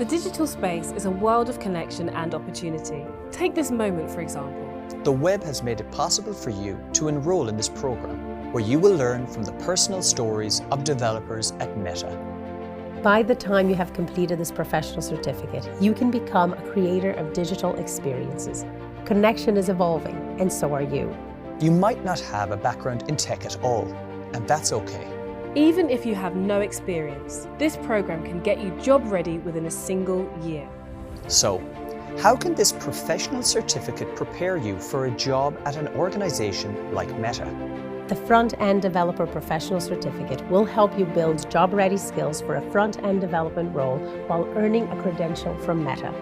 The digital space is a world of connection and opportunity. Take this moment, for example. The web has made it possible for you to enroll in this program, where you will learn from the personal stories of developers at Meta. By the time you have completed this professional certificate, you can become a creator of digital experiences. Connection is evolving, and so are you. You might not have a background in tech at all, and that's okay. Even if you have no experience, this program can get you job ready within a single year. So, how can this professional certificate prepare you for a job at an organization like Meta? The Front-End Developer Professional Certificate will help you build job-ready skills for a front-end development role while earning a credential from Meta.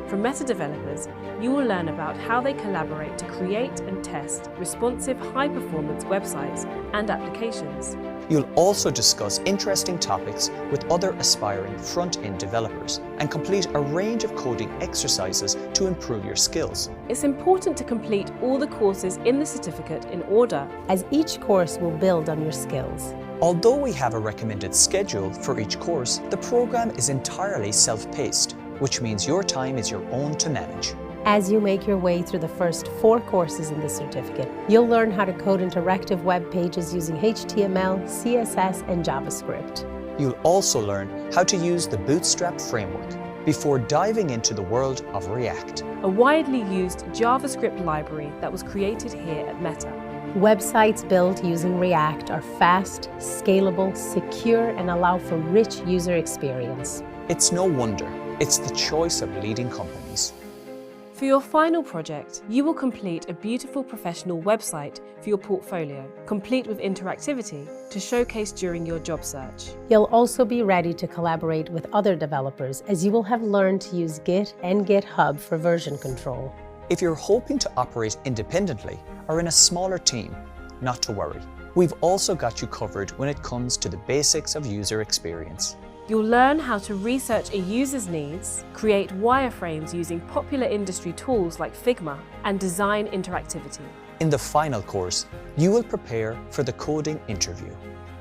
From Meta developers, you will learn about how they collaborate to create and test responsive, high-performance websites and applications. You'll also discuss interesting topics with other aspiring front-end developers and complete a range of coding exercises to improve your skills. It's important to complete all the courses in the certificate in order, as each course will build on your skills. Although we have a recommended schedule for each course, the program is entirely self-paced, which means your time is your own to manage. As you make your way through the first 4 courses in the certificate, you'll learn how to code interactive web pages using HTML, CSS, and JavaScript. You'll also learn how to use the Bootstrap framework before diving into the world of React, a widely used JavaScript library that was created here at Meta. Websites built using React are fast, scalable, secure, and allow for rich user experience. It's no wonder it's the choice of leading companies. For your final project, you will complete a beautiful professional website for your portfolio, complete with interactivity to showcase during your job search. You'll also be ready to collaborate with other developers, as you will have learned to use Git and GitHub for version control. If you're hoping to operate independently or in a smaller team, not to worry. We've also got you covered when it comes to the basics of user experience. You'll learn how to research a user's needs, create wireframes using popular industry tools like Figma, and design interactivity. In the final course, you will prepare for the coding interview.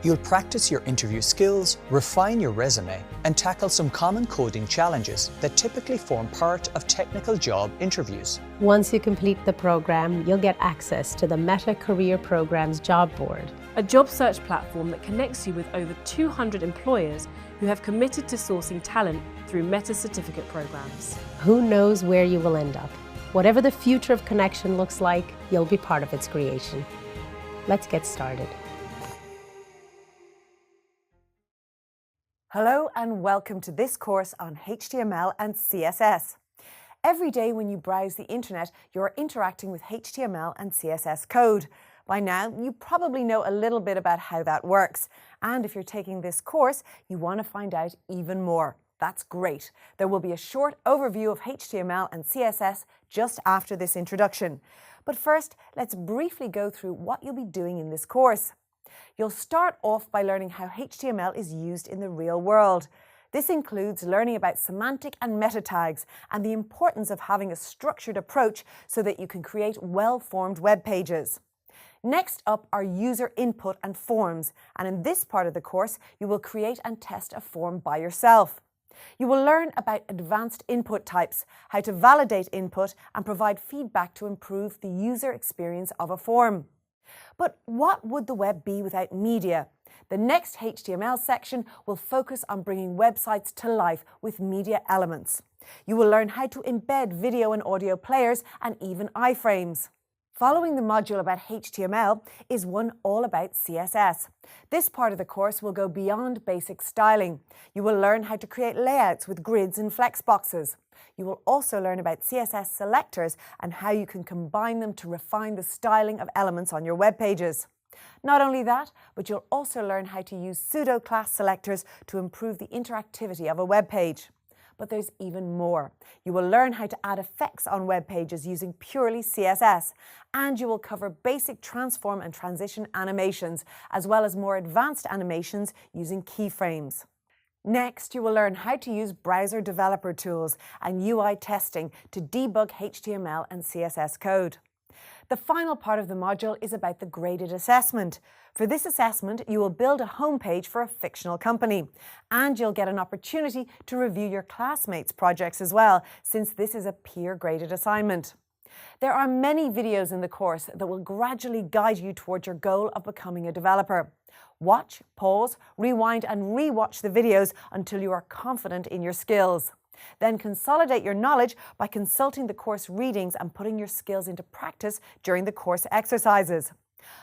You'll practice your interview skills, refine your resume, and tackle some common coding challenges that typically form part of technical job interviews. Once you complete the program, you'll get access to the Meta Career Program's job board, a job search platform that connects you with over 200 employers who have committed to sourcing talent through Meta certificate programs. Who knows where you will end up? Whatever the future of connection looks like, you'll be part of its creation. Let's get started. Hello and welcome to this course on HTML and CSS. Every day when you browse the internet, you're interacting with HTML and CSS code. By now, you probably know a little bit about how that works. And if you're taking this course, you want to find out even more. That's great. There will be a short overview of HTML and CSS just after this introduction. But first, let's briefly go through what you'll be doing in this course. You'll start off by learning how HTML is used in the real world. This includes learning about semantic and meta tags and the importance of having a structured approach so that you can create well-formed web pages. Next up are user input and forms, and in this part of the course, you will create and test a form by yourself. You will learn about advanced input types, how to validate input and provide feedback to improve the user experience of a form. But what would the web be without media? The next HTML section will focus on bringing websites to life with media elements. You will learn how to embed video and audio players and even iframes. Following the module about HTML is one all about CSS. This part of the course will go beyond basic styling. You will learn how to create layouts with grids and flexboxes. You will also learn about CSS selectors and how you can combine them to refine the styling of elements on your web pages. Not only that, but you'll also learn how to use pseudo-class selectors to improve the interactivity of a web page. But there's even more. You will learn how to add effects on web pages using purely CSS, and you will cover basic transform and transition animations, as well as more advanced animations using keyframes. Next, you will learn how to use browser developer tools and UI testing to debug HTML and CSS code. The final part of the module is about the graded assessment. For this assessment, you will build a homepage for a fictional company, and you'll get an opportunity to review your classmates' projects as well, since this is a peer-graded assignment. There are many videos in the course that will gradually guide you towards your goal of becoming a developer. Watch, pause, rewind, and re-watch the videos until you are confident in your skills. Then consolidate your knowledge by consulting the course readings and putting your skills into practice during the course exercises.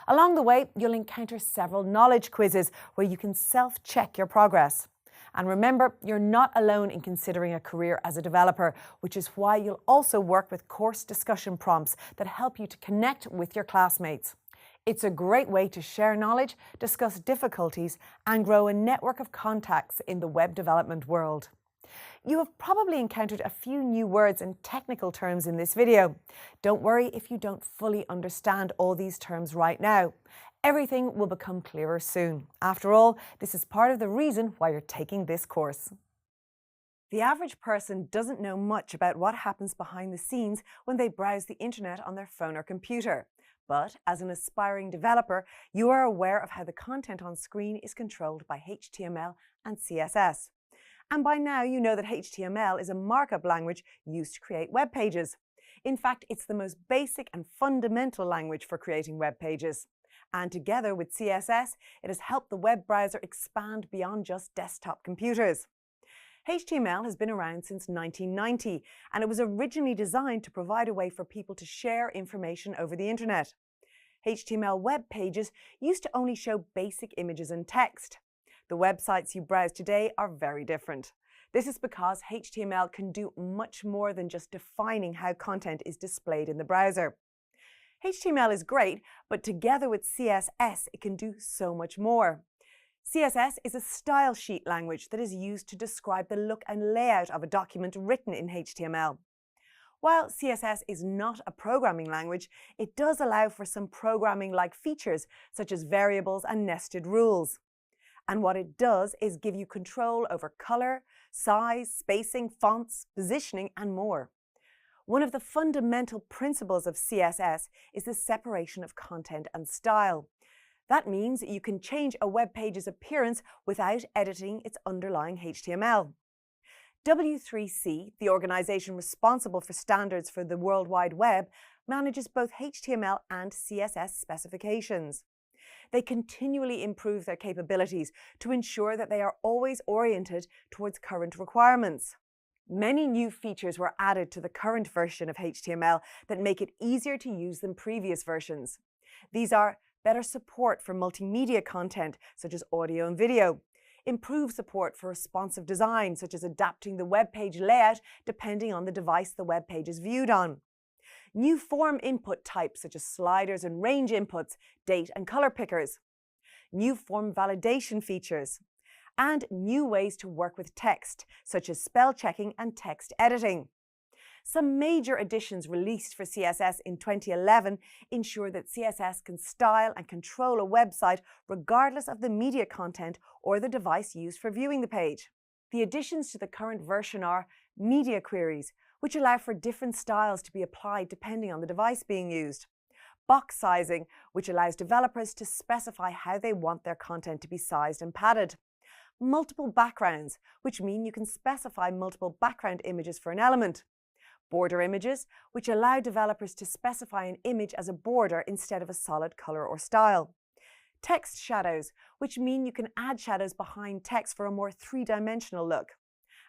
Along the way, you'll encounter several knowledge quizzes where you can self-check your progress. And remember, you're not alone in considering a career as a developer, which is why you'll also work with course discussion prompts that help you to connect with your classmates. It's a great way to share knowledge, discuss difficulties, and grow a network of contacts in the web development world. You have probably encountered a few new words and technical terms in this video. Don't worry if you don't fully understand all these terms right now. Everything will become clearer soon. After all, this is part of the reason why you're taking this course. The average person doesn't know much about what happens behind the scenes when they browse the internet on their phone or computer. But as an aspiring developer, you are aware of how the content on screen is controlled by HTML and CSS. And by now you know that HTML is a markup language used to create web pages. In fact, it's the most basic and fundamental language for creating web pages. And together with CSS, it has helped the web browser expand beyond just desktop computers. HTML has been around since 1990, and it was originally designed to provide a way for people to share information over the internet. HTML web pages used to only show basic images and text. The websites you browse today are very different. This is because HTML can do much more than just defining how content is displayed in the browser. HTML is great, but together with CSS, it can do so much more. CSS is a style sheet language that is used to describe the look and layout of a document written in HTML. While CSS is not a programming language, it does allow for some programming-like features, such as variables and nested rules. And what it does is give you control over color, size, spacing, fonts, positioning, and more. One of the fundamental principles of CSS is the separation of content and style. That means you can change a web page's appearance without editing its underlying HTML. W3C, the organization responsible for standards for the World Wide Web, manages both HTML and CSS specifications. They continually improve their capabilities to ensure that they are always oriented towards current requirements. Many new features were added to the current version of HTML that make it easier to use than previous versions. These are better support for multimedia content, such as audio and video, improved support for responsive design, such as adapting the web page layout depending on the device the web page is viewed on, new form input types such as sliders and range inputs, date and color pickers, new form validation features, and new ways to work with text, such as spell checking and text editing. Some major additions released for CSS in 2011 ensure that CSS can style and control a website regardless of the media content or the device used for viewing the page. The additions to the current version are media queries, which allow for different styles to be applied depending on the device being used, box sizing, which allows developers to specify how they want their content to be sized and padded, multiple backgrounds, which mean you can specify multiple background images for an element, border images, which allow developers to specify an image as a border instead of a solid color or style, text shadows, which mean you can add shadows behind text for a more three-dimensional look,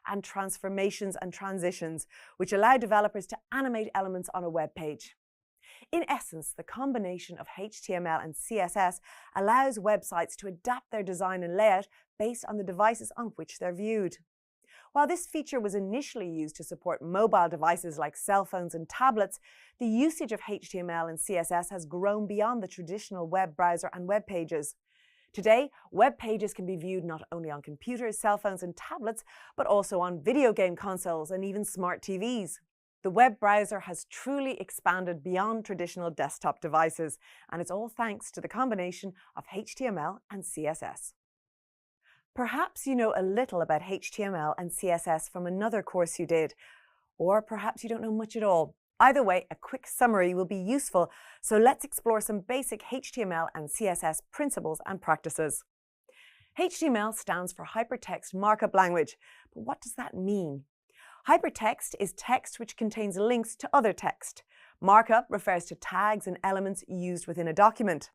and transformations and transitions, which allow developers to animate elements on a web page. In essence, the combination of HTML and CSS allows websites to adapt their design and layout based on the devices on which they're viewed. While this feature was initially used to support mobile devices like cell phones and tablets, the usage of HTML and CSS has grown beyond the traditional web browser and web pages. Today, web pages can be viewed not only on computers, cell phones and tablets, but also on video game consoles and even smart TVs. The web browser has truly expanded beyond traditional desktop devices, and it's all thanks to the combination of HTML and CSS. Perhaps you know a little about HTML and CSS from another course you did, or perhaps you don't know much at all. Either way, a quick summary will be useful, so let's explore some basic HTML and CSS principles and practices. HTML stands for Hypertext Markup Language, but what does that mean? Hypertext is text which contains links to other text. Markup refers to tags and elements used within a document.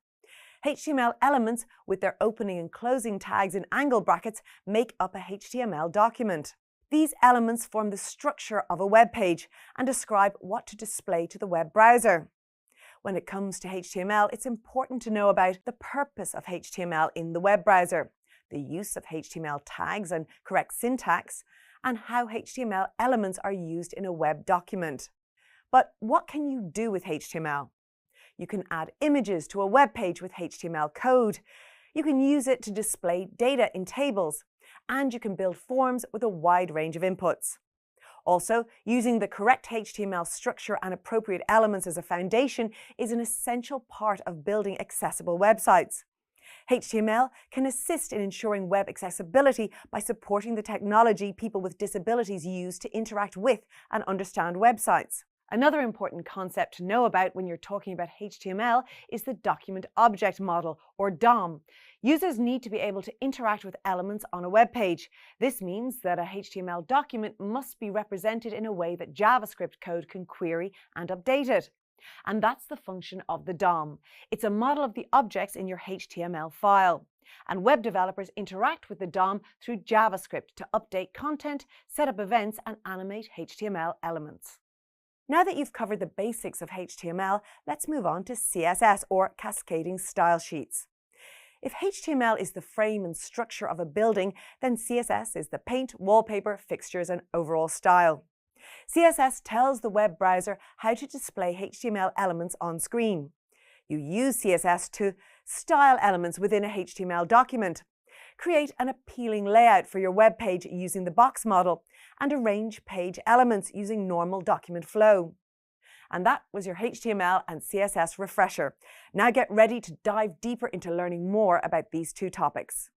HTML elements with their opening and closing tags in angle brackets make up a HTML document. These elements form the structure of a web page and describe what to display to the web browser. When it comes to HTML, it's important to know about the purpose of HTML in the web browser, the use of HTML tags and correct syntax, and how HTML elements are used in a web document. But what can you do with HTML? You can add images to a web page with HTML code. You can use it to display data in tables, and you can build forms with a wide range of inputs. Also, using the correct HTML structure and appropriate elements as a foundation is an essential part of building accessible websites. HTML can assist in ensuring web accessibility by supporting the technology people with disabilities use to interact with and understand websites. Another important concept to know about when you're talking about HTML is the Document Object Model, or DOM. Users need to be able to interact with elements on a web page. This means that a HTML document must be represented in a way that JavaScript code can query and update it. And that's the function of the DOM. It's a model of the objects in your HTML file. And web developers interact with the DOM through JavaScript to update content, set up events, and animate HTML elements. Now that you've covered the basics of HTML, let's move on to CSS, or cascading style sheets. If HTML is the frame and structure of a building, then CSS is the paint, wallpaper, fixtures, and overall style. CSS tells the web browser how to display HTML elements on screen. You use CSS to style elements within a HTML document, create an appealing layout for your web page using the box model, and arrange page elements using normal document flow. And that was your HTML and CSS refresher. Now get ready to dive deeper into learning more about these two topics.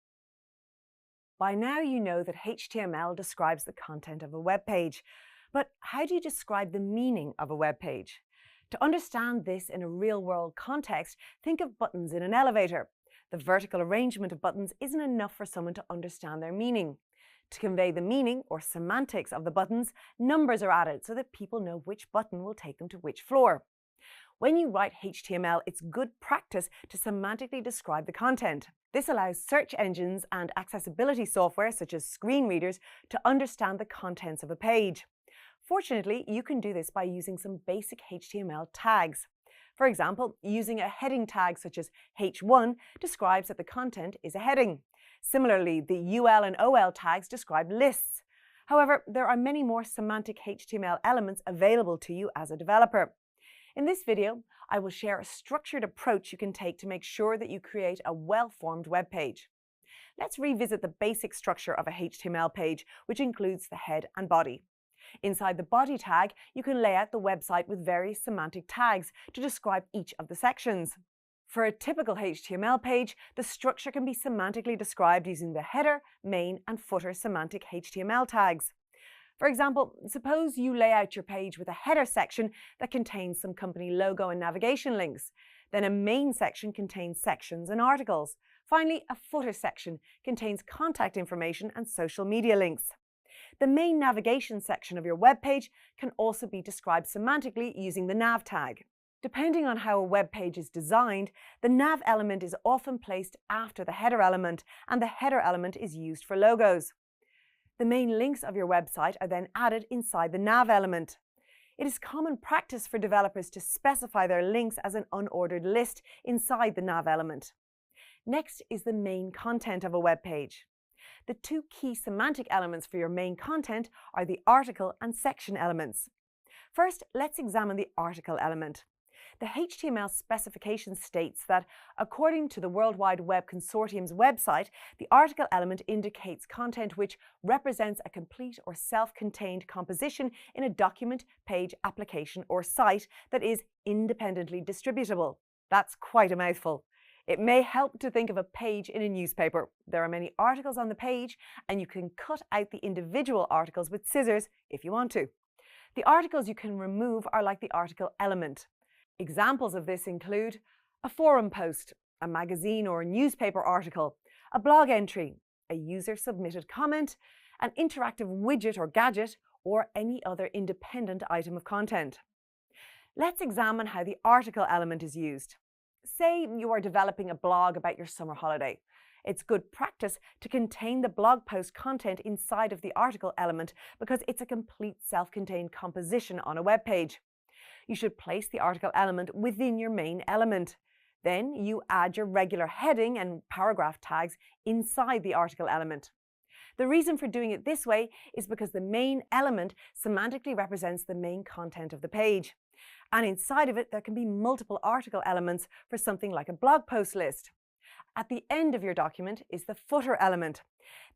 By now you know that HTML describes the content of a web page. But how do you describe the meaning of a web page? To understand this in a real-world context, think of buttons in an elevator. The vertical arrangement of buttons isn't enough for someone to understand their meaning. To convey the meaning, or semantics, of the buttons, numbers are added so that people know which button will take them to which floor. When you write HTML, it's good practice to semantically describe the content. This allows search engines and accessibility software, such as screen readers, to understand the contents of a page. Fortunately, you can do this by using some basic HTML tags. For example, using a heading tag such as H1 describes that the content is a heading. Similarly, the UL and OL tags describe lists. However, there are many more semantic HTML elements available to you as a developer. In this video, I will share a structured approach you can take to make sure that you create a well-formed web page. Let's revisit the basic structure of a HTML page, which includes the head and body. Inside the body tag, you can lay out the website with various semantic tags to describe each of the sections. For a typical HTML page, the structure can be semantically described using the header, main, and footer semantic HTML tags. For example, suppose you lay out your page with a header section that contains some company logo and navigation links. Then a main section contains sections and articles. Finally, a footer section contains contact information and social media links. The main navigation section of your web page can also be described semantically using the nav tag. Depending on how a web page is designed, the nav element is often placed after the header element, and the header element is used for logos. The main links of your website are then added inside the nav element. It is common practice for developers to specify their links as an unordered list inside the nav element. Next is the main content of a web page. The two key semantic elements for your main content are the article and section elements. First, let's examine the article element. The HTML specification states that, according to the World Wide Web Consortium's website, the article element indicates content which represents a complete or self-contained composition in a document, page, application, or site that is independently distributable. That's quite a mouthful. It may help to think of a page in a newspaper. There are many articles on the page, and you can cut out the individual articles with scissors if you want to. The articles you can remove are like the article element. Examples of this include a forum post, a magazine or newspaper article, a blog entry, a user-submitted comment, an interactive widget or gadget, or any other independent item of content. Let's examine how the article element is used. Say you are developing a blog about your summer holiday. It's good practice to contain the blog post content inside of the article element because it's a complete self-contained composition on a web page. You should place the article element within your main element. Then you add your regular heading and paragraph tags inside the article element. The reason for doing it this way is because the main element semantically represents the main content of the page. And inside of it, there can be multiple article elements for something like a blog post list. At the end of your document is the footer element.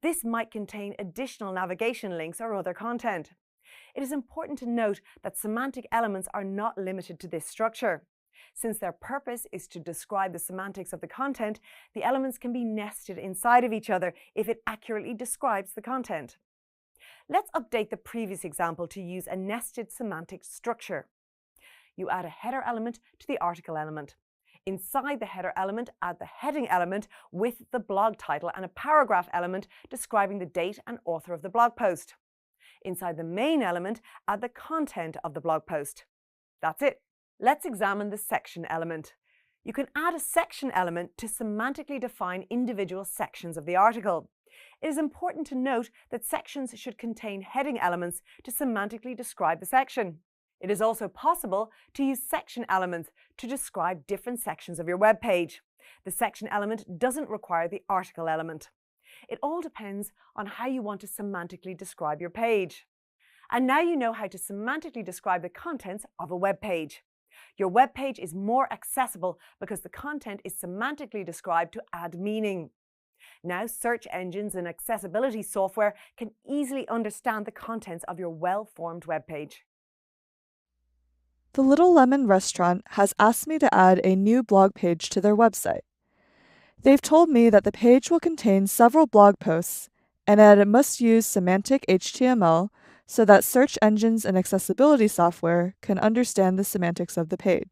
This might contain additional navigation links or other content. It is important to note that semantic elements are not limited to this structure. Since their purpose is to describe the semantics of the content, the elements can be nested inside of each other if it accurately describes the content. Let's update the previous example to use a nested semantic structure. You add a header element to the article element. Inside the header element, add the heading element with the blog title and a paragraph element describing the date and author of the blog post. Inside the main element, add the content of the blog post. That's it. Let's examine the section element. You can add a section element to semantically define individual sections of the article. It is important to note that sections should contain heading elements to semantically describe the section. It is also possible to use section elements to describe different sections of your web page. The section element doesn't require the article element. It all depends on how you want to semantically describe your page. And now you know how to semantically describe the contents of a web page. Your web page is more accessible because the content is semantically described to add meaning. Now search engines and accessibility software can easily understand the contents of your well-formed web page. The Little Lemon restaurant has asked me to add a new blog page to their website. They've told me that the page will contain several blog posts and that it must use semantic HTML so that search engines and accessibility software can understand the semantics of the page.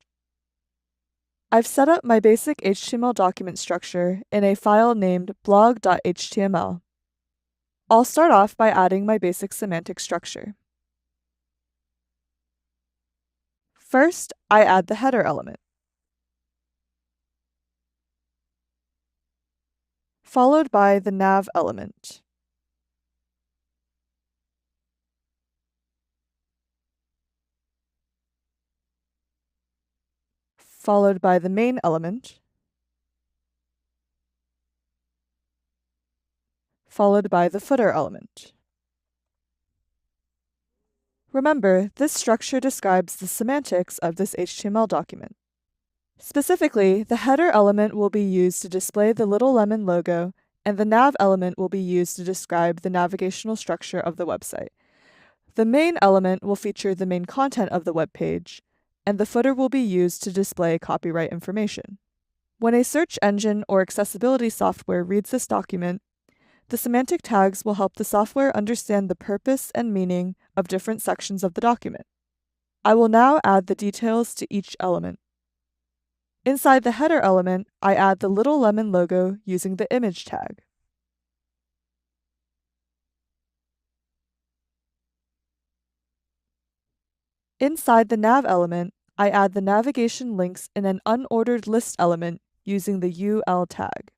I've set up my basic HTML document structure in a file named blog.html. I'll start off by adding my basic semantic structure. First, I add the header element, followed by the nav element, followed by the main element, followed by the footer element. Remember, this structure describes the semantics of this HTML document. Specifically, the header element will be used to display the Little Lemon logo, and the nav element will be used to describe the navigational structure of the website. The main element will feature the main content of the web page, and the footer will be used to display copyright information. When a search engine or accessibility software reads this document, the semantic tags will help the software understand the purpose and meaning of different sections of the document. I will now add the details to each element. Inside the header element, I add the Little Lemon logo using the image tag. Inside the nav element, I add the navigation links in an unordered list element using the UL tag.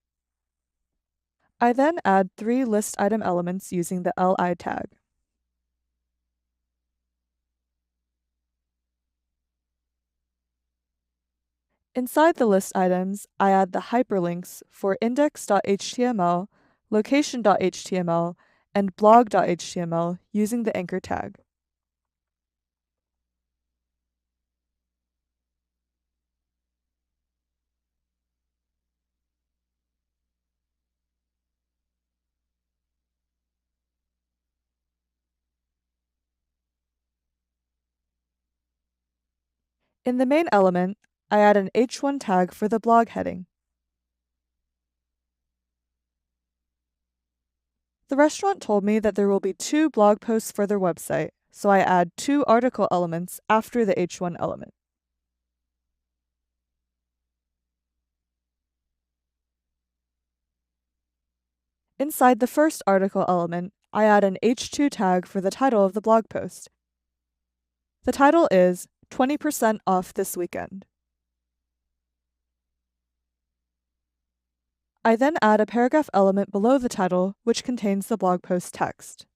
I then add 3 list item elements using the LI tag. Inside the list items, I add the hyperlinks for index.html, location.html, and blog.html using the anchor tag. In the main element, I add an h1 tag for the blog heading. The restaurant told me that there will be 2 blog posts for their website, so I add 2 article elements after the H1 element. Inside the first article element, I add an H2 tag for the title of the blog post. The title is 20% off this weekend. I then add a paragraph element below the title, which contains the blog post text.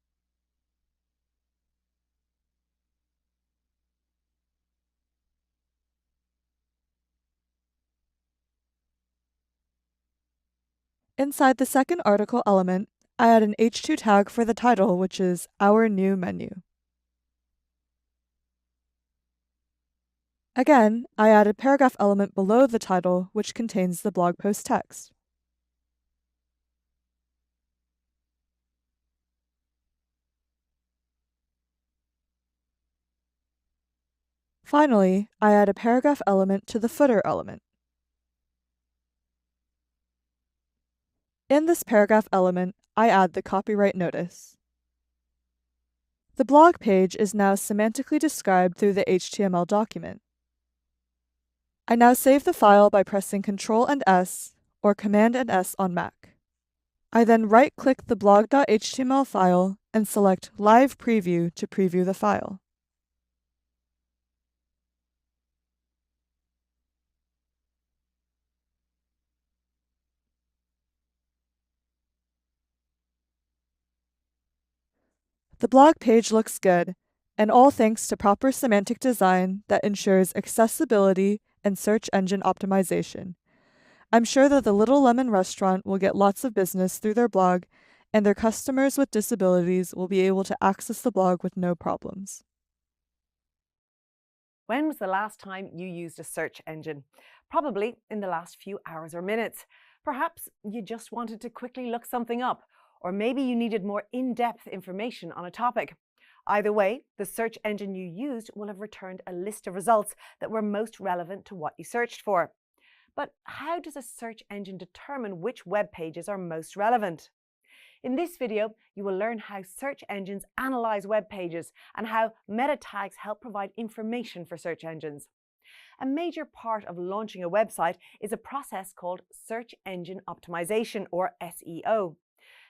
Inside the second article element, I add an H2 tag for the title, which is Our New Menu. Again, I add a paragraph element below the title, which contains the blog post text. Finally, I add a paragraph element to the footer element. In this paragraph element, I add the copyright notice. The blog page is now semantically described through the HTML document. I now save the file by pressing Ctrl and S or Command and S on Mac. I then right-click the blog.html file and select Live Preview to preview the file. The blog page looks good, and all thanks to proper semantic design that ensures accessibility and search engine optimization. I'm sure that the Little Lemon restaurant will get lots of business through their blog, and their customers with disabilities will be able to access the blog with no problems. When was the last time you used a search engine? Probably in the last few hours or minutes. Perhaps you just wanted to quickly look something up, or maybe you needed more in-depth information on a topic. Either way, the search engine you used will have returned a list of results that were most relevant to what you searched for. But how does a search engine determine which web pages are most relevant? In this video, you will learn how search engines analyze web pages and how meta tags help provide information for search engines. A major part of launching a website is a process called search engine optimization, or SEO.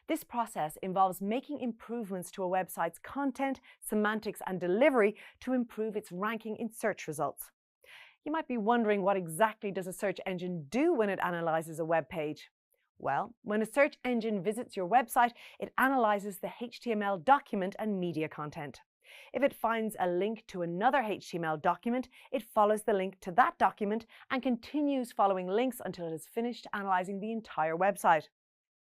This process involves making improvements to a website's content, semantics, and delivery to improve its ranking in search results. You might be wondering, what exactly does a search engine do when it analyzes a web page? Well, when a search engine visits your website, it analyzes the HTML document and media content. If it finds a link to another HTML document, it follows the link to that document and continues following links until it has finished analyzing the entire website.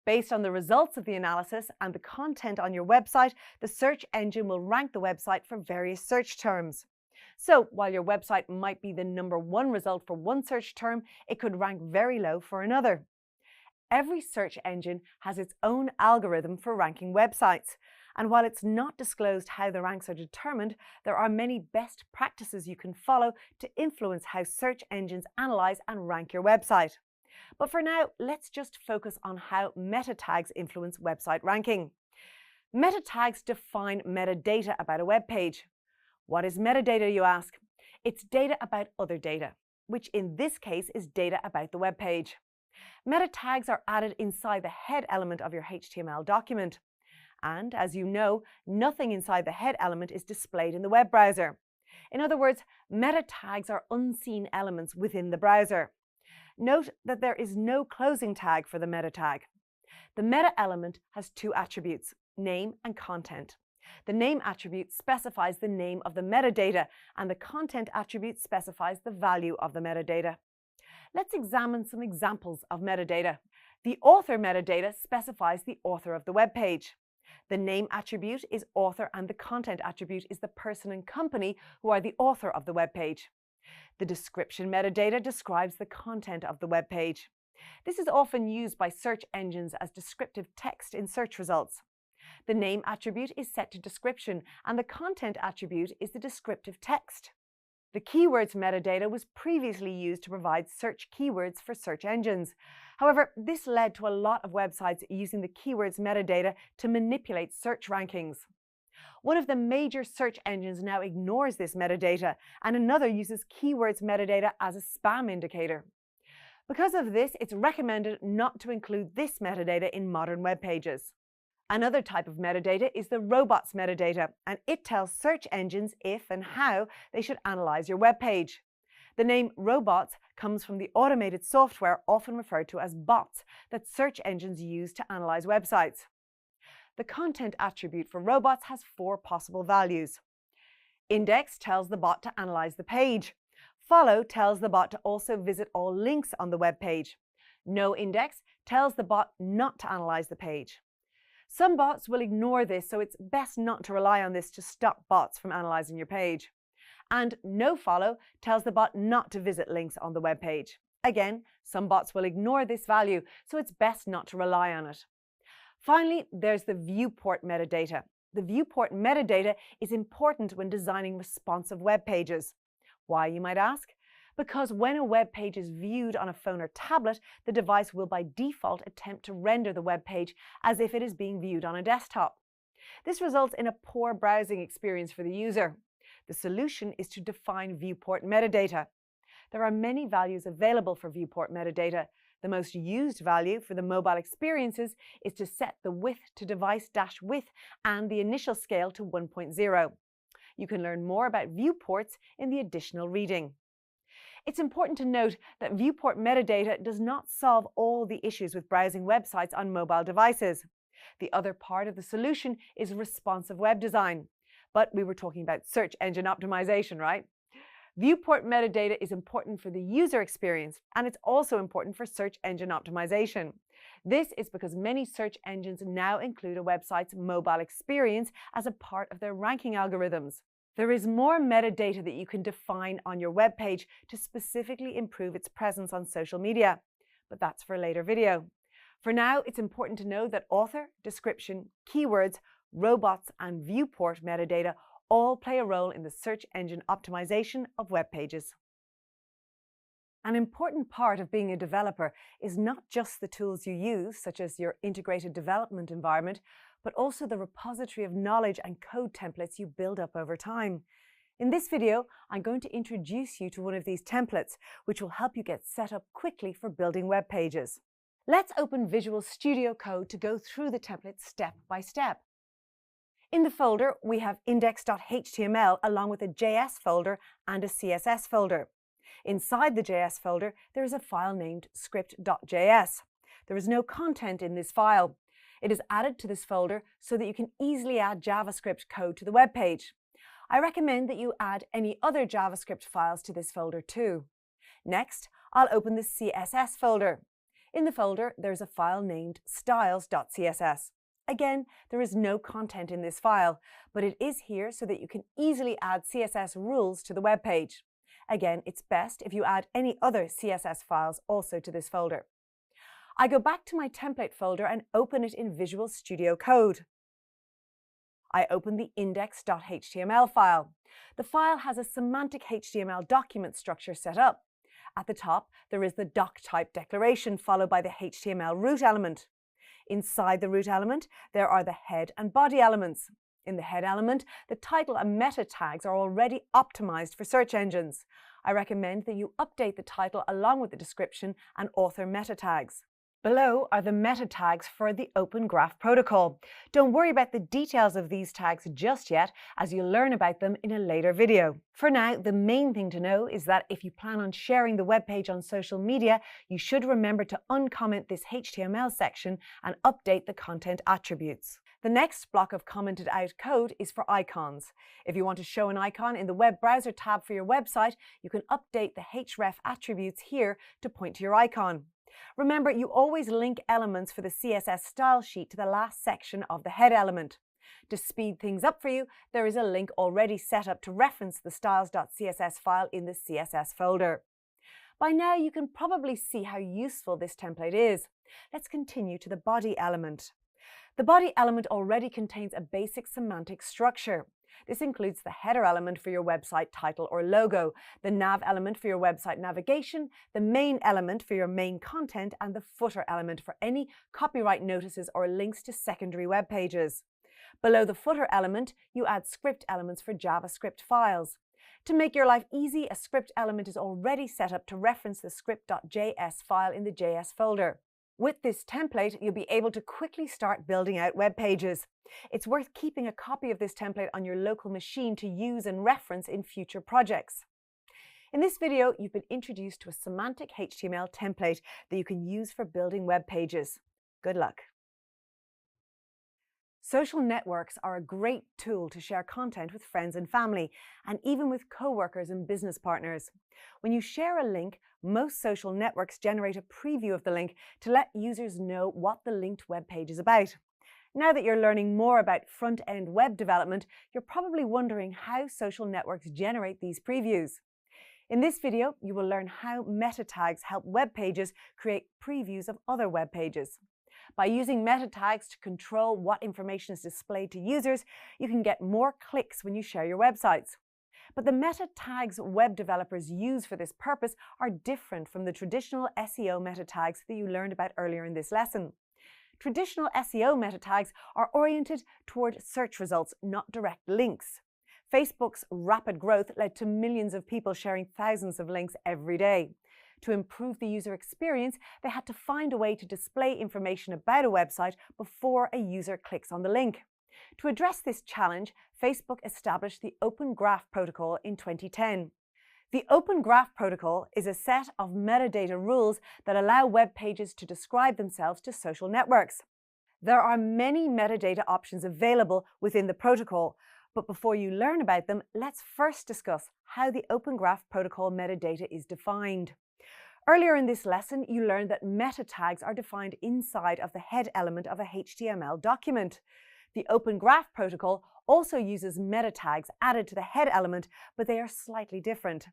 Based on the results of the analysis and the content on your website, the search engine will rank the website for various search terms. So while your website might be the #1 result for one search term, it could rank very low for another. Every search engine has its own algorithm for ranking websites. And while it's not disclosed how the ranks are determined, there are many best practices you can follow to influence how search engines analyze and rank your website. But for now, let's just focus on how meta tags influence website ranking. Meta tags define metadata about a web page. What is metadata, you ask? It's data about other data, which in this case is data about the web page. Meta tags are added inside the head element of your HTML document. And as you know, nothing inside the head element is displayed in the web browser. In other words, meta tags are unseen elements within the browser. Note that there is no closing tag for the meta tag. The meta element has 2 attributes, name and content. The name attribute specifies the name of the metadata, and the content attribute specifies the value of the metadata. Let's examine some examples of metadata. The author metadata specifies the author of the web page. The name attribute is author, and the content attribute is the person and company who are the author of the web page. The description metadata describes the content of the web page. This is often used by search engines as descriptive text in search results. The name attribute is set to description, and the content attribute is the descriptive text. The keywords metadata was previously used to provide search keywords for search engines. However, this led to a lot of websites using the keywords metadata to manipulate search rankings. One of the major search engines now ignores this metadata, and another uses keywords metadata as a spam indicator. Because of this, it's recommended not to include this metadata in modern web pages. Another type of metadata is the robots metadata, and it tells search engines if and how they should analyze your web page. The name robots comes from the automated software, often referred to as bots, that search engines use to analyze websites. The content attribute for robots has 4 possible values. Index tells the bot to analyze the page. Follow tells the bot to also visit all links on the web page. No index tells the bot not to analyze the page. Some bots will ignore this, so it's best not to rely on this to stop bots from analyzing your page. And no follow tells the bot not to visit links on the web page. Again, some bots will ignore this value, so it's best not to rely on it. Finally, there's the viewport metadata. The viewport metadata is important when designing responsive web pages. Why, you might ask? Because when a web page is viewed on a phone or tablet, the device will by default attempt to render the web page as if it is being viewed on a desktop. This results in a poor browsing experience for the user. The solution is to define viewport metadata. There are many values available for viewport metadata. The most used value for the mobile experiences is to set the width to device-width and the initial scale to 1.0. You can learn more about viewports in the additional reading. It's important to note that viewport metadata does not solve all the issues with browsing websites on mobile devices. The other part of the solution is responsive web design. But we were talking about search engine optimization, right? Viewport metadata is important for the user experience, and it's also important for search engine optimization. This is because many search engines now include a website's mobile experience as a part of their ranking algorithms. There is more metadata that you can define on your web page to specifically improve its presence on social media, but that's for a later video. For now, it's important to know that author, description, keywords, robots, and viewport metadata all play a role in the search engine optimization of web pages. An important part of being a developer is not just the tools you use, such as your integrated development environment, but also the repository of knowledge and code templates you build up over time. In this video, I'm going to introduce you to one of these templates, which will help you get set up quickly for building web pages. Let's open Visual Studio Code to go through the template step by step. In the folder, we have index.html along with a JS folder and a CSS folder. Inside the JS folder, there is a file named script.js. There is no content in this file. It is added to this folder so that you can easily add JavaScript code to the web page. I recommend that you add any other JavaScript files to this folder too. Next, I'll open the CSS folder. In the folder, there's a file named styles.css. Again, there is no content in this file, but it is here so that you can easily add CSS rules to the web page. Again, it's best if you add any other CSS files also to this folder. I go back to my template folder and open it in Visual Studio Code. I open the index.html file. The file has a semantic HTML document structure set up. At the top, there is the doc type declaration followed by the HTML root element. Inside the root element, there are the head and body elements. In the head element, the title and meta tags are already optimized for search engines. I recommend that you update the title along with the description and author meta tags. Below are the meta tags for the Open Graph protocol. Don't worry about the details of these tags just yet, as you'll learn about them in a later video. For now, the main thing to know is that if you plan on sharing the web page on social media, you should remember to uncomment this HTML section and update the content attributes. The next block of commented out code is for icons. If you want to show an icon in the web browser tab for your website, you can update the href attributes here to point to your icon. Remember, you always link elements for the CSS style sheet to the last section of the head element. To speed things up for you, there is a link already set up to reference the styles.css file in the CSS folder. By now, you can probably see how useful this template is. Let's continue to the body element. The body element already contains a basic semantic structure. This includes the header element for your website title or logo, the nav element for your website navigation, the main element for your main content, and the footer element for any copyright notices or links to secondary web pages. Below the footer element, you add script elements for JavaScript files. To make your life easy, a script element is already set up to reference the script.js file in the JS folder. With this template, you'll be able to quickly start building out web pages. It's worth keeping a copy of this template on your local machine to use and reference in future projects. In this video, you've been introduced to a semantic HTML template that you can use for building web pages. Good luck. Social networks are a great tool to share content with friends and family, and even with co-workers and business partners. When you share a link, most social networks generate a preview of the link to let users know what the linked web page is about. Now that you're learning more about front-end web development, you're probably wondering how social networks generate these previews. In this video, you will learn how meta tags help web pages create previews of other web pages. By using meta tags to control what information is displayed to users, you can get more clicks when you share your websites. But the meta tags web developers use for this purpose are different from the traditional SEO meta tags that you learned about earlier in this lesson. Traditional SEO meta tags are oriented toward search results, not direct links. Facebook's rapid growth led to millions of people sharing thousands of links every day. To improve the user experience, they had to find a way to display information about a website before a user clicks on the link. To address this challenge, Facebook established the Open Graph Protocol in 2010. The Open Graph Protocol is a set of metadata rules that allow web pages to describe themselves to social networks. There are many metadata options available within the protocol, but before you learn about them, let's first discuss how the Open Graph Protocol metadata is defined. Earlier in this lesson, you learned that meta tags are defined inside of the head element of a HTML document. The Open Graph Protocol also uses meta tags added to the head element, but they are slightly different.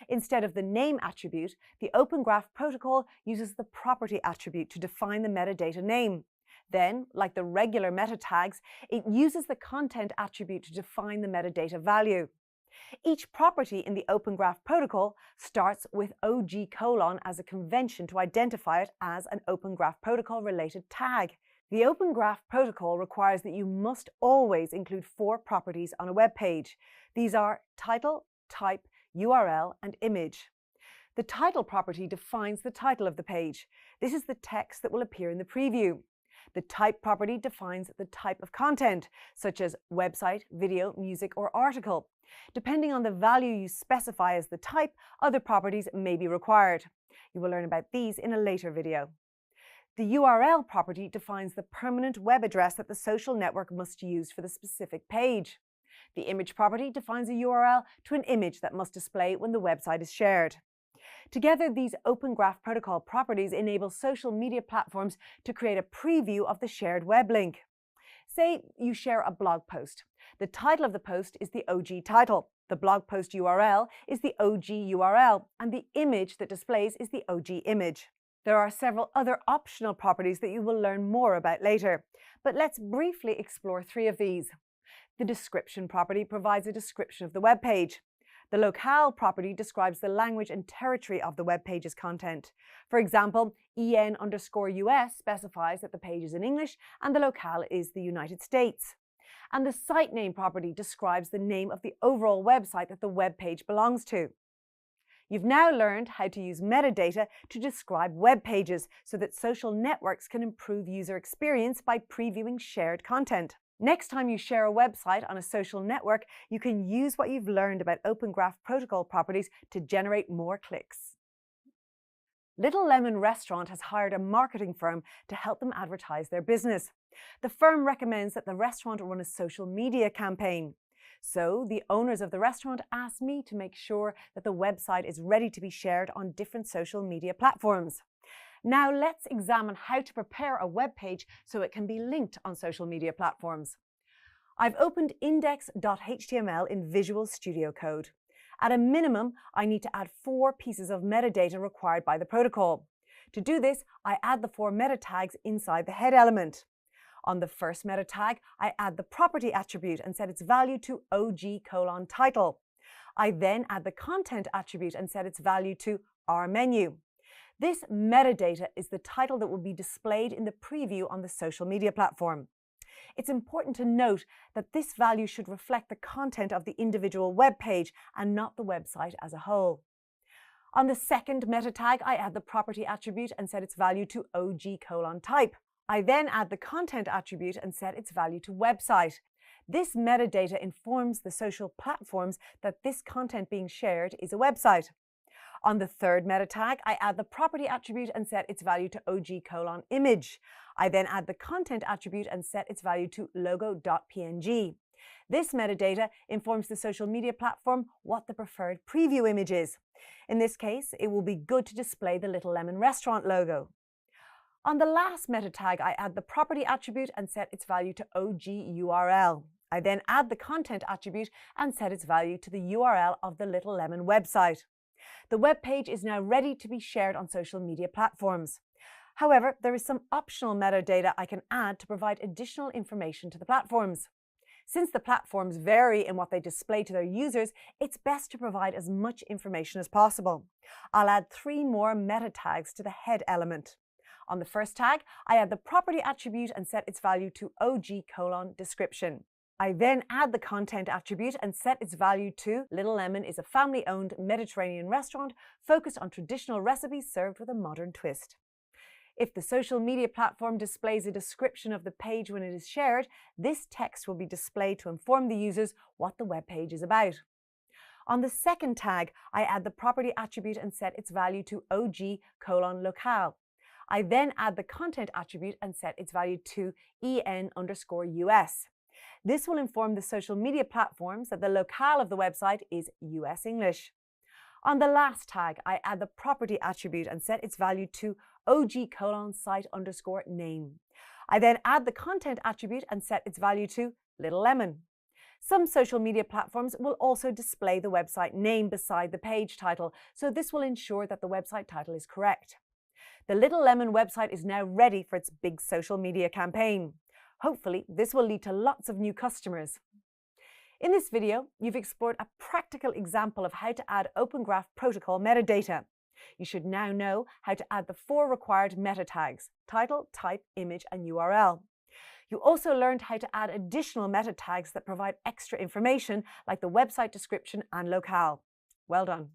Instead of the name attribute, the Open Graph Protocol uses the property attribute to define the metadata name. Then, like the regular meta tags, it uses the content attribute to define the metadata value. Each property in the Open Graph Protocol starts with OG: as a convention to identify it as an Open Graph Protocol related tag. The Open Graph Protocol requires that you must always include 4 properties on a web page. These are title, type, URL, and image. The title property defines the title of the page. This is the text that will appear in the preview. The type property defines the type of content, such as website, video, music, or article. Depending on the value you specify as the type, other properties may be required. You will learn about these in a later video. The URL property defines the permanent web address that the social network must use for the specific page. The image property defines a URL to an image that must display when the website is shared. Together, these Open Graph Protocol properties enable social media platforms to create a preview of the shared web link. Say you share a blog post. The title of the post is the OG title, the blog post URL is the OG URL, and the image that displays is the OG image. There are several other optional properties that you will learn more about later, but let's briefly explore 3 of these. The description property provides a description of the web page. The locale property describes the language and territory of the web page's content. For example, EN_US specifies that the page is in English and the locale is the United States. And the site name property describes the name of the overall website that the web page belongs to. You've now learned how to use metadata to describe web pages so that social networks can improve user experience by previewing shared content. Next time you share a website on a social network, you can use what you've learned about Open Graph Protocol properties to generate more clicks. Little Lemon Restaurant has hired a marketing firm to help them advertise their business. The firm recommends that the restaurant run a social media campaign. So the owners of the restaurant asked me to make sure that the website is ready to be shared on different social media platforms. Now let's examine how to prepare a web page so it can be linked on social media platforms. I've opened index.html in Visual Studio Code. At a minimum, I need to add 4 pieces of metadata required by the protocol. To do this, I add the 4 meta tags inside the head element. On the first meta tag, I add the property attribute and set its value to OG:title. I then add the content attribute and set its value to our menu. This metadata is the title that will be displayed in the preview on the social media platform. It's important to note that this value should reflect the content of the individual web page and not the website as a whole. On the second meta tag, I add the property attribute and set its value to OG:type. I then add the content attribute and set its value to website. This metadata informs the social platforms that this content being shared is a website. On the third meta tag, I add the property attribute and set its value to OG:image. I then add the content attribute and set its value to logo.png. This metadata informs the social media platform what the preferred preview image is. In this case, it will be good to display the Little Lemon restaurant logo. On the last meta tag, I add the property attribute and set its value to OG:URL. I then add the content attribute and set its value to the URL of the Little Lemon website. The web page is now ready to be shared on social media platforms. However, there is some optional metadata I can add to provide additional information to the platforms. Since the platforms vary in what they display to their users, it's best to provide as much information as possible. I'll add 3 more meta tags to the head element. On the first tag, I add the property attribute and set its value to OG:description. I then add the content attribute and set its value to Little Lemon is a family-owned Mediterranean restaurant focused on traditional recipes served with a modern twist. If the social media platform displays a description of the page when it is shared, this text will be displayed to inform the users what the web page is about. On the second tag, I add the property attribute and set its value to OG:locale. I then add the content attribute and set its value to EN_US. This will inform the social media platforms that the locale of the website is US English. On the last tag, I add the property attribute and set its value to OG:site_name. I then add the content attribute and set its value to Little Lemon. Some social media platforms will also display the website name beside the page title, so this will ensure that the website title is correct. The Little Lemon website is now ready for its big social media campaign. Hopefully, this will lead to lots of new customers. In this video, you've explored a practical example of how to add Open Graph Protocol metadata. You should now know how to add the 4 required meta tags: title, type, image, and URL. You also learned how to add additional meta tags that provide extra information like the website description and locale. Well done.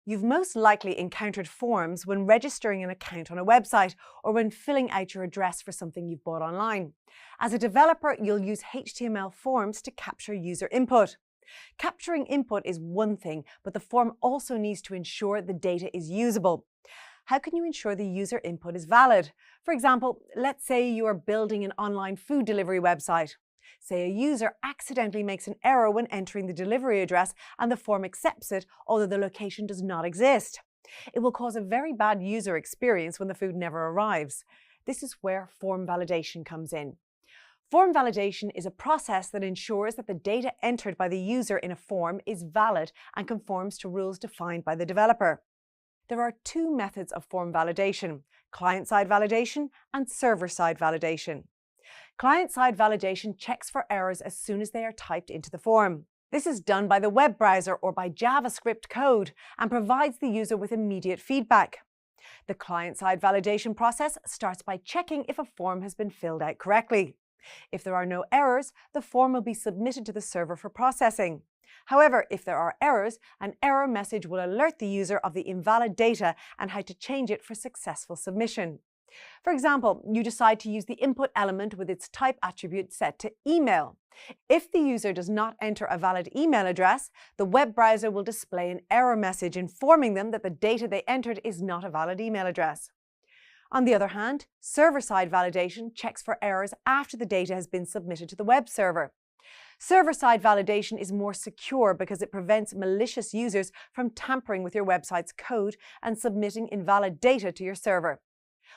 You've most likely encountered forms when registering an account on a website or when filling out your address for something you've bought online. As a developer, you'll use HTML forms to capture user input. Capturing input is one thing, but the form also needs to ensure the data is usable. How can you ensure the user input is valid? For example, let's say you are building an online food delivery website. Say a user accidentally makes an error when entering the delivery address and the form accepts it, although the location does not exist. It will cause a very bad user experience when the food never arrives. This is where form validation comes in. Form validation is a process that ensures that the data entered by the user in a form is valid and conforms to rules defined by the developer. There are 2 methods of form validation: client-side validation and server-side validation. Client-side validation checks for errors as soon as they are typed into the form. This is done by the web browser or by JavaScript code and provides the user with immediate feedback. The client-side validation process starts by checking if a form has been filled out correctly. If there are no errors, the form will be submitted to the server for processing. However, if there are errors, an error message will alert the user of the invalid data and how to change it for successful submission. For example, you decide to use the input element with its type attribute set to email. If the user does not enter a valid email address, the web browser will display an error message informing them that the data they entered is not a valid email address. On the other hand, server-side validation checks for errors after the data has been submitted to the web server. Server-side validation is more secure because it prevents malicious users from tampering with your website's code and submitting invalid data to your server.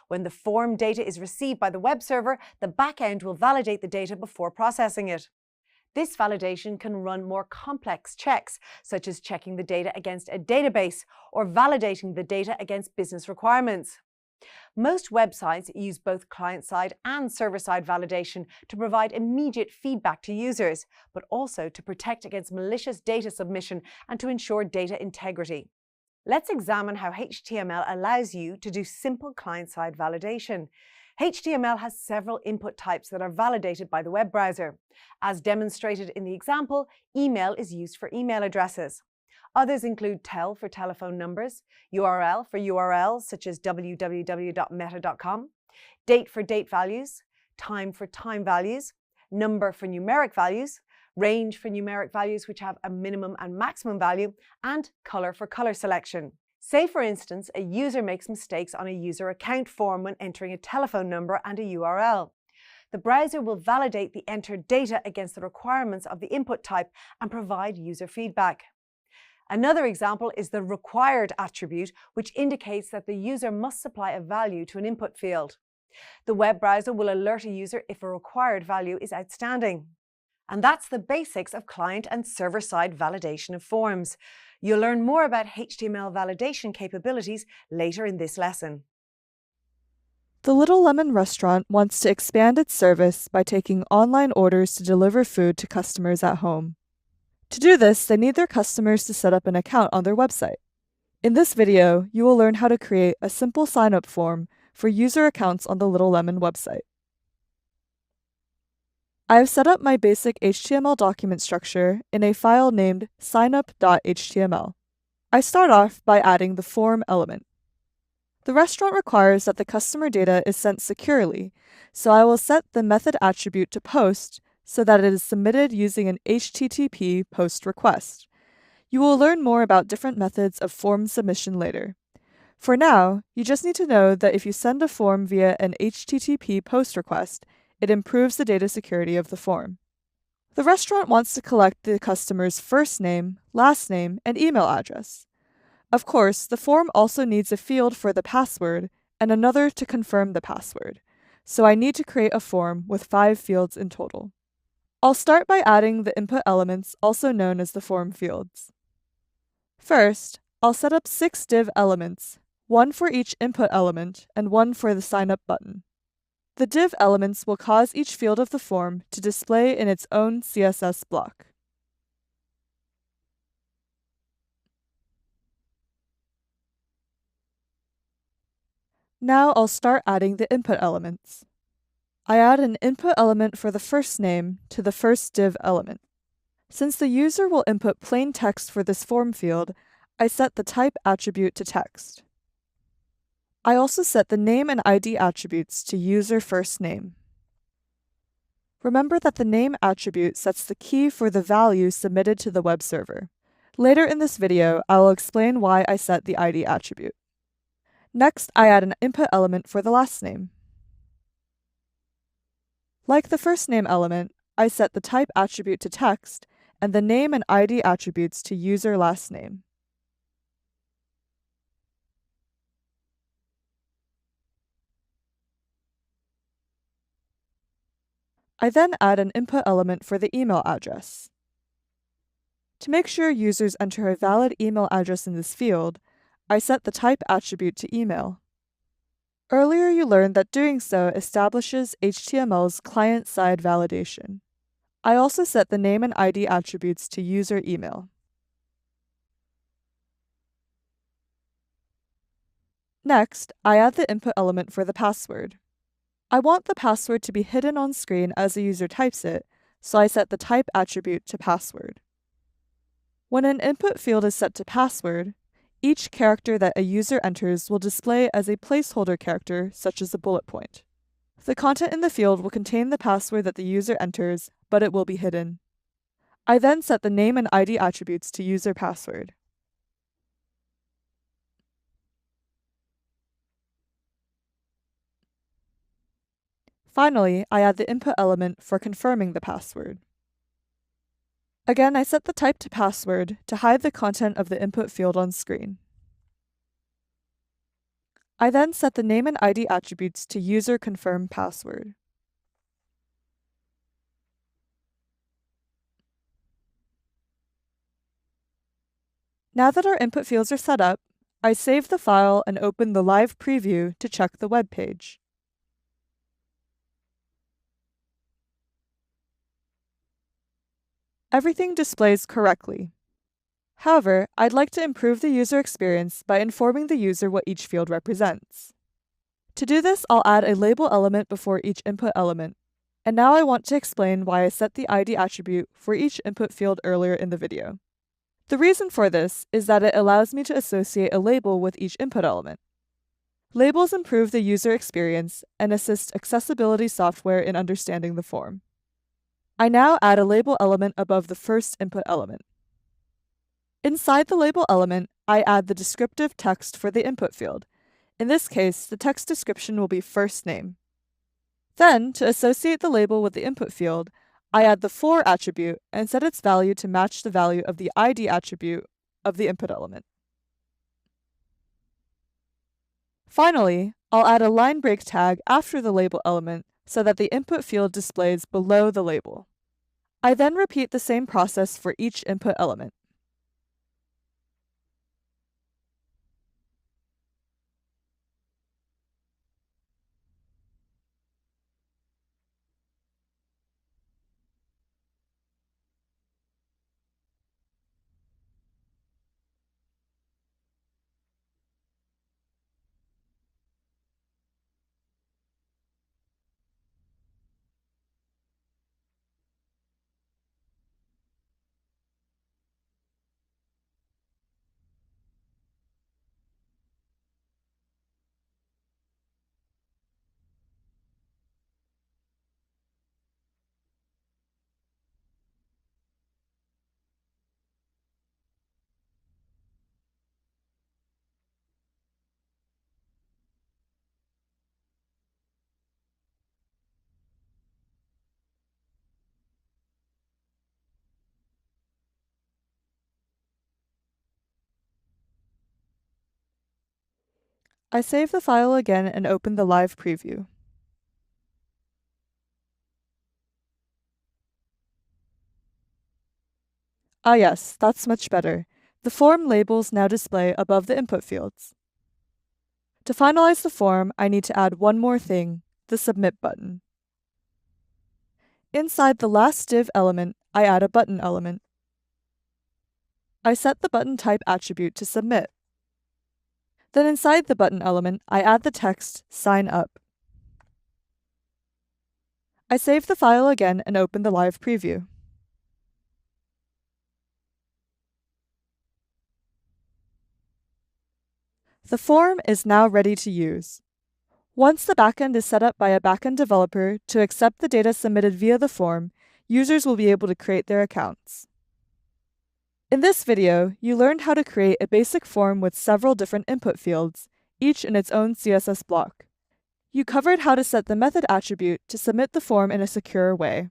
When the form data is received by the web server, the backend will validate the data before processing it. This validation can run more complex checks, such as checking the data against a database or validating the data against business requirements. Most websites use both client-side and server-side validation to provide immediate feedback to users, but also to protect against malicious data submission and to ensure data integrity. Let's examine how HTML allows you to do simple client-side validation. HTML has several input types that are validated by the web browser. As demonstrated in the example, email is used for email addresses. Others include tel for telephone numbers, URL for URLs such as www.meta.com, date for date values, time for time values, number for numeric values, range for numeric values which have a minimum and maximum value, and color for color selection. Say, for instance, a user makes mistakes on a user account form when entering a telephone number and a URL. The browser will validate the entered data against the requirements of the input type and provide user feedback. Another example is the required attribute, which indicates that the user must supply a value to an input field. The web browser will alert a user if a required value is outstanding. And that's the basics of client and server-side validation of forms. You'll learn more about HTML validation capabilities later in this lesson. The Little Lemon restaurant wants to expand its service by taking online orders to deliver food to customers at home. To do this, they need their customers to set up an account on their website. In this video, you will learn how to create a simple sign-up form for user accounts on the Little Lemon website. I have set up my basic HTML document structure in a file named signup.html. I start off by adding the form element. The restaurant requires that the customer data is sent securely, so I will set the method attribute to post so that it is submitted using an HTTP post request. You will learn more about different methods of form submission later. For now, you just need to know that if you send a form via an HTTP post request, it improves the data security of the form. The restaurant wants to collect the customer's first name, last name, and email address. Of course, the form also needs a field for the password and another to confirm the password, so I need to create a form with 5 fields in total. I'll start by adding the input elements, also known as the form fields. First, I'll set up 6 div elements, 1 for each input element and 1 for the sign up button. The div elements will cause each field of the form to display in its own CSS block. Now I'll start adding the input elements. I add an input element for the first name to the first div element. Since the user will input plain text for this form field, I set the type attribute to text. I also set the name and ID attributes to user first name. Remember that the name attribute sets the key for the value submitted to the web server. Later in this video, I will explain why I set the ID attribute. Next, I add an input element for the last name. Like the first name element, I set the type attribute to text and the name and ID attributes to user last name. I then add an input element for the email address. To make sure users enter a valid email address in this field, I set the type attribute to email. Earlier you learned that doing so establishes HTML's client-side validation. I also set the name and ID attributes to user email. Next, I add the input element for the password. I want the password to be hidden on screen as the user types it, so I set the type attribute to password. When an input field is set to password, each character that a user enters will display as a placeholder character, such as a bullet point. The content in the field will contain the password that the user enters, but it will be hidden. I then set the name and ID attributes to user password. Finally, I add the input element for confirming the password. Again, I set the type to password to hide the content of the input field on screen. I then set the name and ID attributes to user confirm password. Now that our input fields are set up, I save the file and open the live preview to check the web page. Everything displays correctly. However, I'd like to improve the user experience by informing the user what each field represents. To do this, I'll add a label element before each input element. And now I want to explain why I set the ID attribute for each input field earlier in the video. The reason for this is that it allows me to associate a label with each input element. Labels improve the user experience and assist accessibility software in understanding the form. I now add a label element above the first input element. Inside the label element, I add the descriptive text for the input field. In this case, the text description will be first name. Then, to associate the label with the input field, I add the for attribute and set its value to match the value of the ID attribute of the input element. Finally, I'll add a line break tag after the label element so that the input field displays below the label. I then repeat the same process for each input element. I save the file again and open the live preview. Ah yes, that's much better. The form labels now display above the input fields. To finalize the form, I need to add one more thing, the Submit button. Inside the last div element, I add a button element. I set the button type attribute to Submit. Then inside the button element, I add the text Sign Up. I save the file again and open the live preview. The form is now ready to use. Once the backend is set up by a backend developer to accept the data submitted via the form, users will be able to create their accounts. In this video, you learned how to create a basic form with several different input fields, each in its own CSS block. You covered how to set the method attribute to submit the form in a secure way.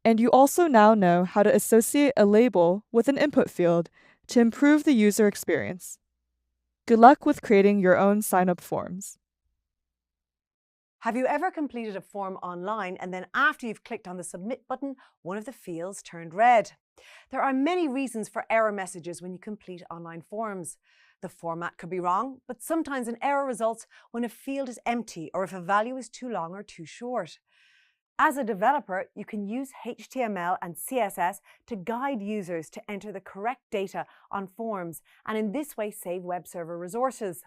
And you also now know how to associate a label with an input field to improve the user experience. Good luck with creating your own sign-up forms. Have you ever completed a form online and then after you've clicked on the Submit button, one of the fields turned red? There are many reasons for error messages when you complete online forms. The format could be wrong, but sometimes an error results when a field is empty or if a value is too long or too short. As a developer, you can use HTML and CSS to guide users to enter the correct data on forms and in this way save web server resources.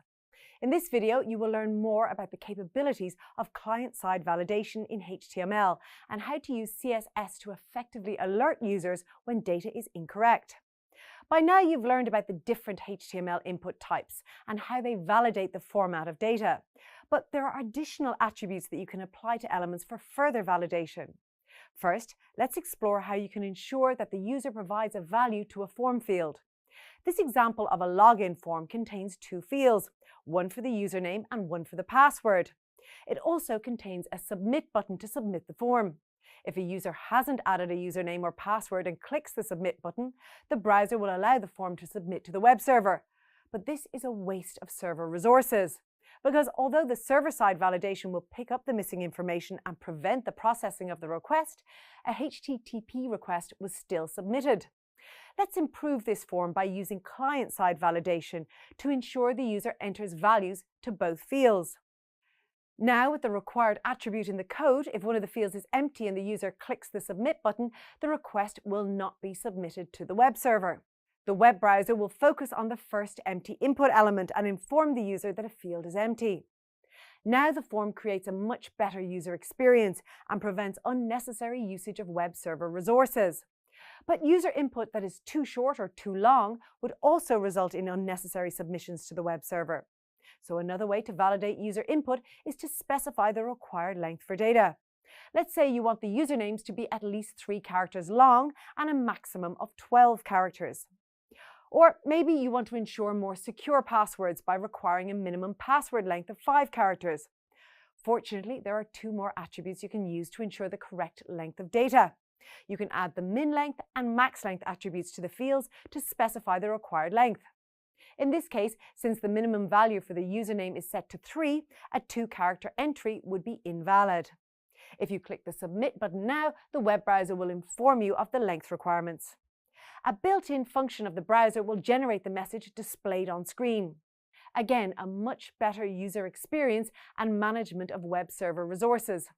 In this video, you will learn more about the capabilities of client-side validation in HTML and how to use CSS to effectively alert users when data is incorrect. By now, you've learned about the different HTML input types and how they validate the format of data. But there are additional attributes that you can apply to elements for further validation. First, let's explore how you can ensure that the user provides a value to a form field. This example of a login form contains two fields, one for the username and one for the password. It also contains a submit button to submit the form. If a user hasn't added a username or password and clicks the submit button, the browser will allow the form to submit to the web server. But this is a waste of server resources. Because although the server-side validation will pick up the missing information and prevent the processing of the request, a HTTP request was still submitted. Let's improve this form by using client-side validation to ensure the user enters values to both fields. Now, with the required attribute in the code, if one of the fields is empty and the user clicks the submit button, the request will not be submitted to the web server. The web browser will focus on the first empty input element and inform the user that a field is empty. Now the form creates a much better user experience and prevents unnecessary usage of web server resources. But user input that is too short or too long would also result in unnecessary submissions to the web server. So another way to validate user input is to specify the required length for data. Let's say you want the usernames to be at least 3 characters long and a maximum of 12 characters. Or maybe you want to ensure more secure passwords by requiring a minimum password length of 5 characters. Fortunately, there are 2 more attributes you can use to ensure the correct length of data. You can add the min length and max length attributes to the fields to specify the required length. In this case, since the minimum value for the username is set to 3, a 2-character entry would be invalid. If you click the Submit button now, the web browser will inform you of the length requirements. A built-in function of the browser will generate the message displayed on screen. Again, a much better user experience and management of web server resources.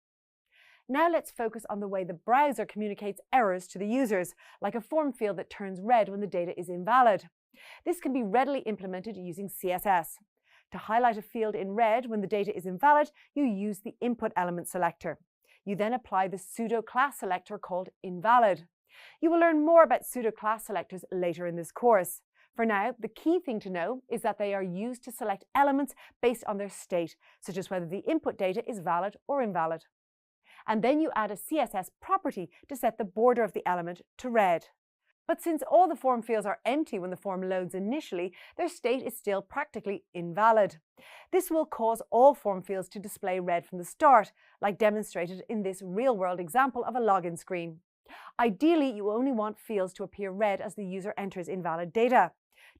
Now let's focus on the way the browser communicates errors to the users, like a form field that turns red when the data is invalid. This can be readily implemented using CSS. To highlight a field in red when the data is invalid, you use the input element selector. You then apply the pseudo class selector called invalid. You will learn more about pseudo class selectors later in this course. For now, the key thing to know is that they are used to select elements based on their state, such as whether the input data is valid or invalid. And then you add a CSS property to set the border of the element to red. But since all the form fields are empty when the form loads initially, their state is still practically invalid. This will cause all form fields to display red from the start, like demonstrated in this real-world example of a login screen. Ideally, you only want fields to appear red as the user enters invalid data.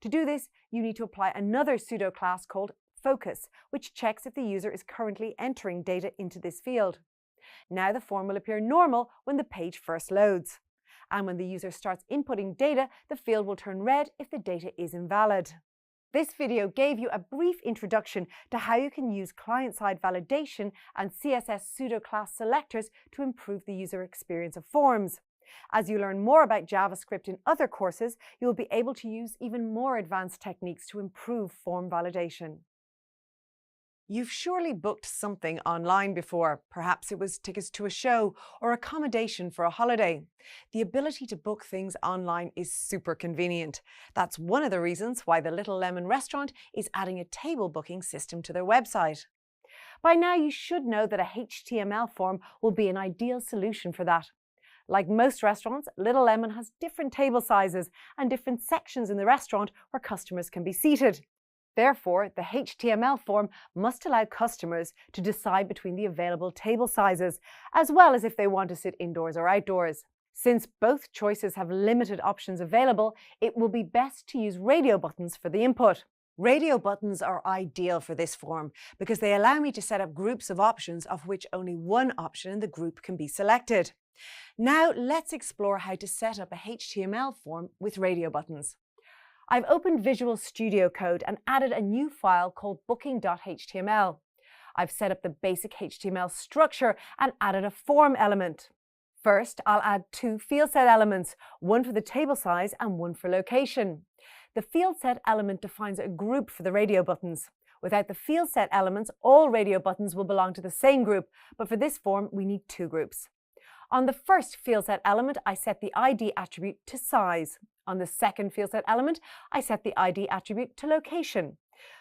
To do this, you need to apply another pseudo class called focus, which checks if the user is currently entering data into this field. Now the form will appear normal when the page first loads. And when the user starts inputting data, the field will turn red if the data is invalid. This video gave you a brief introduction to how you can use client-side validation and CSS pseudo-class selectors to improve the user experience of forms. As you learn more about JavaScript in other courses, you'll be able to use even more advanced techniques to improve form validation. You've surely booked something online before. Perhaps it was tickets to a show or accommodation for a holiday. The ability to book things online is super convenient. That's one of the reasons why the Little Lemon restaurant is adding a table booking system to their website. By now you should know that a HTML form will be an ideal solution for that. Like most restaurants, Little Lemon has different table sizes and different sections in the restaurant where customers can be seated. Therefore, the HTML form must allow customers to decide between the available table sizes, as well as if they want to sit indoors or outdoors. Since both choices have limited options available, it will be best to use radio buttons for the input. Radio buttons are ideal for this form because they allow me to set up groups of options of which only one option in the group can be selected. Now let's explore how to set up a HTML form with radio buttons. I've opened Visual Studio Code and added a new file called booking.html. I've set up the basic HTML structure and added a form element. First, I'll add 2 field set elements, one for the table size and one for location. The field set element defines a group for the radio buttons. Without the field set elements, all radio buttons will belong to the same group, but for this form, we need 2 groups. On the first field set element, I set the ID attribute to size. On the second field set element, I set the ID attribute to location.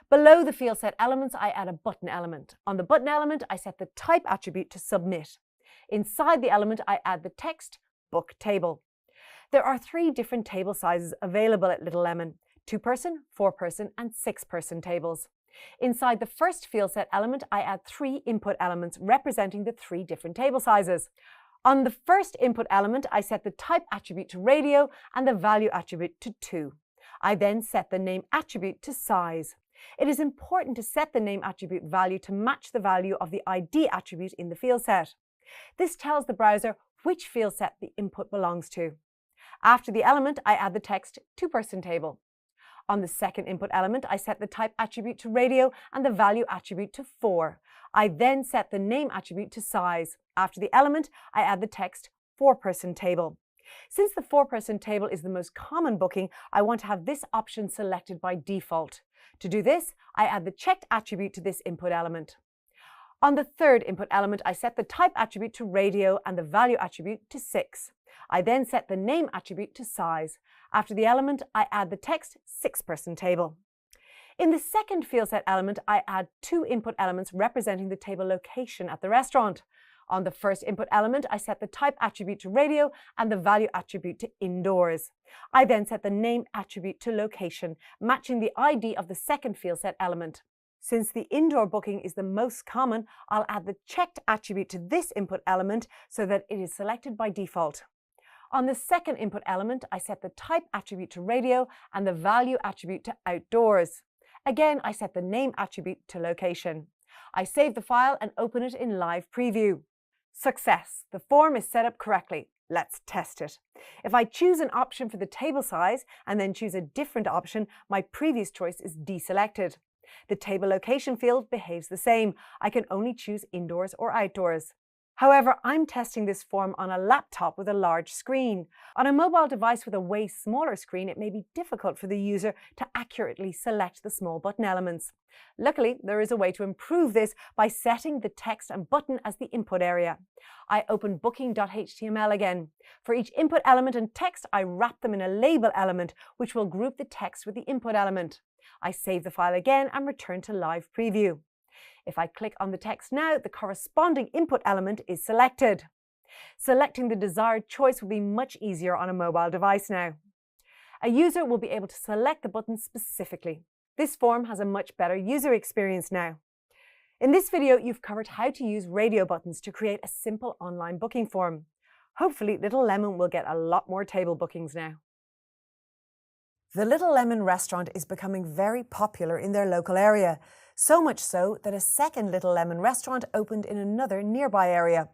Below the field set elements, I add a button element. On the button element, I set the type attribute to submit. Inside the element, I add the text book table. There are 3 different table sizes available at Little Lemon: 2-person, 4-person, and 6-person tables. Inside the first field set element, I add 3 input elements representing the 3 different table sizes. On the first input element, I set the type attribute to radio and the value attribute to 2. I then set the name attribute to size. It is important to set the name attribute value to match the value of the ID attribute in the field set. This tells the browser which field set the input belongs to. After the element, I add the text 2-person table. On the second input element, I set the type attribute to radio and the value attribute to 4. I then set the name attribute to size. After the element, I add the text 4-person table. Since the 4-person table is the most common booking, I want to have this option selected by default. To do this, I add the checked attribute to this input element. On the third input element, I set the type attribute to radio and the value attribute to 6. I then set the name attribute to size. After the element, I add the text 6-person table. In the second field set element, I add 2 input elements representing the table location at the restaurant. On the first input element, I set the type attribute to radio and the value attribute to indoors. I then set the name attribute to location, matching the ID of the second field set element. Since the indoor booking is the most common, I'll add the checked attribute to this input element so that it is selected by default. On the second input element, I set the type attribute to radio and the value attribute to outdoors. Again, I set the name attribute to location. I save the file and open it in live preview. Success! The form is set up correctly. Let's test it. If I choose an option for the table size and then choose a different option, my previous choice is deselected. The table location field behaves the same. I can only choose indoors or outdoors. However, I'm testing this form on a laptop with a large screen. On a mobile device with a way smaller screen, it may be difficult for the user to accurately select the small button elements. Luckily, there is a way to improve this by setting the text and button as the input area. I open booking.html again. For each input element and text, I wrap them in a label element, which will group the text with the input element. I save the file again and return to live preview. If I click on the text now, the corresponding input element is selected. Selecting the desired choice will be much easier on a mobile device now. A user will be able to select the button specifically. This form has a much better user experience now. In this video, you've covered how to use radio buttons to create a simple online booking form. Hopefully, Little Lemon will get a lot more table bookings now. The Little Lemon restaurant is becoming very popular in their local area. So much so that a second Little Lemon restaurant opened in another nearby area.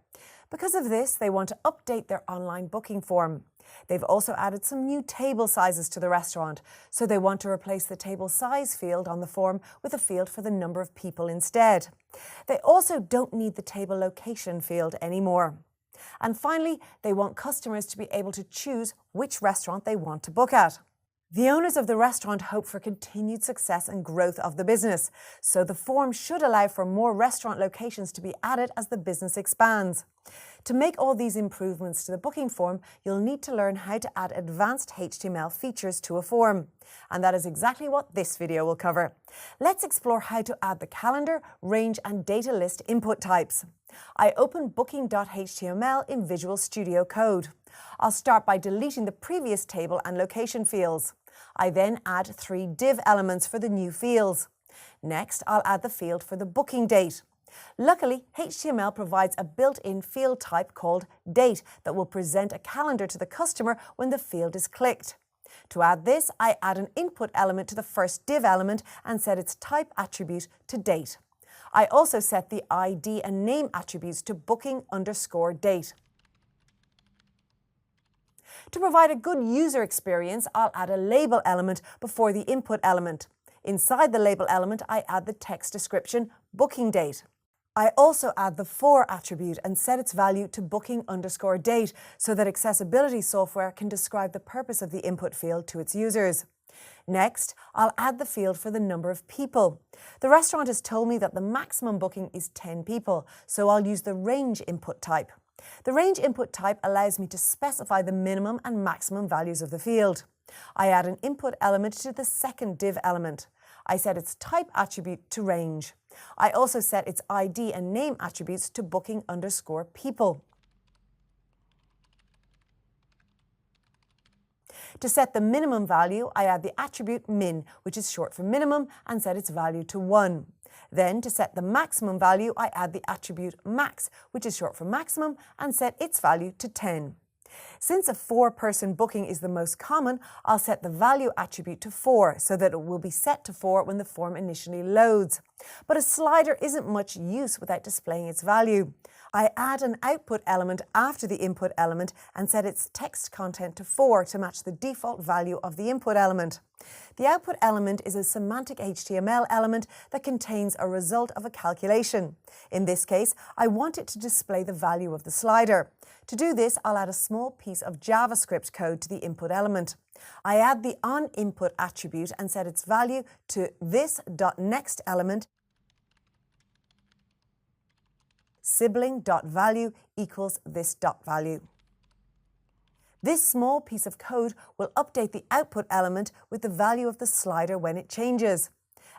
Because of this, they want to update their online booking form. They've also added some new table sizes to the restaurant, so they want to replace the table size field on the form with a field for the number of people instead. They also don't need the table location field anymore. And finally, they want customers to be able to choose which restaurant they want to book at. The owners of the restaurant hope for continued success and growth of the business, so the form should allow for more restaurant locations to be added as the business expands. To make all these improvements to the booking form, you'll need to learn how to add advanced HTML features to a form. And that is exactly what this video will cover. Let's explore how to add the calendar, range and data list input types. I open booking.html in Visual Studio Code. I'll start by deleting the previous table and location fields. I then add 3 div elements for the new fields. Next, I'll add the field for the booking date. Luckily, HTML provides a built-in field type called date that will present a calendar to the customer when the field is clicked. To add this, I add an input element to the first div element and set its type attribute to date. I also set the ID and name attributes to booking_date. To provide a good user experience, I'll add a label element before the input element. Inside the label element, I add the text description, booking date. I also add the for attribute and set its value to booking_date so that accessibility software can describe the purpose of the input field to its users. Next, I'll add the field for the number of people. The restaurant has told me that the maximum booking is 10 people, so I'll use the range input type. The range input type allows me to specify the minimum and maximum values of the field. I add an input element to the second div element. I set its type attribute to range. I also set its ID and name attributes to booking_people. To set the minimum value, I add the attribute min, which is short for minimum, and set its value to 1. Then, to set the maximum value, I add the attribute max, which is short for maximum, and set its value to 10. Since a 4-person booking is the most common, I'll set the value attribute to 4 so that it will be set to 4 when the form initially loads. But a slider isn't much use without displaying its value. I add an output element after the input element and set its text content to 4 to match the default value of the input element. The output element is a semantic HTML element that contains a result of a calculation. In this case, I want it to display the value of the slider. To do this, I'll add a small piece of JavaScript code to the input element. I add the onInput attribute and set its value to this.nextElement sibling.value equals this dot value. This small piece of code will update the output element with the value of the slider when it changes.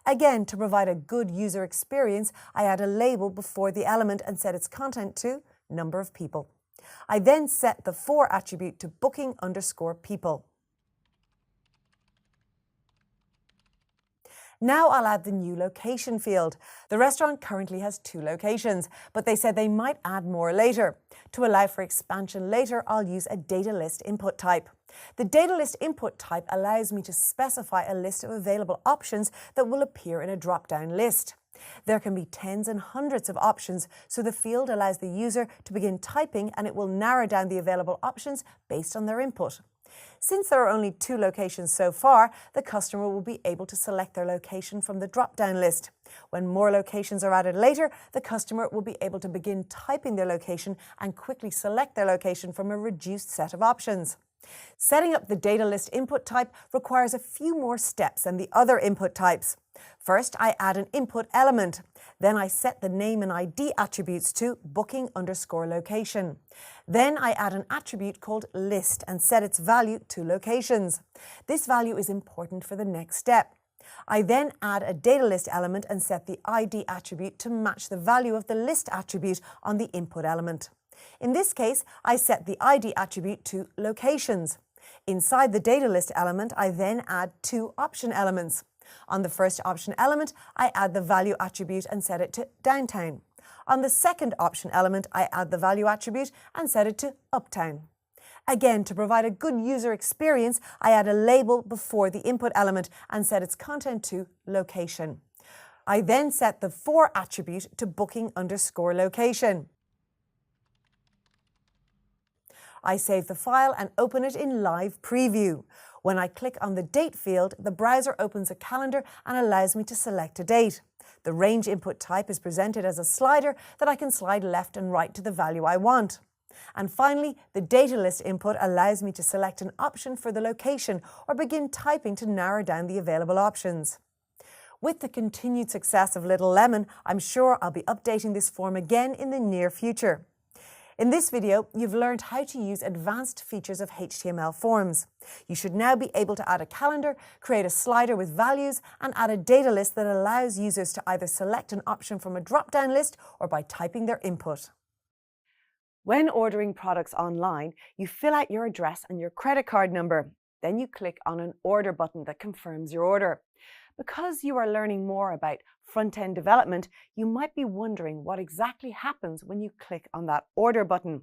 Again, to provide a good user experience, I add a label before the element and set its content to number of people. I then set the for attribute to booking_people. Now I'll add the new location field. The restaurant currently has 2 locations, but they said they might add more later. To allow for expansion later, I'll use a data list input type. The data list input type allows me to specify a list of available options that will appear in a drop-down list. There can be tens and hundreds of options, so the field allows the user to begin typing and it will narrow down the available options based on their input. Since there are only 2 locations so far, the customer will be able to select their location from the drop-down list. When more locations are added later, the customer will be able to begin typing their location and quickly select their location from a reduced set of options. Setting up the data list input type requires a few more steps than the other input types. First, I add an input element. Then I set the name and ID attributes to booking_location. Then I add an attribute called list and set its value to locations. This value is important for the next step. I then add a data list element and set the ID attribute to match the value of the list attribute on the input element. In this case, I set the ID attribute to locations. Inside the data list element, I then add 2 option elements. On the first option element, I add the value attribute and set it to downtown. On the second option element, I add the value attribute and set it to uptown. Again, to provide a good user experience, I add a label before the input element and set its content to location. I then set the for attribute to booking_location. I save the file and open it in live preview. When I click on the date field, the browser opens a calendar and allows me to select a date. The range input type is presented as a slider that I can slide left and right to the value I want. And finally, the data list input allows me to select an option for the location or begin typing to narrow down the available options. With the continued success of Little Lemon, I'm sure I'll be updating this form again in the near future. In this video, you've learned how to use advanced features of HTML forms. You should now be able to add a calendar, create a slider with values, and add a data list that allows users to either select an option from a drop-down list or by typing their input. When ordering products online, you fill out your address and your credit card number. Then you click on an order button that confirms your order. Because you are learning more about front-end development, you might be wondering what exactly happens when you click on that order button.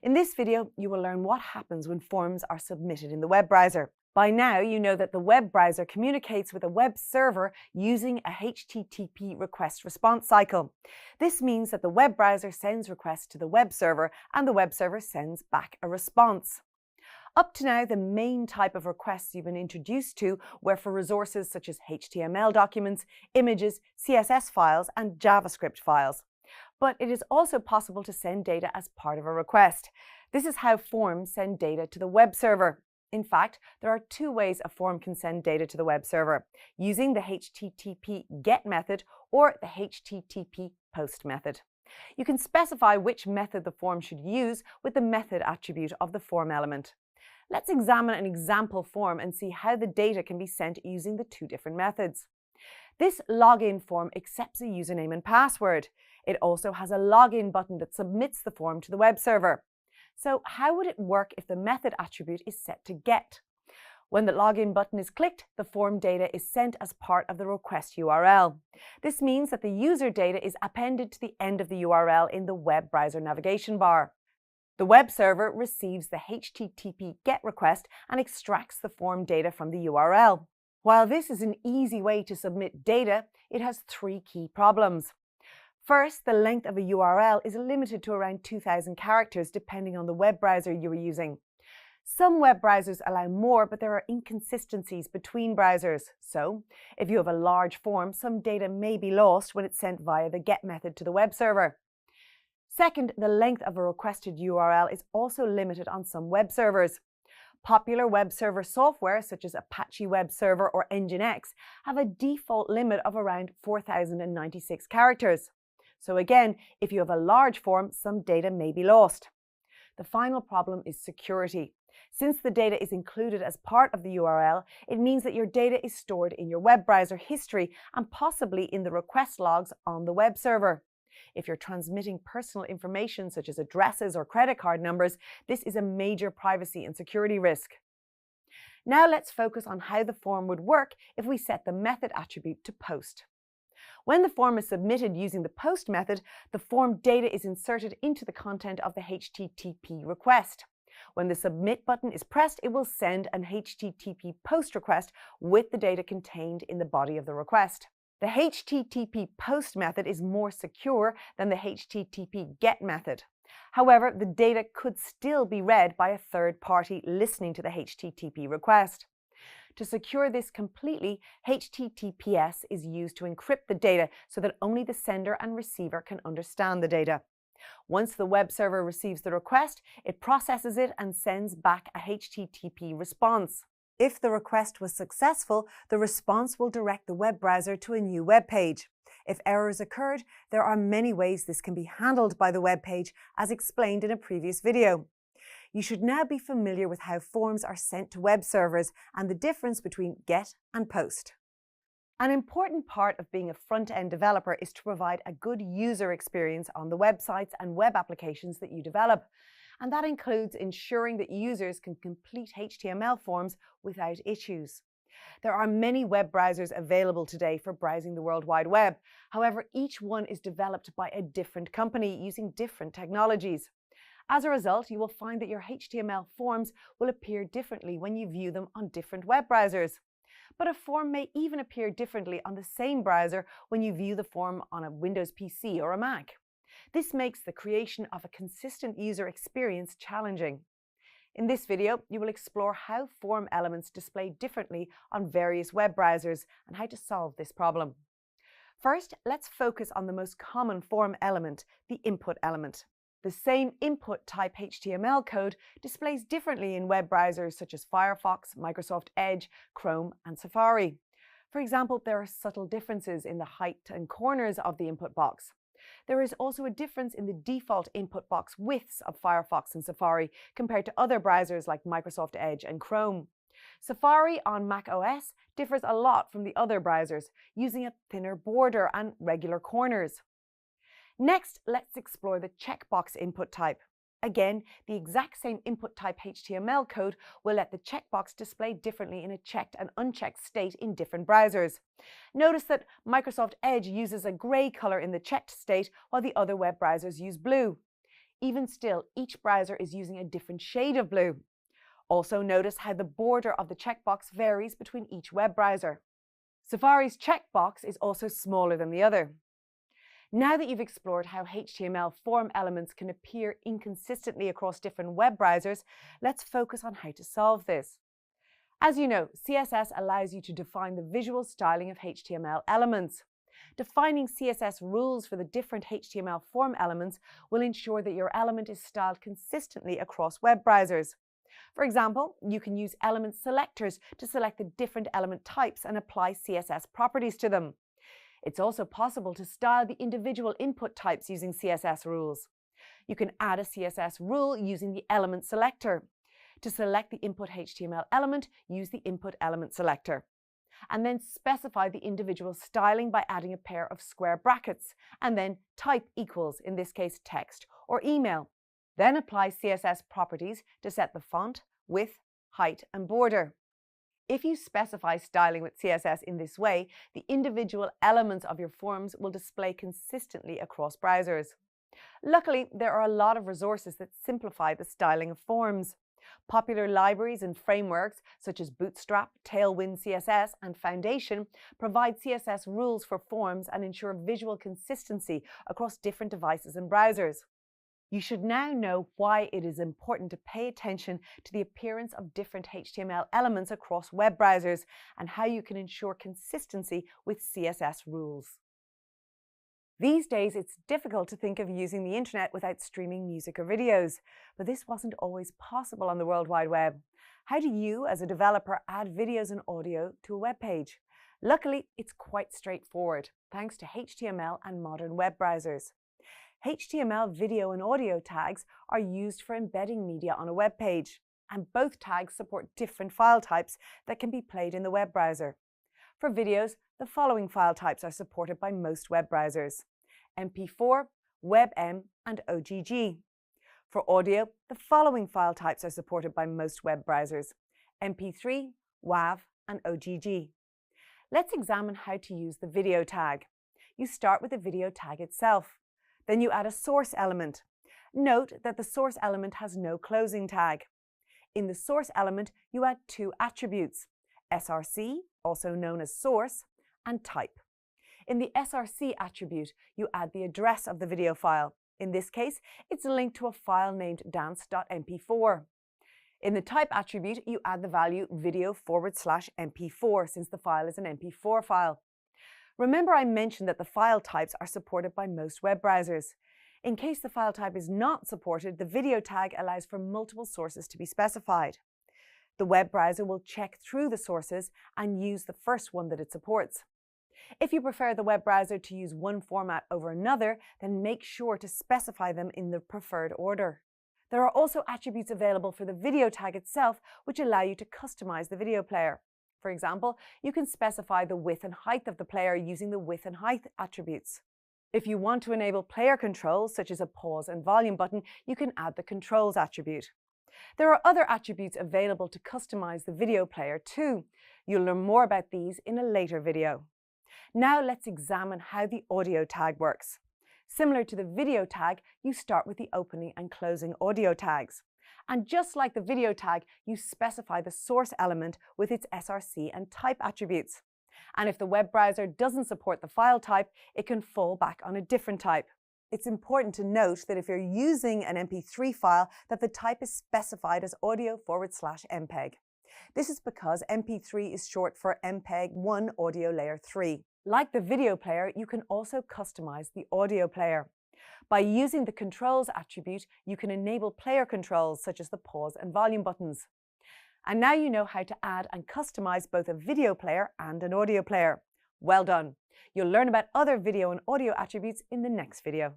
In this video, you will learn what happens when forms are submitted in the web browser. By now, you know that the web browser communicates with a web server using a HTTP request-response cycle. This means that the web browser sends requests to the web server and the web server sends back a response. Up to now, the main type of requests you've been introduced to were for resources such as HTML documents, images, CSS files, and JavaScript files. But it is also possible to send data as part of a request. This is how forms send data to the web server. In fact, there are 2 ways a form can send data to the web server, using the HTTP GET method or the HTTP POST method. You can specify which method the form should use with the method attribute of the form element. Let's examine an example form and see how the data can be sent using the 2 different methods. This login form accepts a username and password. It also has a login button that submits the form to the web server. So how would it work if the method attribute is set to GET? When the login button is clicked, the form data is sent as part of the request URL. This means that the user data is appended to the end of the URL in the web browser navigation bar. The web server receives the HTTP GET request and extracts the form data from the URL. While this is an easy way to submit data, it has 3 key problems. First, the length of a URL is limited to around 2,000 characters depending on the web browser you are using. Some web browsers allow more, but there are inconsistencies between browsers. So, if you have a large form, some data may be lost when it's sent via the GET method to the web server. Second, the length of a requested URL is also limited on some web servers. Popular web server software such as Apache Web Server or Nginx have a default limit of around 4,096 characters. So again, if you have a large form, some data may be lost. The final problem is security. Since the data is included as part of the URL, it means that your data is stored in your web browser history and possibly in the request logs on the web server. If you're transmitting personal information such as addresses or credit card numbers, this is a major privacy and security risk. Now let's focus on how the form would work if we set the method attribute to post. When the form is submitted using the post method, the form data is inserted into the content of the HTTP request. When the submit button is pressed, it will send an HTTP post request with the data contained in the body of the request. The HTTP post method is more secure than the HTTP get method. However, the data could still be read by a third party listening to the HTTP request. To secure this completely, HTTPS is used to encrypt the data so that only the sender and receiver can understand the data. Once the web server receives the request, it processes it and sends back a HTTP response. If the request was successful, the response will direct the web browser to a new web page. If errors occurred, there are many ways this can be handled by the web page, as explained in a previous video. You should now be familiar with how forms are sent to web servers and the difference between get and post. An important part of being a front-end developer is to provide a good user experience on the websites and web applications that you develop. And that includes ensuring that users can complete HTML forms without issues. There are many web browsers available today for browsing the World Wide Web. However, each one is developed by a different company using different technologies. As a result, you will find that your HTML forms will appear differently when you view them on different web browsers. But a form may even appear differently on the same browser when you view the form on a Windows PC or a Mac. This makes the creation of a consistent user experience challenging. In this video, you will explore how form elements display differently on various web browsers and how to solve this problem. First, let's focus on the most common form element, the input element. The same input type HTML code displays differently in web browsers such as Firefox, Microsoft Edge, Chrome, and Safari. For example, there are subtle differences in the height and corners of the input box. There is also a difference in the default input box widths of Firefox and Safari compared to other browsers like Microsoft Edge and Chrome. Safari on Mac OS differs a lot from the other browsers, using a thinner border and regular corners. Next, let's explore the checkbox input type. Again, the exact same input type HTML code will let the checkbox display differently in a checked and unchecked state in different browsers. Notice that Microsoft Edge uses a grey color in the checked state while the other web browsers use blue. Even still, each browser is using a different shade of blue. Also notice how the border of the checkbox varies between each web browser. Safari's checkbox is also smaller than the other. Now that you've explored how HTML form elements can appear inconsistently across different web browsers, let's focus on how to solve this. As you know, CSS allows you to define the visual styling of HTML elements. Defining CSS rules for the different HTML form elements will ensure that your element is styled consistently across web browsers. For example, you can use element selectors to select the different element types and apply CSS properties to them. It's also possible to style the individual input types using CSS rules. You can add a CSS rule using the element selector. To select the input HTML element, use the input element selector. And then specify the individual styling by adding a pair of square brackets, and then type equals, in this case text or email. Then apply CSS properties to set the font, width, height, and border. If you specify styling with CSS in this way, the individual elements of your forms will display consistently across browsers. Luckily, there are a lot of resources that simplify the styling of forms. Popular libraries and frameworks such as Bootstrap, Tailwind CSS, and Foundation provide CSS rules for forms and ensure visual consistency across different devices and browsers. You should now know why it is important to pay attention to the appearance of different HTML elements across web browsers and how you can ensure consistency with CSS rules. These days, it's difficult to think of using the internet without streaming music or videos, but this wasn't always possible on the World Wide Web. How do you, as a developer, add videos and audio to a web page? Luckily, it's quite straightforward, thanks to HTML and modern web browsers. HTML video and audio tags are used for embedding media on a web page, and both tags support different file types that can be played in the web browser. For videos, the following file types are supported by most web browsers: MP4, WebM, and OGG. For audio, the following file types are supported by most web browsers: MP3, WAV, and OGG. Let's examine how to use the video tag. You start with the video tag itself. Then you add a source element. Note that the source element has no closing tag. In the source element, you add two attributes: src, also known as source, and type. In the src attribute, you add the address of the video file. In this case, it's linked to a file named dance.mp4. In the type attribute, you add the value video/mp4 since the file is an mp4 file. Remember I mentioned that the file types are supported by most web browsers. In case the file type is not supported, the video tag allows for multiple sources to be specified. The web browser will check through the sources and use the first one that it supports. If you prefer the web browser to use one format over another, then make sure to specify them in the preferred order. There are also attributes available for the video tag itself, which allow you to customize the video player. For example, you can specify the width and height of the player using the width and height attributes. If you want to enable player controls, such as a pause and volume button, you can add the controls attribute. There are other attributes available to customize the video player too. You'll learn more about these in a later video. Now let's examine how the audio tag works. Similar to the video tag, you start with the opening and closing audio tags. And just like the video tag, you specify the source element with its src and type attributes. And if the web browser doesn't support the file type, it can fall back on a different type. It's important to note that if you're using an MP3 file, that the type is specified as audio/MPEG. This is because MP3 is short for MPEG-1 Audio Layer 3. Like the video player, you can also customize the audio player. By using the controls attribute, you can enable player controls such as the pause and volume buttons. And now you know how to add and customize both a video player and an audio player. Well done! You'll learn about other video and audio attributes in the next video.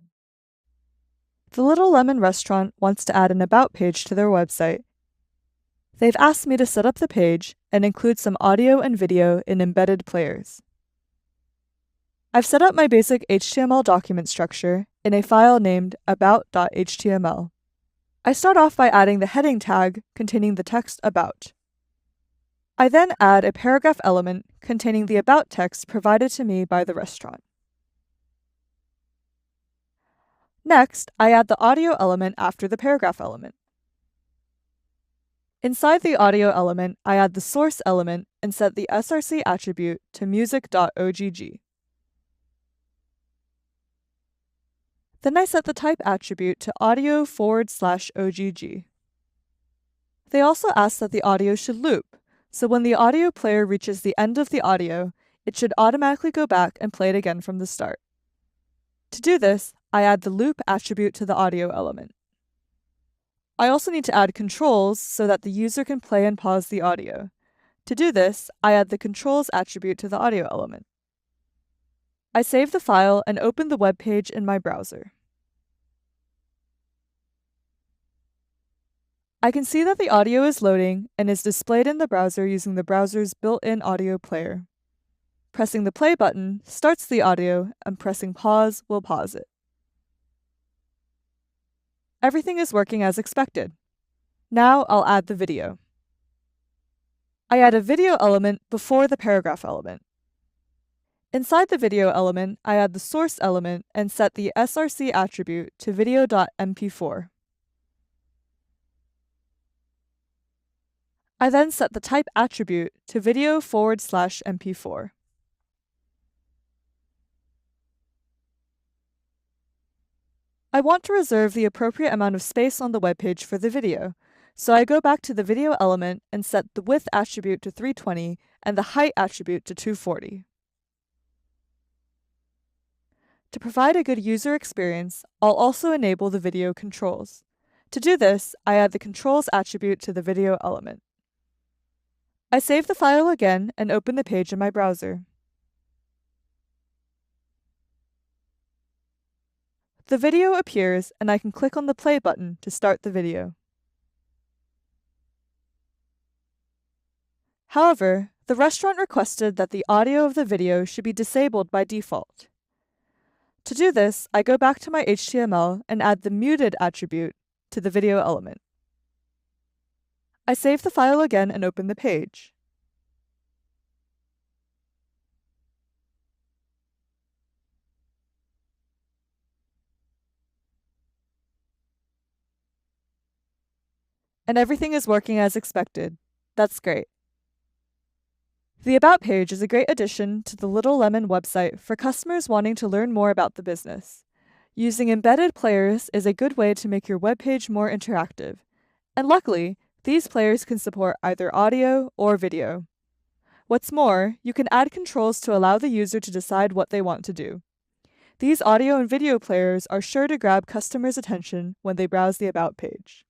The Little Lemon restaurant wants to add an About page to their website. They've asked me to set up the page and include some audio and video in embedded players. I've set up my basic HTML document structure in a file named about.html. I start off by adding the heading tag containing the text About. I then add a paragraph element containing the About text provided to me by the restaurant. Next, I add the audio element after the paragraph element. Inside the audio element, I add the source element and set the src attribute to music.ogg. Then I set the type attribute to audio/OGG. They also ask that the audio should loop, so when the audio player reaches the end of the audio, it should automatically go back and play it again from the start. To do this, I add the loop attribute to the audio element. I also need to add controls so that the user can play and pause the audio. To do this, I add the controls attribute to the audio element. I save the file and open the web page in my browser. I can see that the audio is loading and is displayed in the browser using the browser's built-in audio player. Pressing the play button starts the audio, and pressing pause will pause it. Everything is working as expected. Now I'll add the video. I add a video element before the paragraph element. Inside the video element, I add the source element and set the src attribute to video.mp4. I then set the type attribute to video/mp4. I want to reserve the appropriate amount of space on the web page for the video, so I go back to the video element and set the width attribute to 320 and the height attribute to 240. To provide a good user experience, I'll also enable the video controls. To do this, I add the controls attribute to the video element. I save the file again and open the page in my browser. The video appears and I can click on the play button to start the video. However, the restaurant requested that the audio of the video should be disabled by default. To do this, I go back to my HTML and add the muted attribute to the video element. I save the file again and open the page. And everything is working as expected. That's great. The About page is a great addition to the Little Lemon website for customers wanting to learn more about the business. Using embedded players is a good way to make your web page more interactive. And luckily, these players can support either audio or video. What's more, you can add controls to allow the user to decide what they want to do. These audio and video players are sure to grab customers' attention when they browse the About page.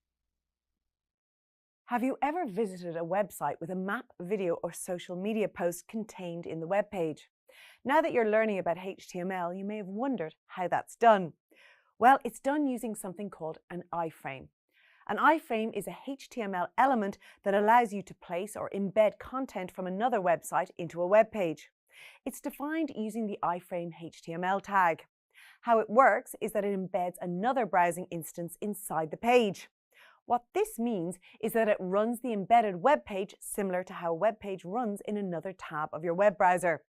Have you ever visited a website with a map, video, or social media post contained in the web page? Now that you're learning about HTML, you may have wondered how that's done. Well, it's done using something called an iframe. An iframe is a HTML element that allows you to place or embed content from another website into a web page. It's defined using the iframe HTML tag. How it works is that it embeds another browsing instance inside the page. What this means is that it runs the embedded web page similar to how a web page runs in another tab of your web browser.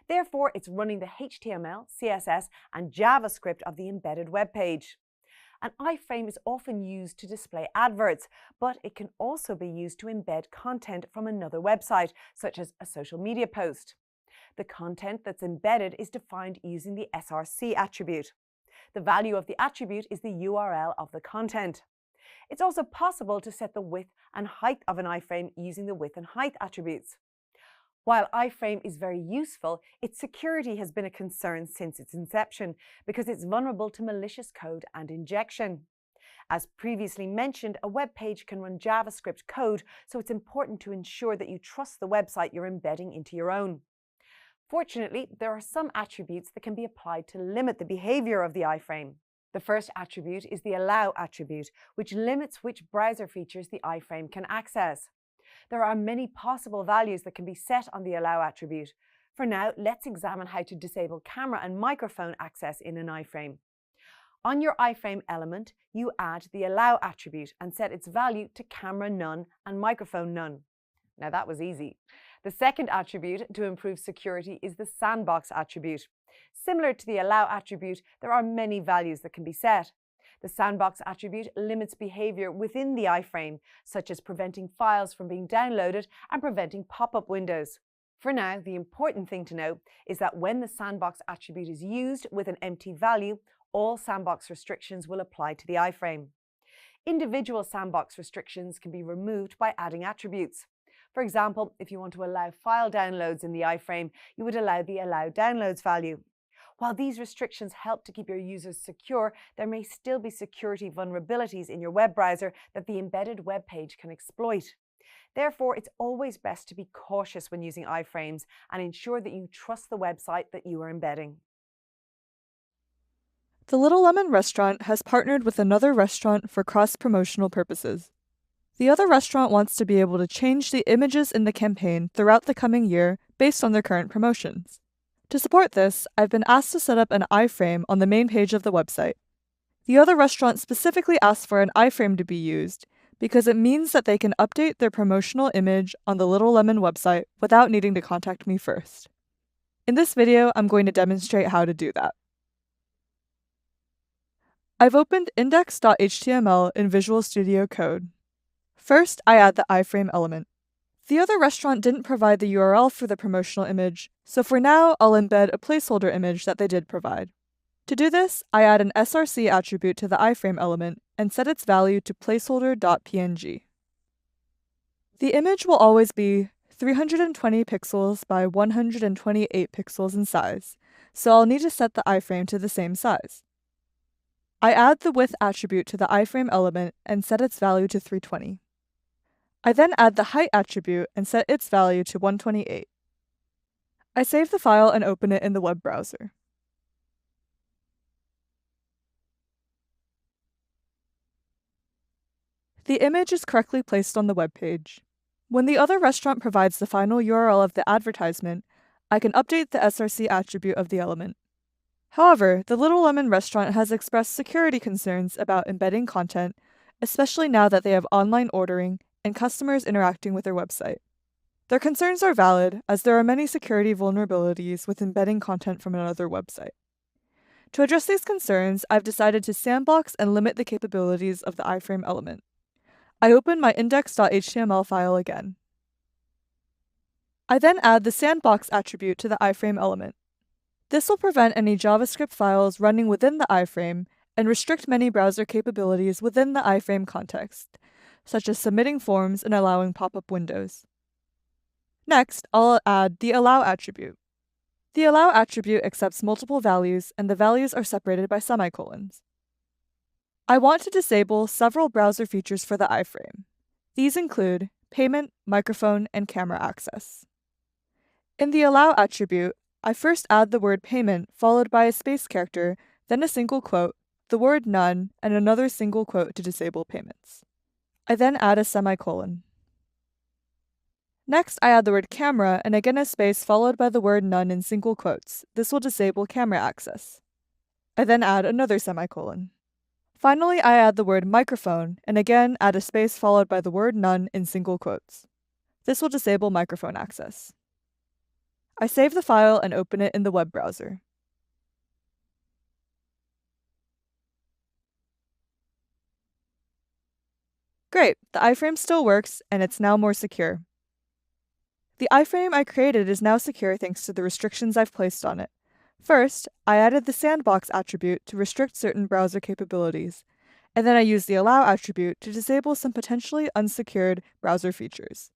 Therefore, it's running the HTML, CSS, and JavaScript of the embedded web page. An iframe is often used to display adverts, but it can also be used to embed content from another website, such as a social media post. The content that's embedded is defined using the src attribute. The value of the attribute is the URL of the content. It's also possible to set the width and height of an iframe using the width and height attributes. While iframe is very useful, its security has been a concern since its inception because it's vulnerable to malicious code and injection. As previously mentioned, a web page can run JavaScript code, so it's important to ensure that you trust the website you're embedding into your own. Fortunately, there are some attributes that can be applied to limit the behavior of the iframe. The first attribute is the allow attribute, which limits which browser features the iframe can access. There are many possible values that can be set on the allow attribute. For now, let's examine how to disable camera and microphone access in an iframe. On your iframe element, you add the allow attribute and set its value to camera none and microphone none. Now that was easy. The second attribute to improve security is the sandbox attribute. Similar to the allow attribute, there are many values that can be set. The sandbox attribute limits behavior within the iframe, such as preventing files from being downloaded and preventing pop-up windows. For now, the important thing to know is that when the sandbox attribute is used with an empty value, all sandbox restrictions will apply to the iframe. Individual sandbox restrictions can be removed by adding attributes. For example, if you want to allow file downloads in the iframe, you would allow the allow downloads value. While these restrictions help to keep your users secure, there may still be security vulnerabilities in your web browser that the embedded web page can exploit. Therefore, it's always best to be cautious when using iframes and ensure that you trust the website that you are embedding. The Little Lemon restaurant has partnered with another restaurant for cross-promotional purposes. The other restaurant wants to be able to change the images in the campaign throughout the coming year based on their current promotions. To support this, I've been asked to set up an iframe on the main page of the website. The other restaurant specifically asked for an iframe to be used because it means that they can update their promotional image on the Little Lemon website without needing to contact me first. In this video, I'm going to demonstrate how to do that. I've opened index.html in Visual Studio Code. First, I add the iframe element. The other restaurant didn't provide the URL for the promotional image, so for now, I'll embed a placeholder image that they did provide. To do this, I add an src attribute to the iframe element and set its value to placeholder.png. The image will always be 320 pixels by 128 pixels in size, so I'll need to set the iframe to the same size. I add the width attribute to the iframe element and set its value to 320. I then add the height attribute and set its value to 128. I save the file and open it in the web browser. The image is correctly placed on the web page. When the other restaurant provides the final URL of the advertisement, I can update the SRC attribute of the element. However, the Little Lemon restaurant has expressed security concerns about embedding content, especially now that they have online ordering and customers interacting with their website. Their concerns are valid, as there are many security vulnerabilities with embedding content from another website. To address these concerns, I've decided to sandbox and limit the capabilities of the iframe element. I open my index.html file again. I then add the sandbox attribute to the iframe element. This will prevent any JavaScript files running within the iframe and restrict many browser capabilities within the iframe context, such as submitting forms and allowing pop-up windows. Next, I'll add the allow attribute. The allow attribute accepts multiple values, and the values are separated by semicolons. I want to disable several browser features for the iframe. These include payment, microphone, and camera access. In the allow attribute, I first add the word payment followed by a space character, then a single quote, the word none, and another single quote to disable payments. I then add a semicolon. Next, I add the word camera and again a space followed by the word none in single quotes. This will disable camera access. I then add another semicolon. Finally, I add the word microphone and again add a space followed by the word none in single quotes. This will disable microphone access. I save the file and open it in the web browser. Great, the iframe still works and it's now more secure. The iframe I created is now secure thanks to the restrictions I've placed on it. First, I added the sandbox attribute to restrict certain browser capabilities, and then I used the allow attribute to disable some potentially unsecured browser features.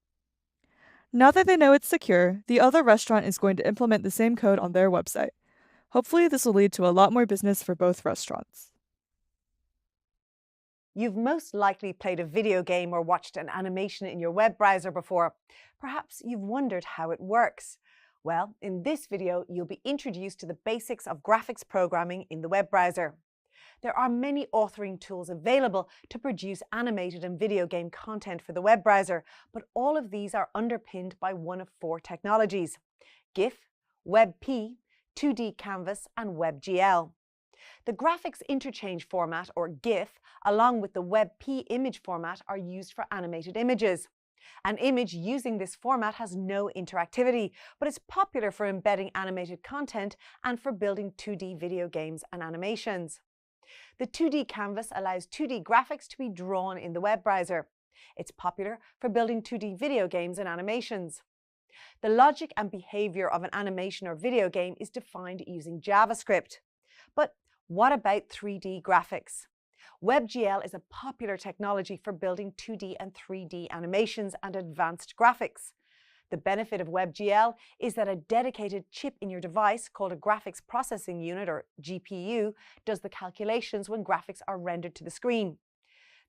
Now that they know it's secure, the other restaurant is going to implement the same code on their website. Hopefully, this will lead to a lot more business for both restaurants. You've most likely played a video game or watched an animation in your web browser before. Perhaps you've wondered how it works. Well, in this video, you'll be introduced to the basics of graphics programming in the web browser. There are many authoring tools available to produce animated and video game content for the web browser, but all of these are underpinned by one of four technologies: GIF, WebP, 2D Canvas, and WebGL. The graphics interchange format, or GIF, along with the WebP image format are used for animated images. An image using this format has no interactivity, but is popular for embedding animated content and for building 2D video games and animations. The 2D canvas allows 2D graphics to be drawn in the web browser. It's popular for building 2D video games and animations. The logic and behavior of an animation or video game is defined using JavaScript. But what about 3D graphics? WebGL is a popular technology for building 2D and 3D animations and advanced graphics. The benefit of WebGL is that a dedicated chip in your device, called a graphics processing unit or GPU, does the calculations when graphics are rendered to the screen.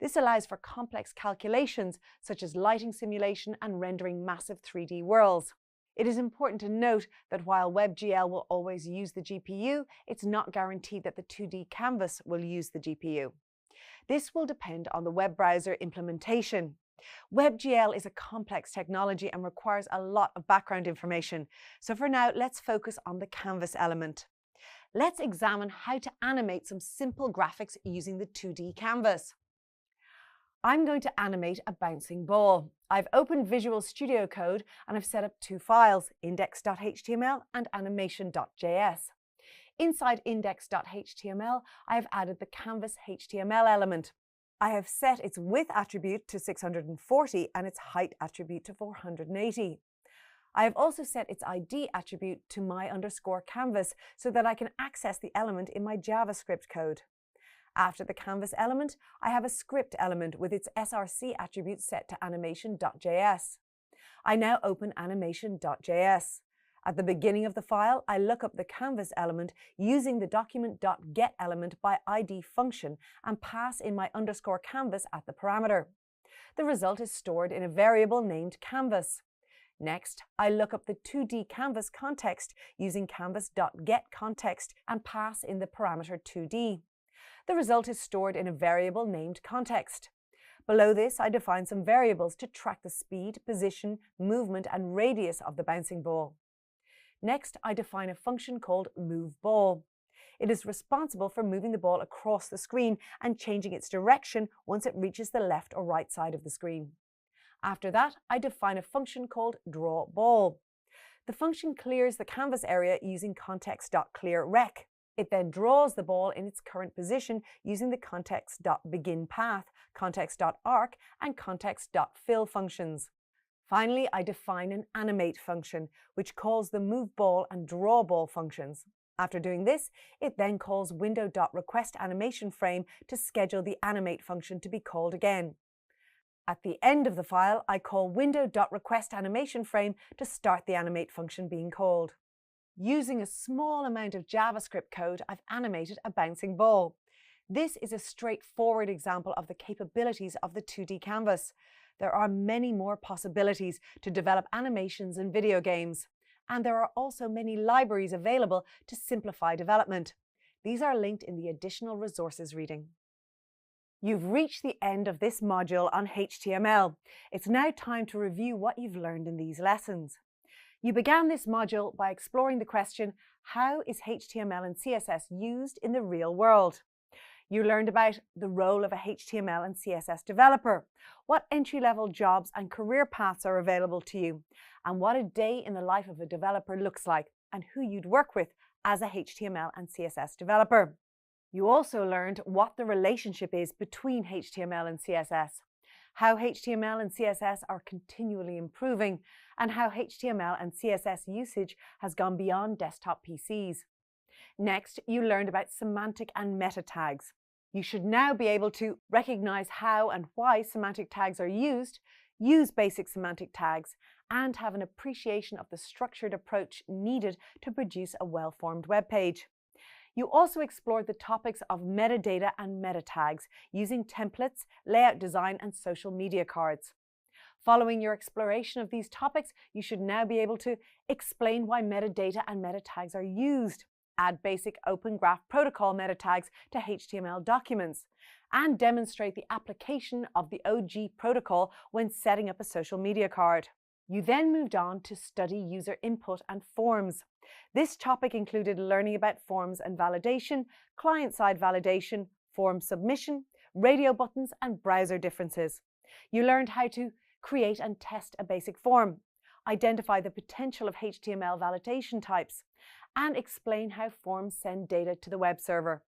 This allows for complex calculations such as lighting simulation and rendering massive 3D worlds. It is important to note that while WebGL will always use the GPU, it's not guaranteed that the 2D canvas will use the GPU. This will depend on the web browser implementation. WebGL is a complex technology and requires a lot of background information. So for now, let's focus on the canvas element. Let's examine how to animate some simple graphics using the 2D canvas. I'm going to animate a bouncing ball. I've opened Visual Studio Code and I've set up two files, index.html and animation.js. Inside index.html, I have added the canvas HTML element. I have set its width attribute to 640 and its height attribute to 480. I have also set its ID attribute to my_canvas so that I can access the element in my JavaScript code. After the canvas element, I have a script element with its SRC attribute set to animation.js. I now open animation.js. At the beginning of the file, I look up the canvas element using the document.get element by ID function and pass in my _canvas at the parameter. The result is stored in a variable named canvas. Next, I look up the 2D canvas context using canvas.getContext and pass in the parameter 2D. The result is stored in a variable named context. Below this, I define some variables to track the speed, position, movement, and radius of the bouncing ball. Next, I define a function called moveBall. It is responsible for moving the ball across the screen and changing its direction once it reaches the left or right side of the screen. After that, I define a function called drawBall. The function clears the canvas area using context.clearRec. It then draws the ball in its current position using the context.beginPath, context.arc, and context.fill functions. Finally, I define an animate function, which calls the moveBall and drawBall functions. After doing this, it then calls window.requestAnimationFrame to schedule the animate function to be called again. At the end of the file, I call window.requestAnimationFrame to start the animate function being called. Using a small amount of JavaScript code, I've animated a bouncing ball. This is a straightforward example of the capabilities of the 2D canvas. There are many more possibilities to develop animations in video games, and there are also many libraries available to simplify development. These are linked in the additional resources reading. You've reached the end of this module on HTML. It's now time to review what you've learned in these lessons. You began this module by exploring the question, how is HTML and CSS used in the real world? You learned about the role of a HTML and CSS developer, what entry-level jobs and career paths are available to you, and what a day in the life of a developer looks like, and who you'd work with as a HTML and CSS developer. You also learned what the relationship is between HTML and CSS, how HTML and CSS are continually improving, and how HTML and CSS usage has gone beyond desktop PCs. Next, you learned about semantic and meta tags. You should now be able to recognize how and why semantic tags are used, use basic semantic tags, and have an appreciation of the structured approach needed to produce a well-formed web page. You also explored the topics of metadata and meta tags using templates, layout design, and social media cards. Following your exploration of these topics, you should now be able to explain why metadata and meta tags are used, add basic Open Graph Protocol meta tags to HTML documents, and demonstrate the application of the OG protocol when setting up a social media card. You then moved on to study user input and forms. This topic included learning about forms and validation, client-side validation, form submission, radio buttons, and browser differences. You learned how to create and test a basic form, identify the potential of HTML validation types, and explain how forms send data to the web server.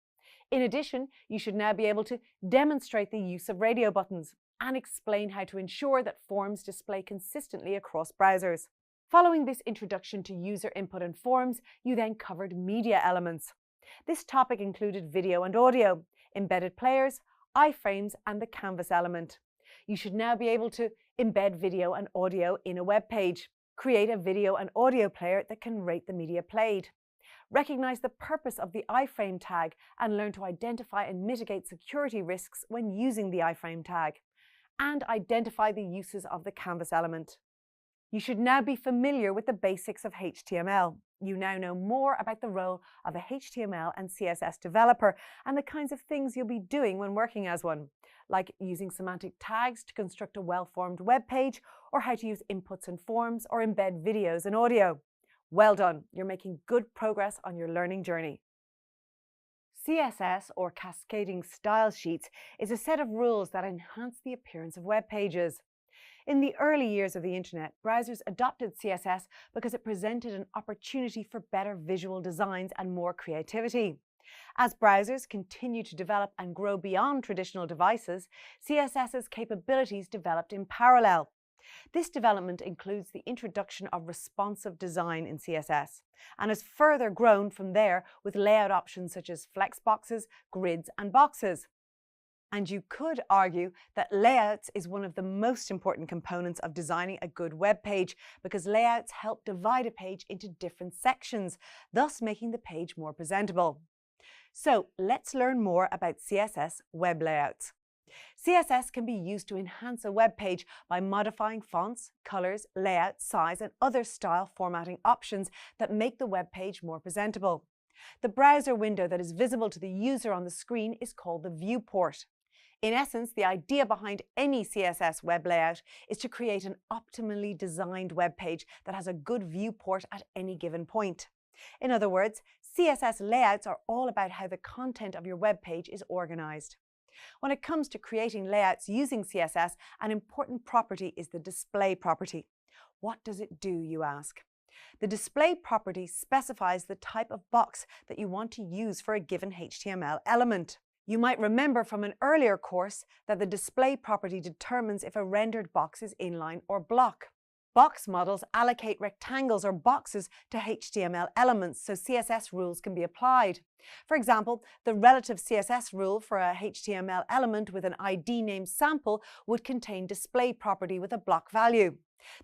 In addition, you should now be able to demonstrate the use of radio buttons and explain how to ensure that forms display consistently across browsers. Following this introduction to user input and forms, you then covered media elements. This topic included video and audio, embedded players, iframes, and the canvas element. You should now be able to embed video and audio in a web page, create a video and audio player that can rate the media played, recognize the purpose of the iframe tag and learn to identify and mitigate security risks when using the iframe tag, and identify the uses of the canvas element. You should now be familiar with the basics of HTML. You now know more about the role of a HTML and CSS developer and the kinds of things you'll be doing when working as one, like using semantic tags to construct a well-formed web page, or how to use inputs and forms or embed videos and audio. Well done, you're making good progress on your learning journey. CSS, or Cascading Style Sheets, is a set of rules that enhance the appearance of web pages. In the early years of the internet, browsers adopted CSS because it presented an opportunity for better visual designs and more creativity. As browsers continue to develop and grow beyond traditional devices, CSS's capabilities developed in parallel. This development includes the introduction of responsive design in CSS and has further grown from there with layout options such as flexboxes, grids, and boxes. And you could argue that layouts is one of the most important components of designing a good web page, because layouts help divide a page into different sections, thus making the page more presentable. So let's learn more about CSS web layouts. CSS can be used to enhance a web page by modifying fonts, colors, layout, size, and other style formatting options that make the web page more presentable. The browser window that is visible to the user on the screen is called the viewport. In essence, the idea behind any CSS web layout is to create an optimally designed web page that has a good viewport at any given point. In other words, CSS layouts are all about how the content of your web page is organized. When it comes to creating layouts using CSS, an important property is the display property. What does it do, you ask? The display property specifies the type of box that you want to use for a given HTML element. You might remember from an earlier course that the display property determines if a rendered box is inline or block. Box models allocate rectangles or boxes to HTML elements so CSS rules can be applied. For example, the relative CSS rule for a HTML element with an ID named sample would contain display property with a block value.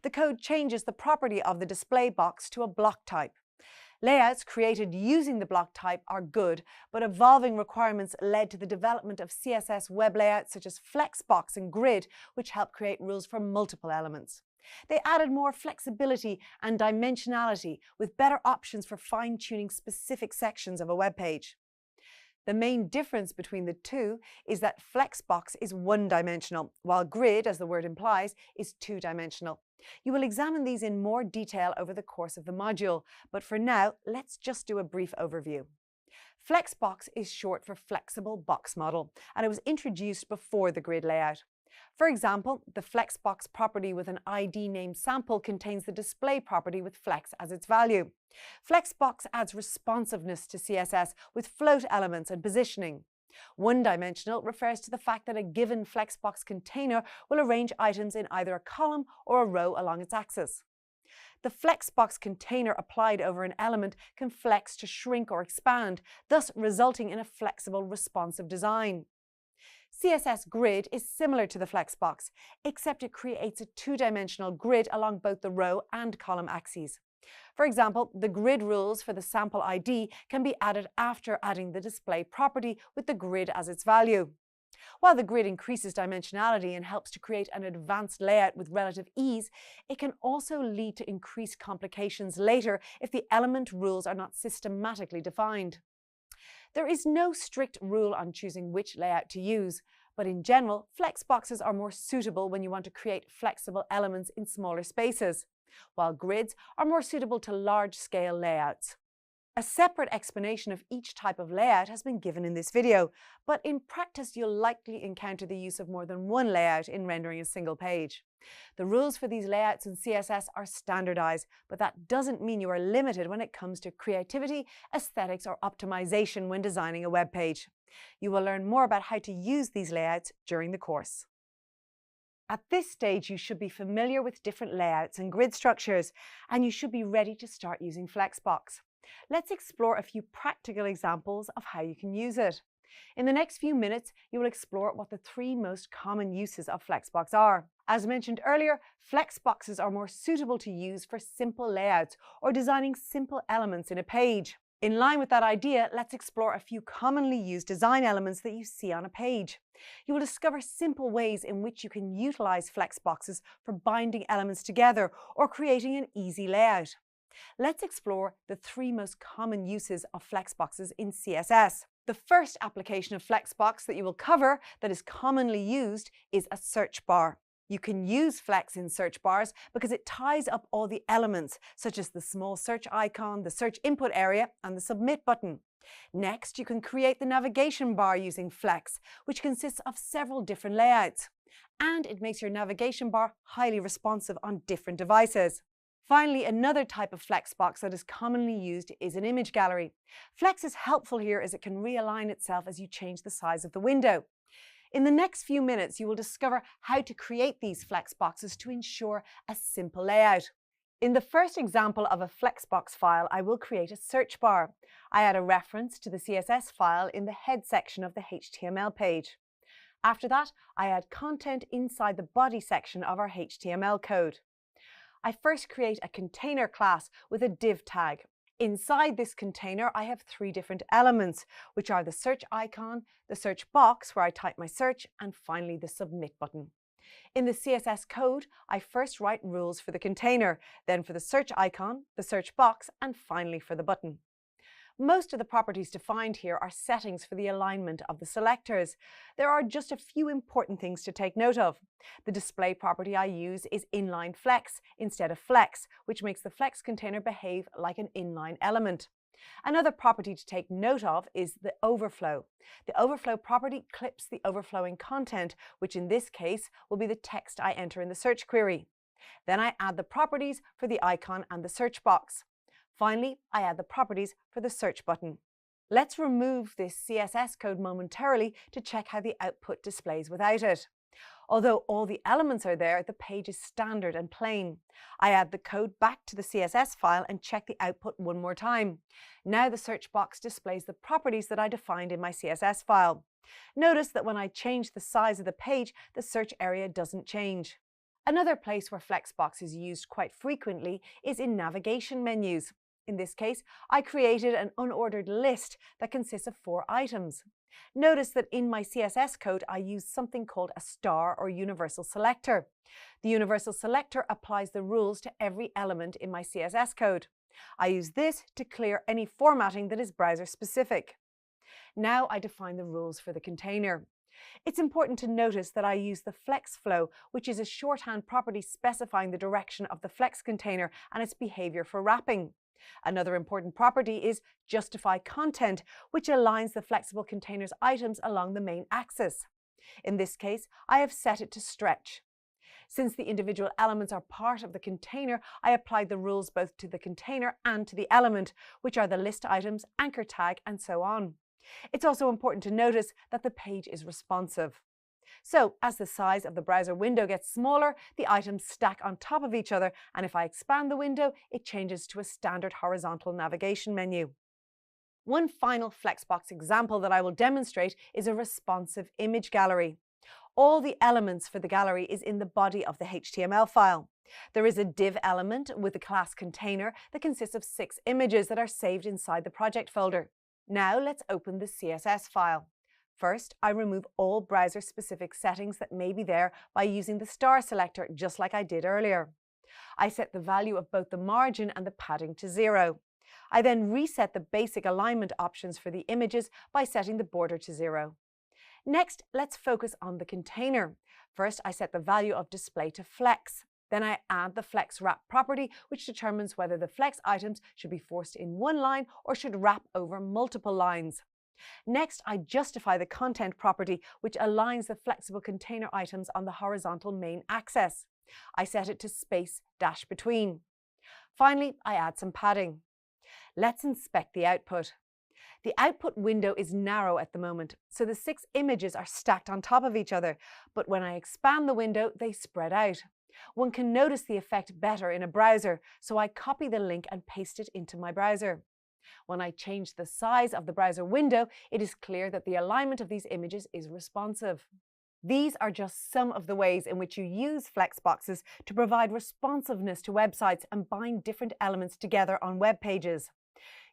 The code changes the property of the display box to a block type. Layouts created using the block type are good, but evolving requirements led to the development of CSS web layouts such as Flexbox and Grid, which help create rules for multiple elements. They added more flexibility and dimensionality with better options for fine-tuning specific sections of a web page. The main difference between the two is that Flexbox is one-dimensional, while Grid, as the word implies, is two-dimensional. You will examine these in more detail over the course of the module, but for now, let's just do a brief overview. Flexbox is short for Flexible Box Model, and it was introduced before the Grid layout. For example, the Flexbox property with an ID named sample contains the display property with flex as its value. Flexbox adds responsiveness to CSS with float elements and positioning. One-dimensional refers to the fact that a given Flexbox container will arrange items in either a column or a row along its axis. The Flexbox container applied over an element can flex to shrink or expand, thus resulting in a flexible, responsive design. CSS Grid is similar to the Flexbox, except it creates a two-dimensional grid along both the row and column axes. For example, the grid rules for the sample ID can be added after adding the display property with the grid as its value. While the grid increases dimensionality and helps to create an advanced layout with relative ease, it can also lead to increased complications later if the element rules are not systematically defined. There is no strict rule on choosing which layout to use, but in general, flexboxes are more suitable when you want to create flexible elements in smaller spaces, while grids are more suitable to large-scale layouts. A separate explanation of each type of layout has been given in this video, but in practice you'll likely encounter the use of more than one layout in rendering a single page. The rules for these layouts in CSS are standardized, but that doesn't mean you are limited when it comes to creativity, aesthetics, or optimization when designing a web page. You will learn more about how to use these layouts during the course. At this stage, you should be familiar with different layouts and grid structures, and you should be ready to start using Flexbox. Let's explore a few practical examples of how you can use it. In the next few minutes, you will explore what the three most common uses of Flexbox are. As mentioned earlier, Flexboxes are more suitable to use for simple layouts or designing simple elements in a page. In line with that idea, let's explore a few commonly used design elements that you see on a page. You will discover simple ways in which you can utilize Flexboxes for binding elements together or creating an easy layout. Let's explore the three most common uses of Flexboxes in CSS. The first application of Flexbox that you will cover that is commonly used is a search bar. You can use Flex in search bars because it ties up all the elements, such as the small search icon, the search input area, and the submit button. Next, you can create the navigation bar using Flex, which consists of several different layouts. And it makes your navigation bar highly responsive on different devices. Finally, another type of Flexbox that is commonly used is an image gallery. Flex is helpful here as it can realign itself as you change the size of the window. In the next few minutes, you will discover how to create these Flexboxes to ensure a simple layout. In the first example of a Flexbox file, I will create a search bar. I add a reference to the CSS file in the head section of the HTML page. After that, I add content inside the body section of our HTML code. I first create a container class with a div tag. Inside this container, I have 3 different elements, which are the search icon, the search box where I type my search, and finally the submit button. In the CSS code, I first write rules for the container, then for the search icon, the search box, and finally for the button. Most of the properties defined here are settings for the alignment of the selectors. There are just a few important things to take note of. The display property I use is inline flex instead of flex, which makes the flex container behave like an inline element. Another property to take note of is the overflow. The overflow property clips the overflowing content, which in this case will be the text I enter in the search query. Then I add the properties for the icon and the search box. Finally, I add the properties for the search button. Let's remove this CSS code momentarily to check how the output displays without it. Although all the elements are there, the page is standard and plain. I add the code back to the CSS file and check the output one more time. Now the search box displays the properties that I defined in my CSS file. Notice that when I change the size of the page, the search area doesn't change. Another place where Flexbox is used quite frequently is in navigation menus. In this case, I created an unordered list that consists of 4 items. Notice that in my CSS code, I use something called a star or universal selector. The universal selector applies the rules to every element in my CSS code. I use this to clear any formatting that is browser specific. Now I define the rules for the container. It's important to notice that I use the flex flow, which is a shorthand property specifying the direction of the flex container and its behavior for wrapping. Another important property is justify content, which aligns the flexible container's items along the main axis. In this case, I have set it to stretch. Since the individual elements are part of the container, I applied the rules both to the container and to the element, which are the list items, anchor tag, and so on. It's also important to notice that the page is responsive. So, as the size of the browser window gets smaller, the items stack on top of each other, and if I expand the window, it changes to a standard horizontal navigation menu. One final Flexbox example that I will demonstrate is a responsive image gallery. All the elements for the gallery is in the body of the HTML file. There is a div element with the class container that consists of 6 images that are saved inside the project folder. Now let's open the CSS file. First, I remove all browser-specific settings that may be there by using the star selector, just like I did earlier. I set the value of both the margin and the padding to 0. I then reset the basic alignment options for the images by setting the border to 0. Next, let's focus on the container. First, I set the value of display to flex. Then I add the flex wrap property, which determines whether the flex items should be forced in one line or should wrap over multiple lines. Next, I justify the content property, which aligns the flexible container items on the horizontal main axis. I set it to space dash between. Finally, I add some padding. Let's inspect the output. The output window is narrow at the moment, so the 6 images are stacked on top of each other, but when I expand the window, they spread out. One can notice the effect better in a browser, so I copy the link and paste it into my browser. When I change the size of the browser window, it is clear that the alignment of these images is responsive. These are just some of the ways in which you use Flexboxes to provide responsiveness to websites and bind different elements together on web pages.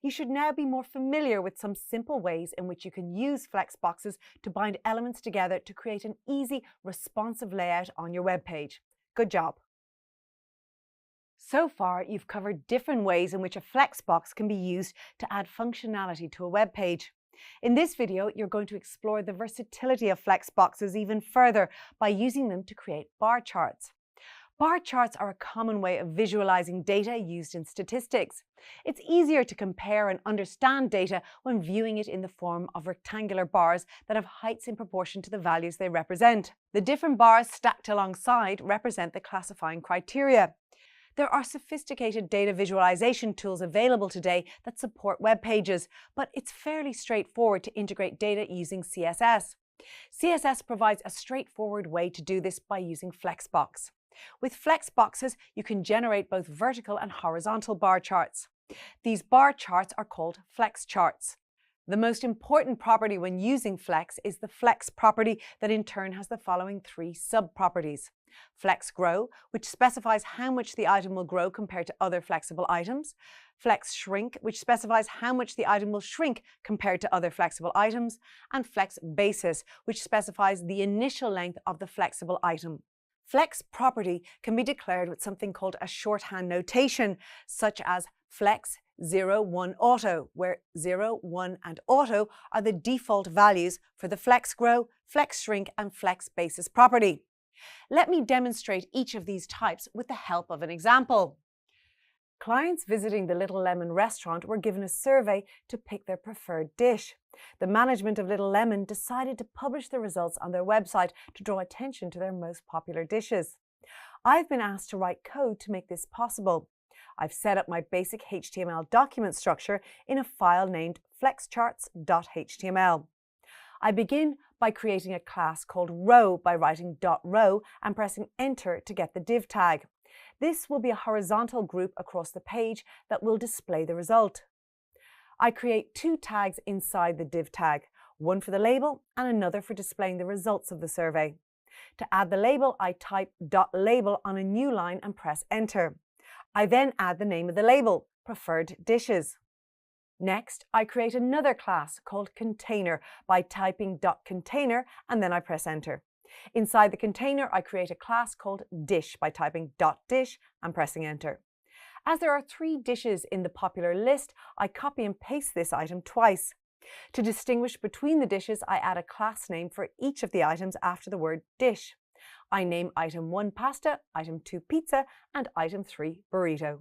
You should now be more familiar with some simple ways in which you can use Flexboxes to bind elements together to create an easy, responsive layout on your web page. Good job! So far, you've covered different ways in which a Flexbox can be used to add functionality to a web page. In this video, you're going to explore the versatility of Flexboxes even further by using them to create bar charts. Bar charts are a common way of visualizing data used in statistics. It's easier to compare and understand data when viewing it in the form of rectangular bars that have heights in proportion to the values they represent. The different bars stacked alongside represent the classifying criteria. There are sophisticated data visualization tools available today that support web pages, but it's fairly straightforward to integrate data using CSS. CSS provides a straightforward way to do this by using Flexbox. With Flexboxes, you can generate both vertical and horizontal bar charts. These bar charts are called flex charts. The most important property when using flex is the flex property that in turn has the following three sub-properties. Flex grow, which specifies how much the item will grow compared to other flexible items. Flex shrink, which specifies how much the item will shrink compared to other flexible items. And flex basis, which specifies the initial length of the flexible item. Flex property can be declared with something called a shorthand notation, such as flex 0, 1 auto, where 0, 1 and auto are the default values for the flex grow, flex shrink and flex basis property. Let me demonstrate each of these types with the help of an example. Clients visiting the Little Lemon restaurant were given a survey to pick their preferred dish. The management of Little Lemon decided to publish the results on their website to draw attention to their most popular dishes. I've been asked to write code to make this possible. I've set up my basic HTML document structure in a file named flexcharts.html. I begin by creating a class called row by writing .row and pressing enter to get the div tag. This will be a horizontal group across the page that will display the result. I create two tags inside the div tag, one for the label and another for displaying the results of the survey. To add the label, I type .label on a new line and press enter. I then add the name of the label, preferred dishes. Next, I create another class called container by typing .container and then I press enter. Inside the container, I create a class called dish by typing .dish and pressing enter. As there are 3 dishes in the popular list, I copy and paste this item twice. To distinguish between the dishes, I add a class name for each of the items after the word dish. I name item 1 pasta, item 2 pizza, and item 3 burrito.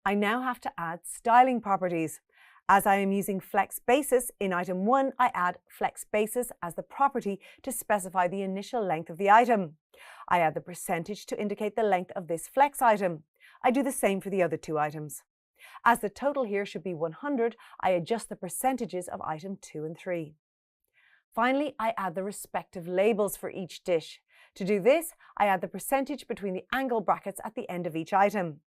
I now have to add styling properties. As I am using flex basis, in item 1, I add flex basis as the property to specify the initial length of the item. I add the percentage to indicate the length of this flex item. I do the same for the other 2 items. As the total here should be 100, I adjust the percentages of item 2 and 3. Finally, I add the respective labels for each dish. To do this, I add the percentage between the angle brackets at the end of each item.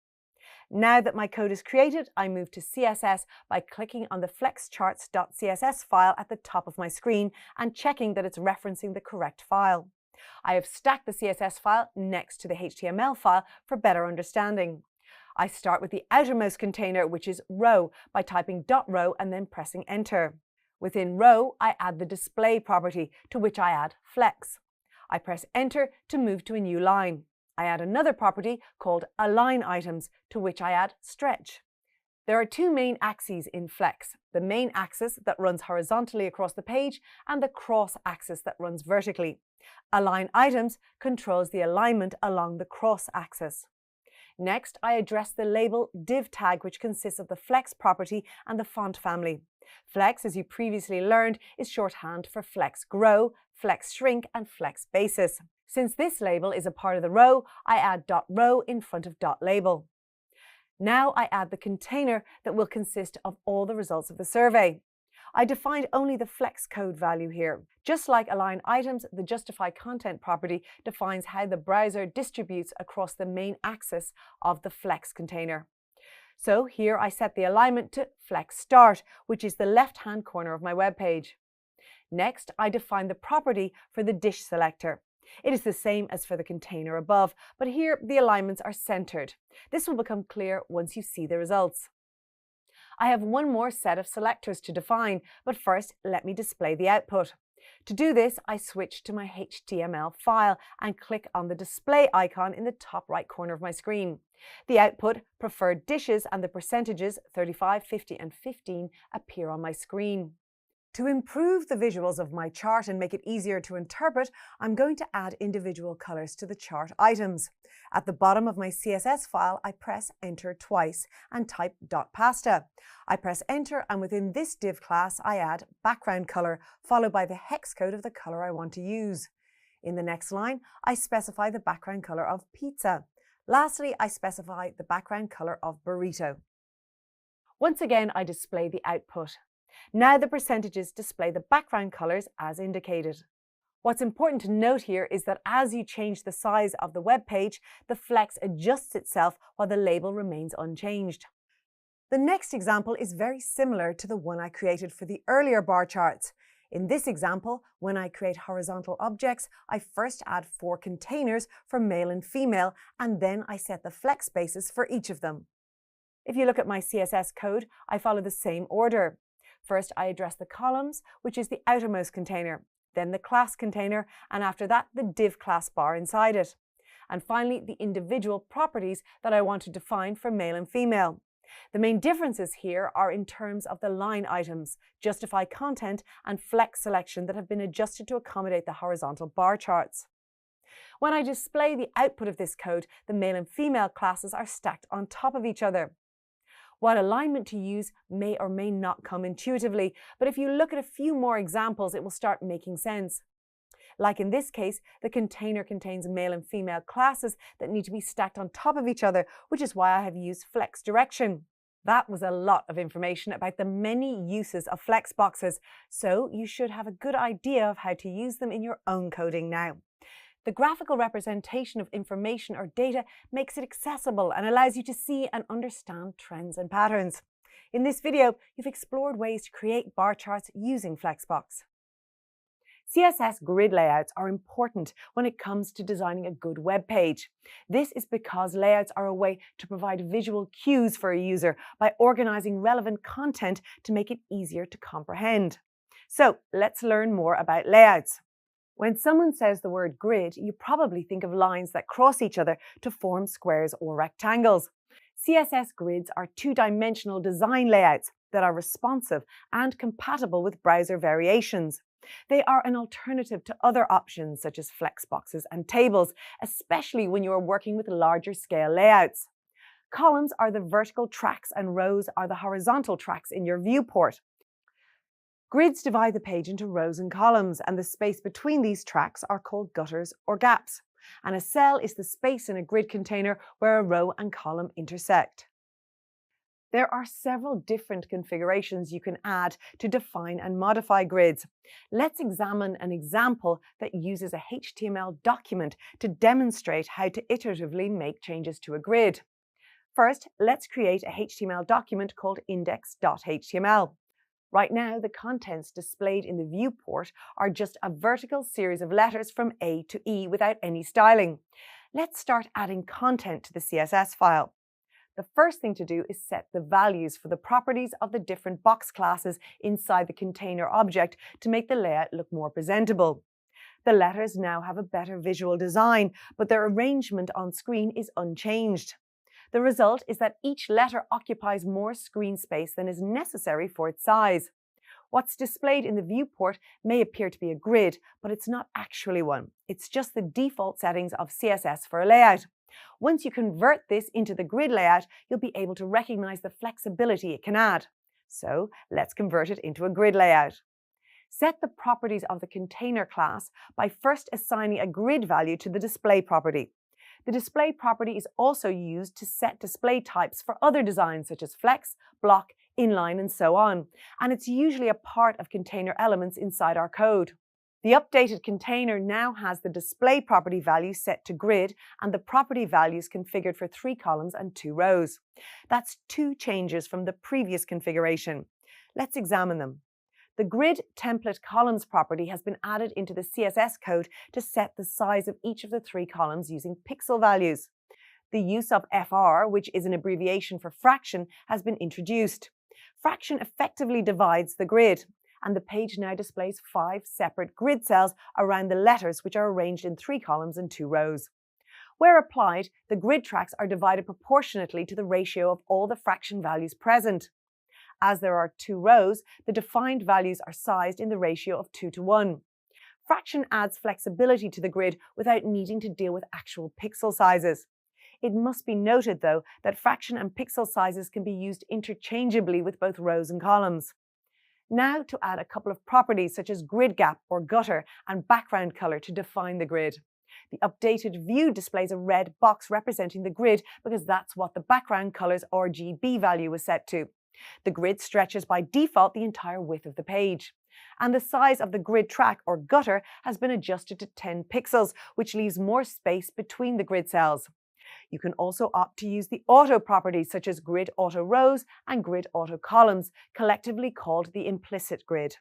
Now that my code is created, I move to CSS by clicking on the flexcharts.css file at the top of my screen and checking that it's referencing the correct file. I have stacked the CSS file next to the HTML file for better understanding. I start with the outermost container, which is row, by typing .row and then pressing enter. Within row, I add the display property, to which I add flex. I press enter to move to a new line. I add another property called align items, to which I add stretch. There are 2 main axes in flex, the main axis that runs horizontally across the page and the cross axis that runs vertically. Align items controls the alignment along the cross axis. Next, I address the label div tag, which consists of the flex property and the font family. Flex, as you previously learned, is shorthand for flex grow, flex shrink and flex basis. Since this label is a part of the row, I add .row in front of .label. Now I add the container that will consist of all the results of the survey. I defined only the flex code value here. Just like align items, the justify content property defines how the browser distributes across the main axis of the flex container. So here I set the alignment to flex start, which is the left-hand corner of my web page. Next, I define the property for the dish selector. It is the same as for the container above, but here the alignments are centered. This will become clear once you see the results. I have one more set of selectors to define, but first let me display the output. To do this, I switch to my HTML file and click on the display icon in the top right corner of my screen. The output, preferred dishes, and the percentages 35, 50 and 15 appear on my screen. To improve the visuals of my chart and make it easier to interpret, I'm going to add individual colors to the chart items. At the bottom of my CSS file, I press enter twice and type .pasta. I press enter, and within this div class, I add background color, followed by the hex code of the color I want to use. In the next line, I specify the background color of pizza. Lastly, I specify the background color of burrito. Once again, I display the output. Now the percentages display the background colors as indicated. What's important to note here is that as you change the size of the web page, the flex adjusts itself while the label remains unchanged. The next example is very similar to the one I created for the earlier bar charts. In this example, when I create horizontal objects, I first add 4 containers for male and female, and then I set the flex spaces for each of them. If you look at my CSS code, I follow the same order. First, I address the columns, which is the outermost container, then the class container, and after that, the div class bar inside it. And finally, the individual properties that I want to define for male and female. The main differences here are in terms of the line items, justify content, and flex selection that have been adjusted to accommodate the horizontal bar charts. When I display the output of this code, the male and female classes are stacked on top of each other. What alignment to use may or may not come intuitively, but if you look at a few more examples, it will start making sense. Like in this case, the container contains male and female classes that need to be stacked on top of each other, which is why I have used flex direction. That was a lot of information about the many uses of flex boxes, so you should have a good idea of how to use them in your own coding now. The graphical representation of information or data makes it accessible and allows you to see and understand trends and patterns. In this video, you've explored ways to create bar charts using Flexbox. CSS grid layouts are important when it comes to designing a good web page. This is because layouts are a way to provide visual cues for a user by organizing relevant content to make it easier to comprehend. So let's learn more about layouts. When someone says the word grid, you probably think of lines that cross each other to form squares or rectangles. CSS grids are two-dimensional design layouts that are responsive and compatible with browser variations. They are an alternative to other options such as flexboxes and tables, especially when you are working with larger scale layouts. Columns are the vertical tracks and rows are the horizontal tracks in your viewport. Grids divide the page into rows and columns, and the space between these tracks are called gutters or gaps. And a cell is the space in a grid container where a row and column intersect. There are several different configurations you can add to define and modify grids. Let's examine an example that uses a HTML document to demonstrate how to iteratively make changes to a grid. First, let's create a HTML document called index.html. Right now, the contents displayed in the viewport are just a vertical series of letters from A to E without any styling. Let's start adding content to the CSS file. The first thing to do is set the values for the properties of the different box classes inside the container object to make the layout look more presentable. The letters now have a better visual design, but their arrangement on screen is unchanged. The result is that each letter occupies more screen space than is necessary for its size. What's displayed in the viewport may appear to be a grid, but it's not actually one. It's just the default settings of CSS for a layout. Once you convert this into the grid layout, you'll be able to recognize the flexibility it can add. So let's convert it into a grid layout. Set the properties of the container class by first assigning a grid value to the display property. The display property is also used to set display types for other designs such as flex, block, inline, and so on. And it's usually a part of container elements inside our code. The updated container now has the display property value set to grid and the property values configured for 3 columns and 2 rows. That's 2 changes from the previous configuration. Let's examine them. The grid template columns property has been added into the CSS code to set the size of each of the 3 columns using pixel values. The use of FR, which is an abbreviation for fraction, has been introduced. Fraction effectively divides the grid, and the page now displays 5 separate grid cells around the letters, which are arranged in 3 columns and 2 rows. Where applied, the grid tracks are divided proportionately to the ratio of all the fraction values present. As there are 2 rows, the defined values are sized in the ratio of 2 to 1. Fraction adds flexibility to the grid without needing to deal with actual pixel sizes. It must be noted, though, that fraction and pixel sizes can be used interchangeably with both rows and columns. Now to add a couple of properties such as grid gap or gutter and background color to define the grid. The updated view displays a red box representing the grid because that's what the background color's RGB value was set to. The grid stretches by default the entire width of the page. And the size of the grid track or gutter has been adjusted to 10 pixels, which leaves more space between the grid cells. You can also opt to use the auto properties such as grid auto rows and grid auto columns, collectively called the implicit grid.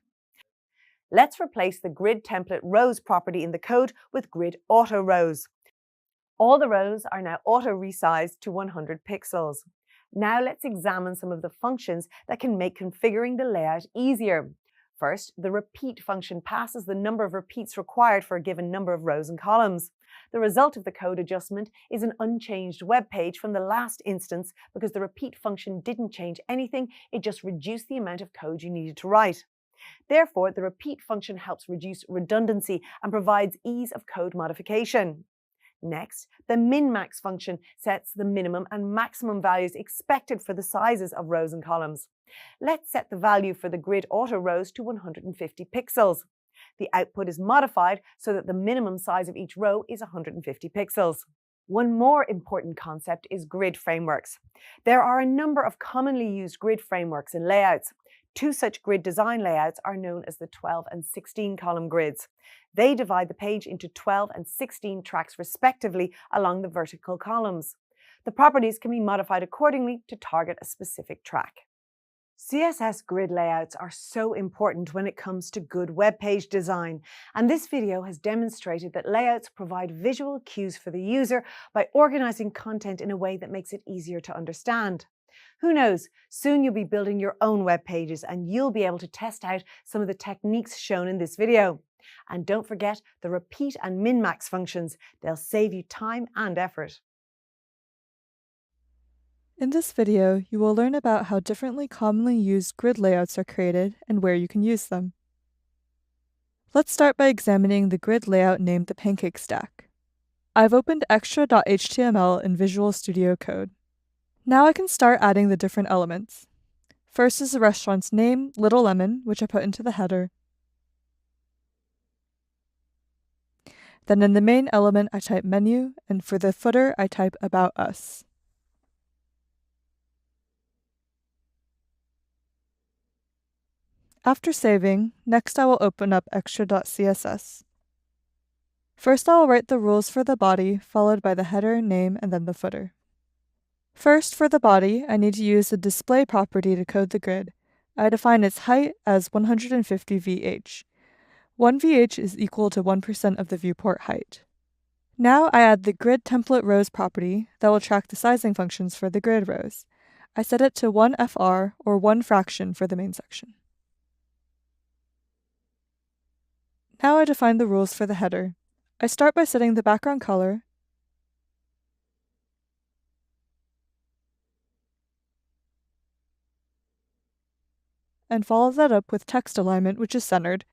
Let's replace the grid template rows property in the code with grid auto rows. All the rows are now auto resized to 100 pixels. Now let's examine some of the functions that can make configuring the layout easier. First, the repeat function passes the number of repeats required for a given number of rows and columns. The result of the code adjustment is an unchanged web page from the last instance because the repeat function didn't change anything, it just reduced the amount of code you needed to write. Therefore, the repeat function helps reduce redundancy and provides ease of code modification. Next, the min-max function sets the minimum and maximum values expected for the sizes of rows and columns. Let's set the value for the grid auto rows to 150 pixels. The output is modified so that the minimum size of each row is 150 pixels. One more important concept is grid frameworks. There are a number of commonly used grid frameworks in layouts. Two such grid design layouts are known as the 12 and 16 column grids. They divide the page into 12 and 16 tracks respectively along the vertical columns. The properties can be modified accordingly to target a specific track. CSS grid layouts are so important when it comes to good web page design, and this video has demonstrated that layouts provide visual cues for the user by organizing content in a way that makes it easier to understand. Who knows, soon you'll be building your own web pages and you'll be able to test out some of the techniques shown in this video. And don't forget the repeat and min-max functions. They'll save you time and effort. In this video, you will learn about how differently commonly used grid layouts are created and where you can use them. Let's start by examining the grid layout named the pancake stack. I've opened extra.html in Visual Studio Code. Now I can start adding the different elements. First is the restaurant's name, Little Lemon, which I put into the header. Then in the main element I type menu, and for the footer I type about us. After saving, next I will open up extra.css. First I will write the rules for the body, followed by the header, name, and then the footer. First, for the body, I need to use the display property to code the grid. I define its height as 150 VH. 1 VH is equal to 1% of the viewport height. Now I add the grid template rows property that will track the sizing functions for the grid rows. I set it to 1 FR, or 1 fraction for the main section. Now I define the rules for the header. I start by setting the background color, and follow that up with text alignment, which is centered,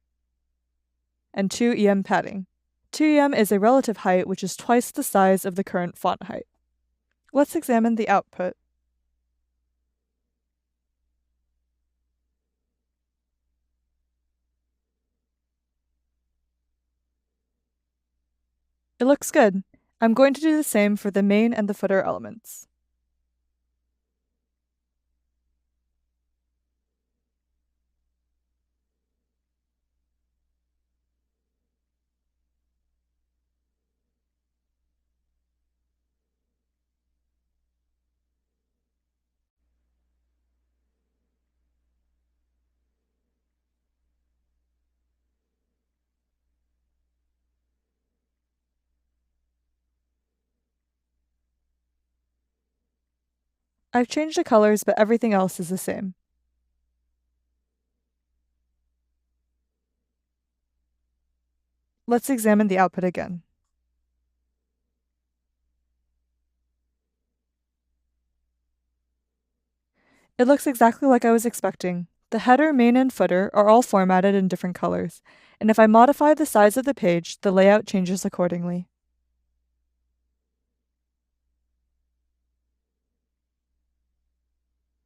and 2 EM padding. 2 EM is a relative height, which is twice the size of the current font height. Let's examine the output. It looks good. I'm going to do the same for the main and the footer elements. I've changed the colors, but everything else is the same. Let's examine the output again. It looks exactly like I was expecting. The header, main, and footer are all formatted in different colors, and if I modify the size of the page, the layout changes accordingly.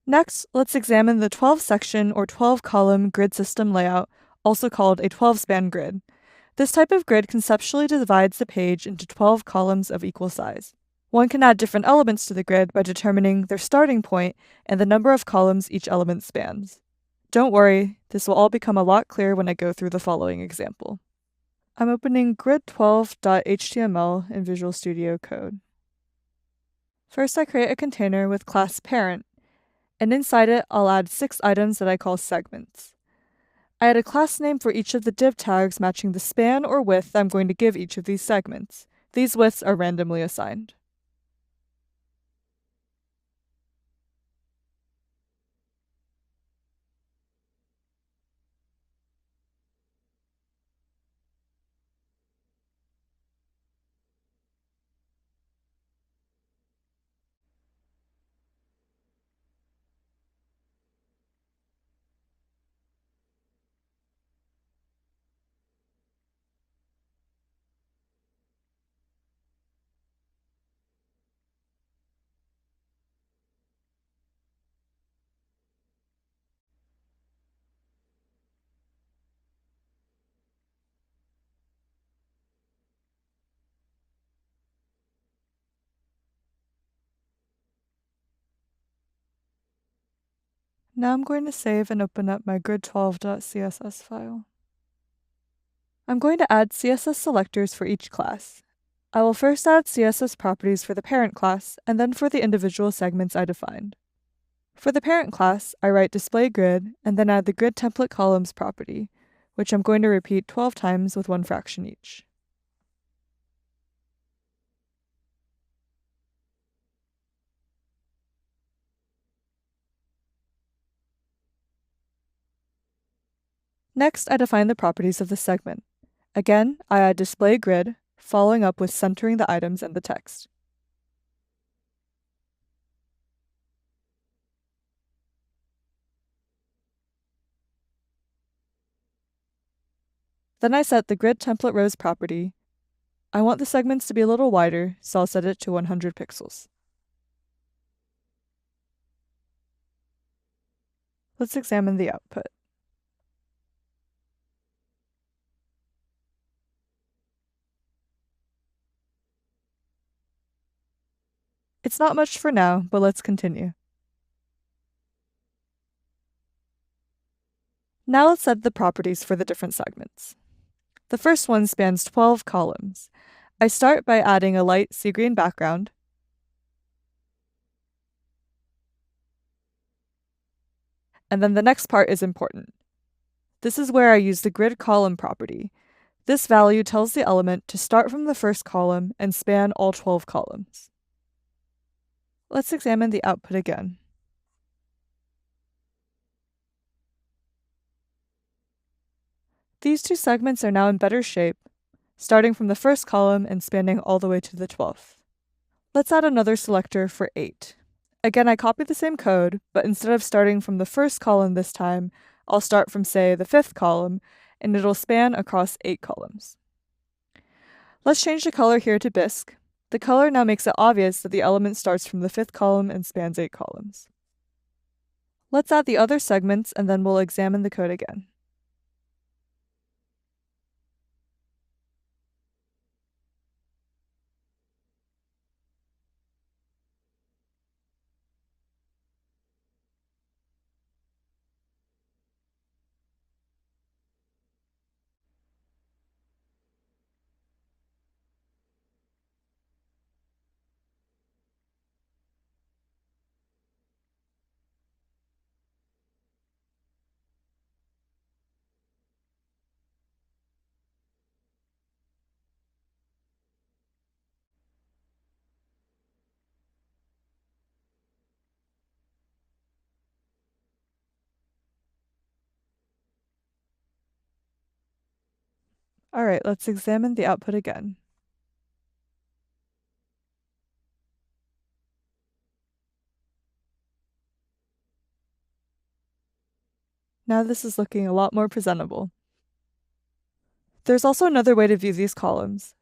Next, let's examine the 12-section or 12-column grid system layout, also called a 12-span grid. This type of grid conceptually divides the page into 12 columns of equal size. One can add different elements to the grid by determining their starting point and the number of columns each element spans. Don't worry, this will all become a lot clearer when I go through the following example. I'm opening grid12.html in Visual Studio Code. First, I create a container with class parent, and inside it, I'll add 6 items that I call segments. I add a class name for each of the div tags matching the span or width I'm going to give each of these segments. These widths are randomly assigned. Now I'm going to save and open up my grid12.css file. I'm going to add CSS selectors for each class. I will first add CSS properties for the parent class, and then for the individual segments I defined. For the parent class, I write display grid, and then add the grid template columns property, which I'm going to repeat 12 times with 1 fraction each. Next, I define the properties of the segment. Again, I add display grid, following up with centering the items and the text. Then I set the grid template rows property. I want the segments to be a little wider, so I'll set it to 100 pixels. Let's examine the output. It's not much for now, but let's continue. Now let's set the properties for the different segments. The first one spans 12 columns. I start by adding a light sea green background, and then the next part is important. This is where I use the grid column property. This value tells the element to start from the first column and span all 12 columns. Let's examine the output again. These 2 segments are now in better shape, starting from the first column and spanning all the way to the 12th. Let's add another selector for 8. Again, I copy the same code, but instead of starting from the first column this time, I'll start from, say, the 5th column, and it'll span across 8 columns. Let's change the color here to bisque. The color now makes it obvious that the element starts from the 5th column and spans 8 columns. Let's add the other segments, and then we'll examine the code again. Alright, let's examine the output again. Now this is looking a lot more presentable. There's also another way to view these columns.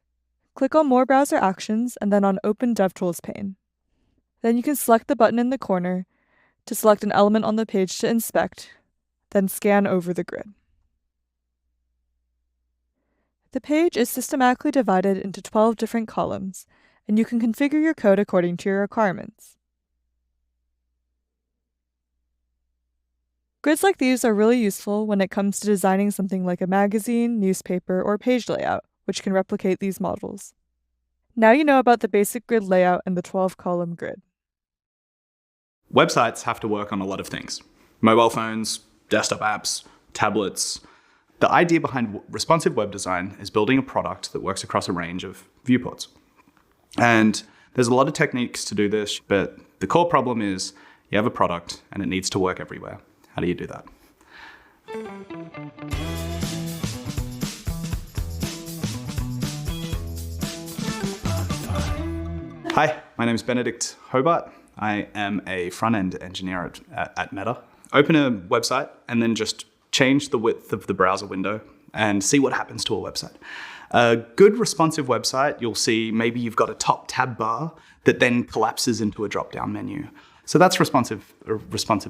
Click on More Browser Actions and then on Open DevTools pane. Then you can select the button in the corner to select an element on the page to inspect, then scan over the grid. The page is systematically divided into 12 different columns, and you can configure your code according to your requirements. Grids like these are really useful when it comes to designing something like a magazine, newspaper, or page layout, which can replicate these models. Now you know about the basic grid layout and the 12-column grid. Websites have to work on a lot of things. Mobile phones, desktop apps, tablets. The idea behind responsive web design is building a product that works across a range of viewports. And there's a lot of techniques to do this, but the core problem is you have a product and it needs to work everywhere. How do you do that? Hi, my name is Benedict Hobart. I am a front-end engineer at Meta. Open a website and then just change the width of the browser window and see what happens to a website. A good responsive website, you'll see maybe you've got a top tab bar that then collapses into a drop-down menu. So that's responsive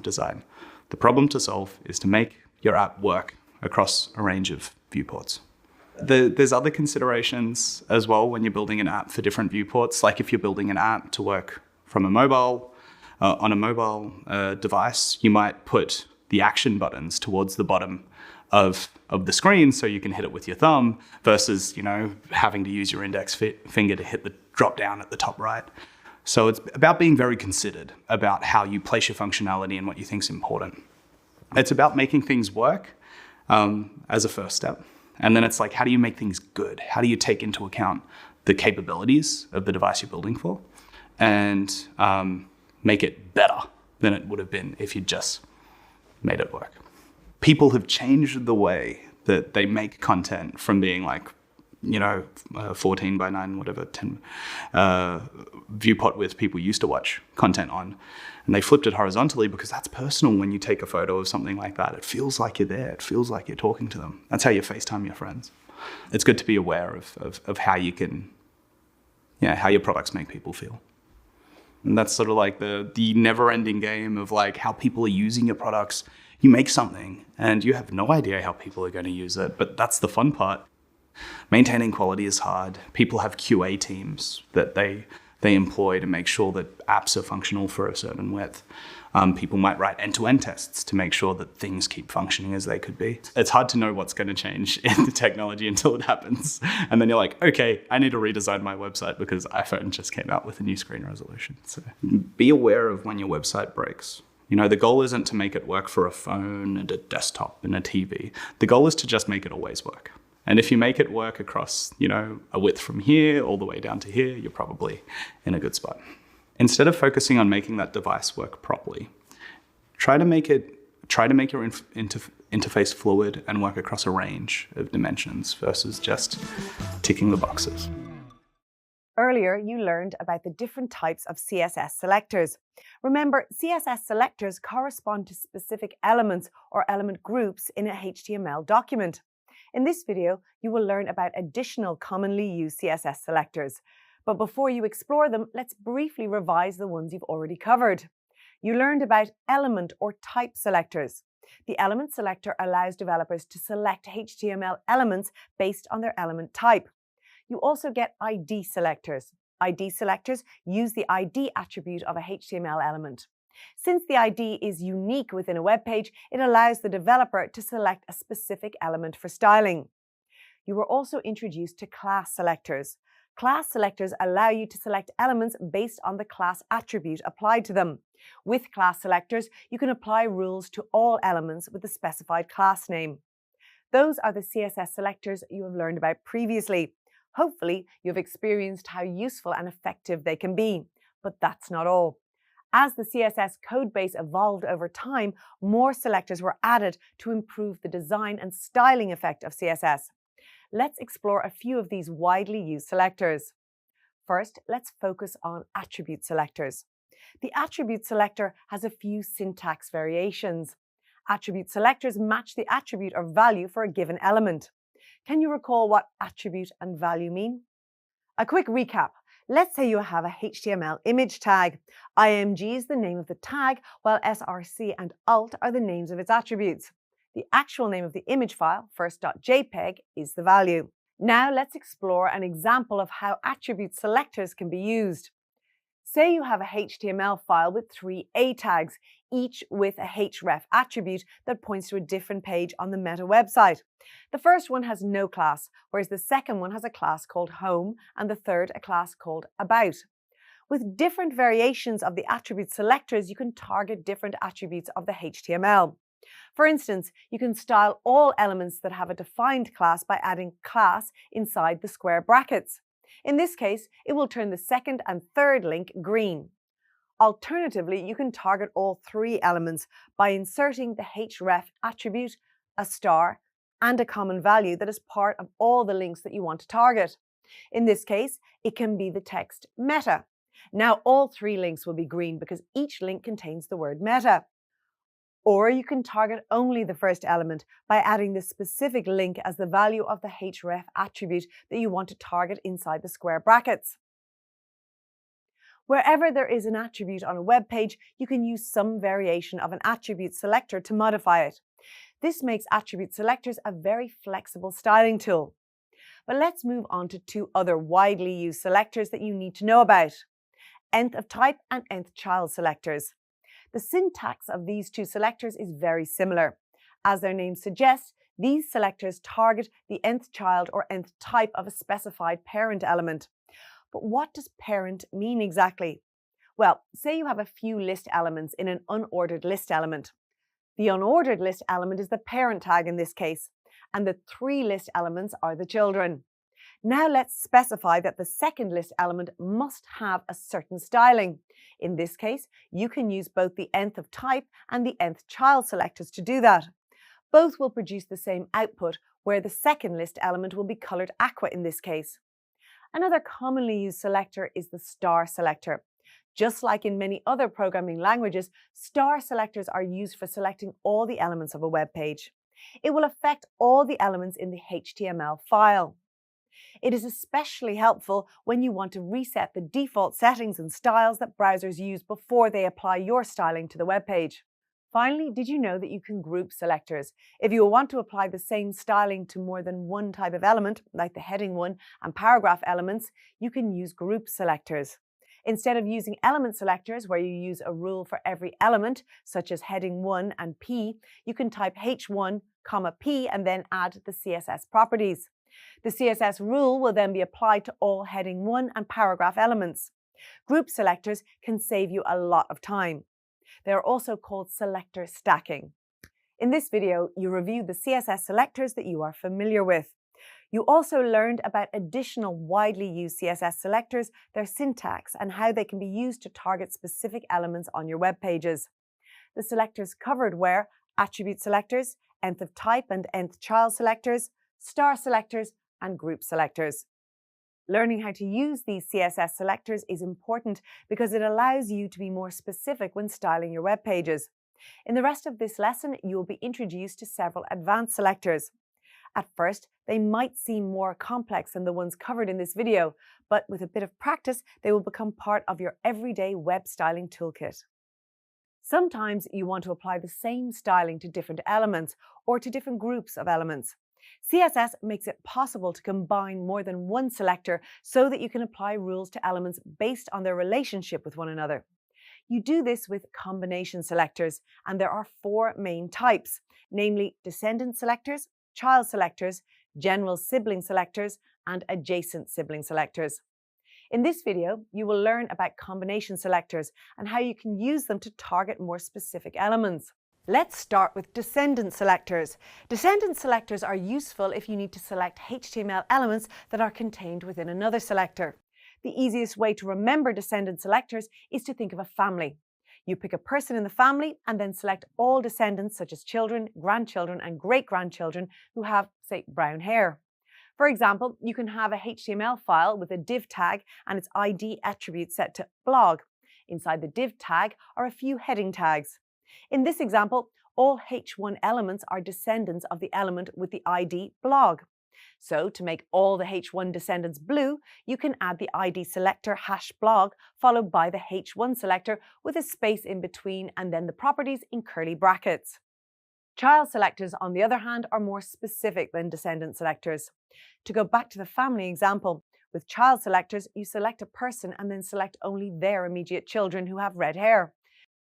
design. The problem to solve is to make your app work across a range of viewports. There's other considerations as well when you're building an app for different viewports. Like if you're building an app to work from on a mobile device, you might put the action buttons towards the bottom of the screen so you can hit it with your thumb versus, having to use your index finger to hit the drop down at the top right. So it's about being very considered about how you place your functionality and what you think is important. It's about making things work as a first step. And then it's like, how do you make things good? How do you take into account the capabilities of the device you're building for and make it better than it would have been if you just made it work? People have changed the way that they make content from being like, 14 by 9, whatever, 10 viewport width people used to watch content on. And they flipped it horizontally because that's personal when you take a photo of something like that. It feels like you're there. It feels like you're talking to them. That's how you FaceTime your friends. It's good to be aware of how you can, how your products make people feel. And that's sort of like the never-ending game of like how people are using your products. You make something and you have no idea how people are going to use it, but that's the fun part. Maintaining quality is hard. People have QA teams that they employ to make sure that apps are functional for a certain width. People might write end-to-end tests to make sure that things keep functioning as they could be. It's hard to know what's going to change in the technology until it happens. And then you're like, okay, I need to redesign my website because iPhone just came out with a new screen resolution. So be aware of when your website breaks. The goal isn't to make it work for a phone and a desktop and a TV. The goal is to just make it always work. And if you make it work across, a width from here all the way down to here, you're probably in a good spot. Instead of focusing on making that device work properly, try to make your interface fluid and work across a range of dimensions versus just ticking the boxes. Earlier, you learned about the different types of CSS selectors. Remember, CSS selectors correspond to specific elements or element groups in a HTML document. In this video, you will learn about additional commonly used CSS selectors. But before you explore them, let's briefly revise the ones you've already covered. You learned about element or type selectors. The element selector allows developers to select HTML elements based on their element type. You also get ID selectors. ID selectors use the ID attribute of a HTML element. Since the ID is unique within a web page, it allows the developer to select a specific element for styling. You were also introduced to class selectors. Class selectors allow you to select elements based on the class attribute applied to them. With class selectors, you can apply rules to all elements with a specified class name. Those are the CSS selectors you have learned about previously. Hopefully, you've experienced how useful and effective they can be. But that's not all. As the CSS codebase evolved over time, more selectors were added to improve the design and styling effect of CSS. Let's explore a few of these widely used selectors. First, let's focus on attribute selectors. The attribute selector has a few syntax variations. Attribute selectors match the attribute or value for a given element. Can you recall what attribute and value mean? A quick recap. Let's say you have a HTML image tag. IMG is the name of the tag, while src and alt are the names of its attributes. The actual name of the image file, first.jpg, is the value. Now let's explore an example of how attribute selectors can be used. Say you have a HTML file with 3 A tags, each with a href attribute that points to a different page on the Meta website. The first one has no class, whereas the second one has a class called Home and the third a class called About. With different variations of the attribute selectors, you can target different attributes of the HTML. For instance, you can style all elements that have a defined class by adding class inside the square brackets. In this case, it will turn the second and third link green. Alternatively, you can target all 3 elements by inserting the href attribute, a star, and a common value that is part of all the links that you want to target. In this case, it can be the text meta. Now all 3 links will be green because each link contains the word meta. Or you can target only the first element by adding the specific link as the value of the href attribute that you want to target inside the square brackets. Wherever there is an attribute on a web page, you can use some variation of an attribute selector to modify it. This makes attribute selectors a very flexible styling tool. But let's move on to 2 other widely used selectors that you need to know about: nth of type and nth child selectors. The syntax of these 2 selectors is very similar. As their name suggests, these selectors target the nth child or nth type of a specified parent element. But what does parent mean exactly? Well, say you have a few list elements in an unordered list element. The unordered list element is the parent tag in this case, and the 3 list elements are the children. Now let's specify that the second list element must have a certain styling. In this case, you can use both the nth of type and the nth child selectors to do that. Both will produce the same output, where the second list element will be colored aqua in this case. Another commonly used selector is the star selector. Just like in many other programming languages, star selectors are used for selecting all the elements of a web page. It will affect all the elements in the HTML file. It is especially helpful when you want to reset the default settings and styles that browsers use before they apply your styling to the web page. Finally, did you know that you can group selectors? If you want to apply the same styling to more than one type of element, like the heading 1 and paragraph elements, you can use group selectors. Instead of using element selectors, where you use a rule for every element, such as heading 1 and P, you can type H1, P and then add the CSS properties. The CSS rule will then be applied to all heading 1 and paragraph elements. Group selectors can save you a lot of time. They are also called selector stacking. In this video, you reviewed the CSS selectors that you are familiar with. You also learned about additional widely used CSS selectors, their syntax, and how they can be used to target specific elements on your web pages. The selectors covered were attribute selectors, nth of type and nth child selectors, star selectors, and group selectors. Learning how to use these CSS selectors is important because it allows you to be more specific when styling your web pages. In the rest of this lesson, you will be introduced to several advanced selectors. At first, they might seem more complex than the ones covered in this video, but with a bit of practice, they will become part of your everyday web styling toolkit. Sometimes you want to apply the same styling to different elements or to different groups of elements. CSS makes it possible to combine more than one selector so that you can apply rules to elements based on their relationship with one another. You do this with combination selectors, and there are 4 main types, namely descendant selectors, child selectors, general sibling selectors, and adjacent sibling selectors. In this video, you will learn about combination selectors and how you can use them to target more specific elements. Let's start with descendant selectors. Descendant selectors are useful if you need to select HTML elements that are contained within another selector. The easiest way to remember descendant selectors is to think of a family. You pick a person in the family and then select all descendants such as children, grandchildren, and great-grandchildren who have, say, brown hair. For example, you can have a HTML file with a div tag and its ID attribute set to blog. Inside the div tag are a few heading tags. In this example, all H1 elements are descendants of the element with the ID blog. So to make all the H1 descendants blue, you can add the ID selector #blog followed by the H1 selector with a space in between and then the properties in curly brackets. Child selectors, on the other hand, are more specific than descendant selectors. To go back to the family example, With child selectors, you select a person and then select only their immediate children who have red hair.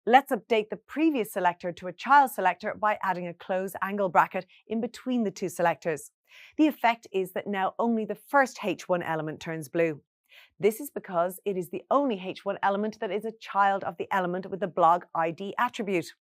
Let's update the previous selector to a child selector by adding a close angle bracket in between the two selectors. The effect is that now only the first H1 element turns blue. This is because it is the only H1 element that is a child of the element with the blog ID attribute.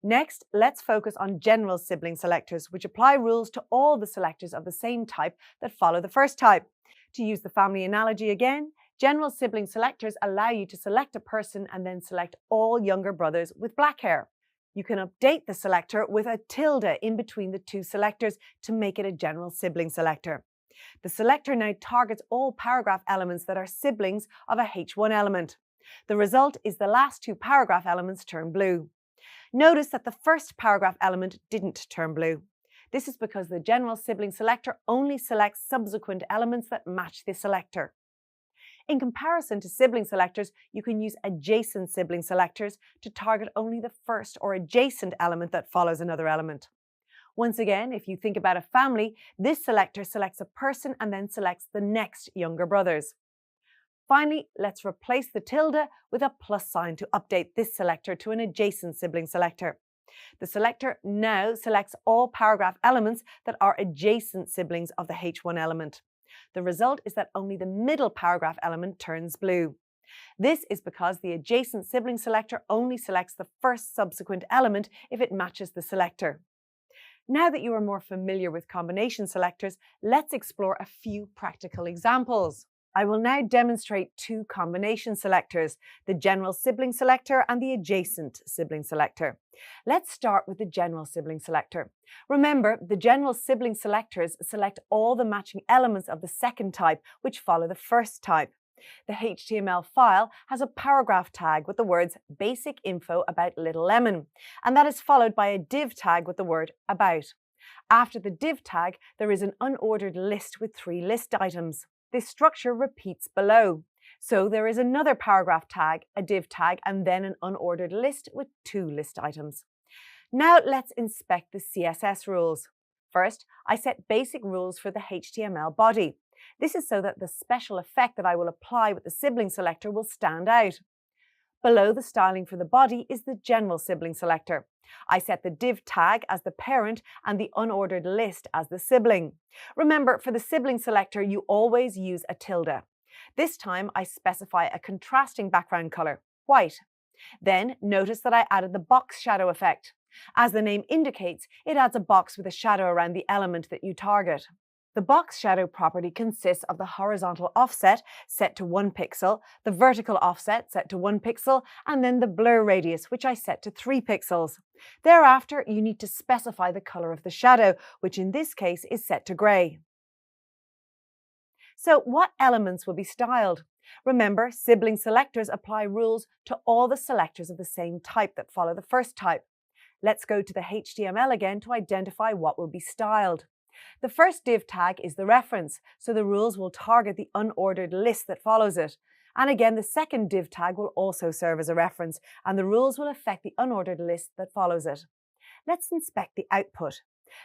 Next, let's focus on general sibling selectors, which apply rules to all the selectors of the same type that follow the first type. To use the family analogy again, general sibling selectors allow you to select a person and then select all younger brothers with black hair. You can update the selector with a tilde in between the two selectors to make it a general sibling selector. The selector now targets all paragraph elements that are siblings of a H1 element. The result is the last two paragraph elements turn blue. Notice that the first paragraph element didn't turn blue. This is because the general sibling selector only selects subsequent elements that match the selector. In comparison to sibling selectors, you can use adjacent sibling selectors to target only the first or adjacent element that follows another element. Once again, if you think about a family, this selector selects a person and then selects the next younger brothers. Finally, let's replace the tilde with a plus sign to update this selector to an adjacent sibling selector. The selector now selects all paragraph elements that are adjacent siblings of the H1 element. The result is that only the middle paragraph element turns blue. This is because the adjacent sibling selector only selects the first subsequent element if it matches the selector. Now that you are more familiar with combination selectors, let's explore a few practical examples. I will now demonstrate two combination selectors, the general sibling selector and the adjacent sibling selector. Let's start with the general sibling selector. Remember, the general sibling selectors select all the matching elements of the second type, which follow the first type. The HTML file has a paragraph tag with the words basic info about Little Lemon, and that is followed by a div tag with the word about. After the div tag, there is an unordered list with 3 list items. This structure repeats below. So there is another paragraph tag, a div tag, and then an unordered list with 2 list items. Now let's inspect the CSS rules. First, I set basic rules for the HTML body. This is so that the special effect that I will apply with the sibling selector will stand out. Below the styling for the body is the general sibling selector. I set the div tag as the parent and the unordered list as the sibling. Remember, for the sibling selector, you always use a tilde. This time, I specify a contrasting background color, white. Then, notice that I added the box shadow effect. As the name indicates, it adds a box with a shadow around the element that you target. The box shadow property consists of the horizontal offset set to 1 pixel, the vertical offset set to 1 pixel, and then the blur radius, which I set to 3 pixels. Thereafter, you need to specify the color of the shadow, which in this case is set to grey. So what elements will be styled? Remember, sibling selectors apply rules to all the selectors of the same type that follow the first type. Let's go to the HTML again to identify what will be styled. The first div tag is the reference, so the rules will target the unordered list that follows it. And again, the second div tag will also serve as a reference, and the rules will affect the unordered list that follows it. Let's inspect the output.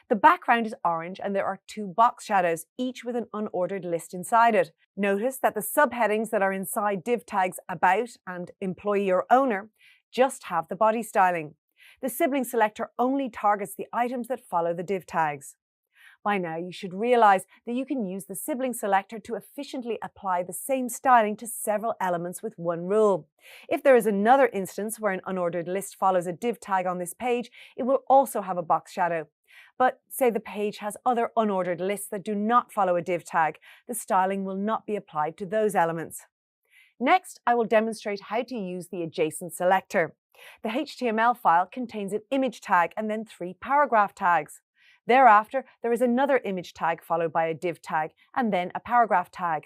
The background is orange and there are 2 box shadows, each with an unordered list inside it. Notice that the subheadings that are inside div tags about and employee or owner just have the body styling. The sibling selector only targets the items that follow the div tags. By now, you should realize that you can use the sibling selector to efficiently apply the same styling to several elements with one rule. If there is another instance where an unordered list follows a div tag on this page, it will also have a box shadow. But say the page has other unordered lists that do not follow a div tag, the styling will not be applied to those elements. Next, I will demonstrate how to use the adjacent selector. The HTML file contains an image tag and then 3 paragraph tags. Thereafter, there is another image tag followed by a div tag and then a paragraph tag.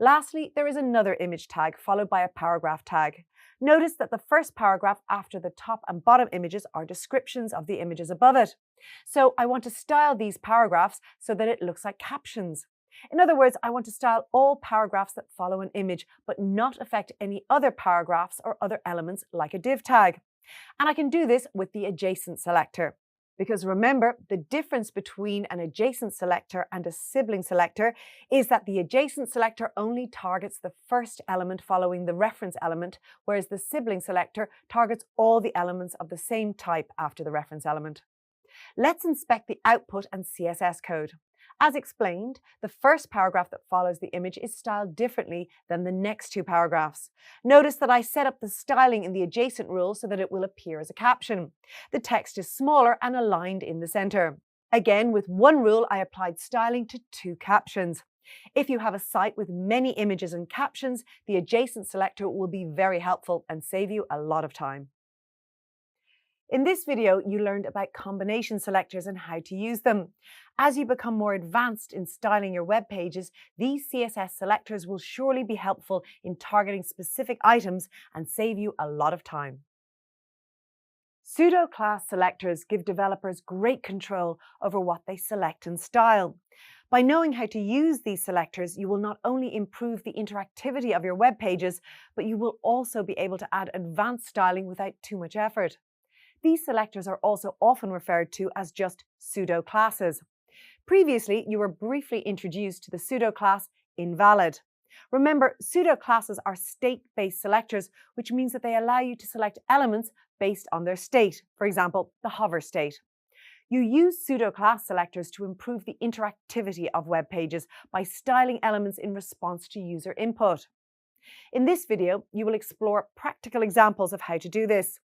Lastly, there is another image tag followed by a paragraph tag. Notice that the first paragraph after the top and bottom images are descriptions of the images above it. So I want to style these paragraphs so that it looks like captions. In other words, I want to style all paragraphs that follow an image, but not affect any other paragraphs or other elements like a div tag. And I can do this with the adjacent selector. Because remember, the difference between an adjacent selector and a sibling selector is that the adjacent selector only targets the first element following the reference element, whereas the sibling selector targets all the elements of the same type after the reference element. Let's inspect the output and CSS code. As explained, the first paragraph that follows the image is styled differently than the next two paragraphs. Notice that I set up the styling in the adjacent rule so that it will appear as a caption. The text is smaller and aligned in the center. Again, with one rule, I applied styling to two captions. If you have a site with many images and captions, the adjacent selector will be very helpful and save you a lot of time. In this video, you learned about combination selectors and how to use them. As you become more advanced in styling your web pages, these CSS selectors will surely be helpful in targeting specific items and save you a lot of time. Pseudo-class selectors give developers great control over what they select and style. By knowing how to use these selectors, you will not only improve the interactivity of your web pages, but you will also be able to add advanced styling without too much effort. These selectors are also often referred to as just pseudo-classes. Previously, you were briefly introduced to the pseudo-class invalid. Remember, pseudo-classes are state-based selectors, which means that they allow you to select elements based on their state, for example, the hover state. You use pseudo-class selectors to improve the interactivity of web pages by styling elements in response to user input. In this video, you will explore practical examples of how to do this.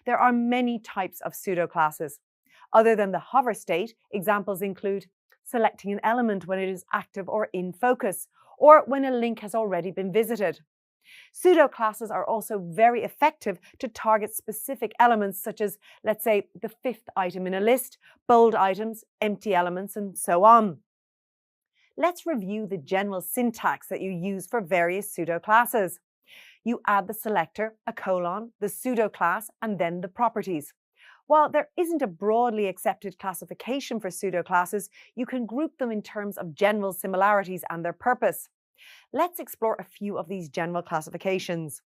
There are many types of pseudo-classes. Other than the hover state, examples include selecting an element when it is active or in focus, or when a link has already been visited. Pseudo-classes are also very effective to target specific elements such as, let's say, the fifth item in a list, bold items, empty elements, and so on. Let's review the general syntax that you use for various pseudo-classes. You add the selector, a colon, the pseudo-class, and then the properties. While there isn't a broadly accepted classification for pseudo-classes, you can group them in terms of general similarities and their purpose. Let's explore a few of these general classifications.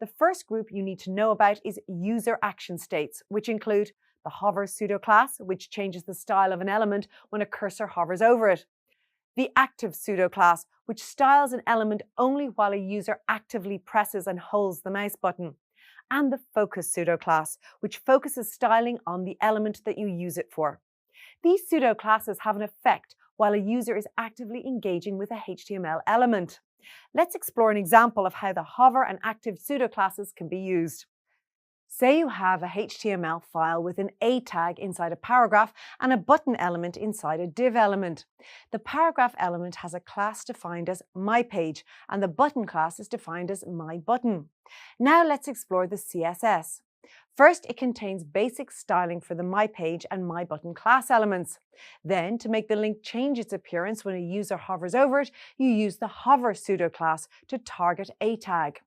The first group you need to know about is user action states, which include the hover pseudo-class, which changes the style of an element when a cursor hovers over it. The active pseudo-class, which styles an element only while a user actively presses and holds the mouse button. And the focus pseudo-class, which focuses styling on the element that you use it for. These pseudo-classes have an effect while a user is actively engaging with a HTML element. Let's explore an example of how the hover and active pseudo-classes can be used. Say you have a HTML file with an A tag inside a paragraph and a button element inside a div element. The paragraph element has a class defined as myPage and the button class is defined as myButton. Now let's explore the CSS. First, it contains basic styling for the myPage and myButton class elements. Then, to make the link change its appearance when a user hovers over it, you use the hover pseudo-class to target a tag.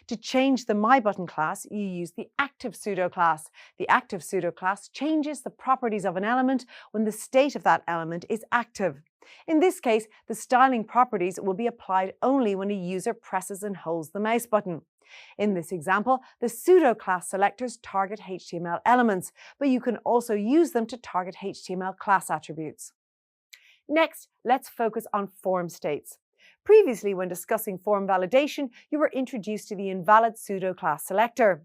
To change the myButton class, you use the active pseudo-class. The active pseudo-class changes the properties of an element when the state of that element is active. In this case, the styling properties will be applied only when a user presses and holds the mouse button. In this example, the pseudo-class selectors target HTML elements, but you can also use them to target HTML class attributes. Next, let's focus on form states. Previously, when discussing form validation, you were introduced to the invalid pseudo-class selector.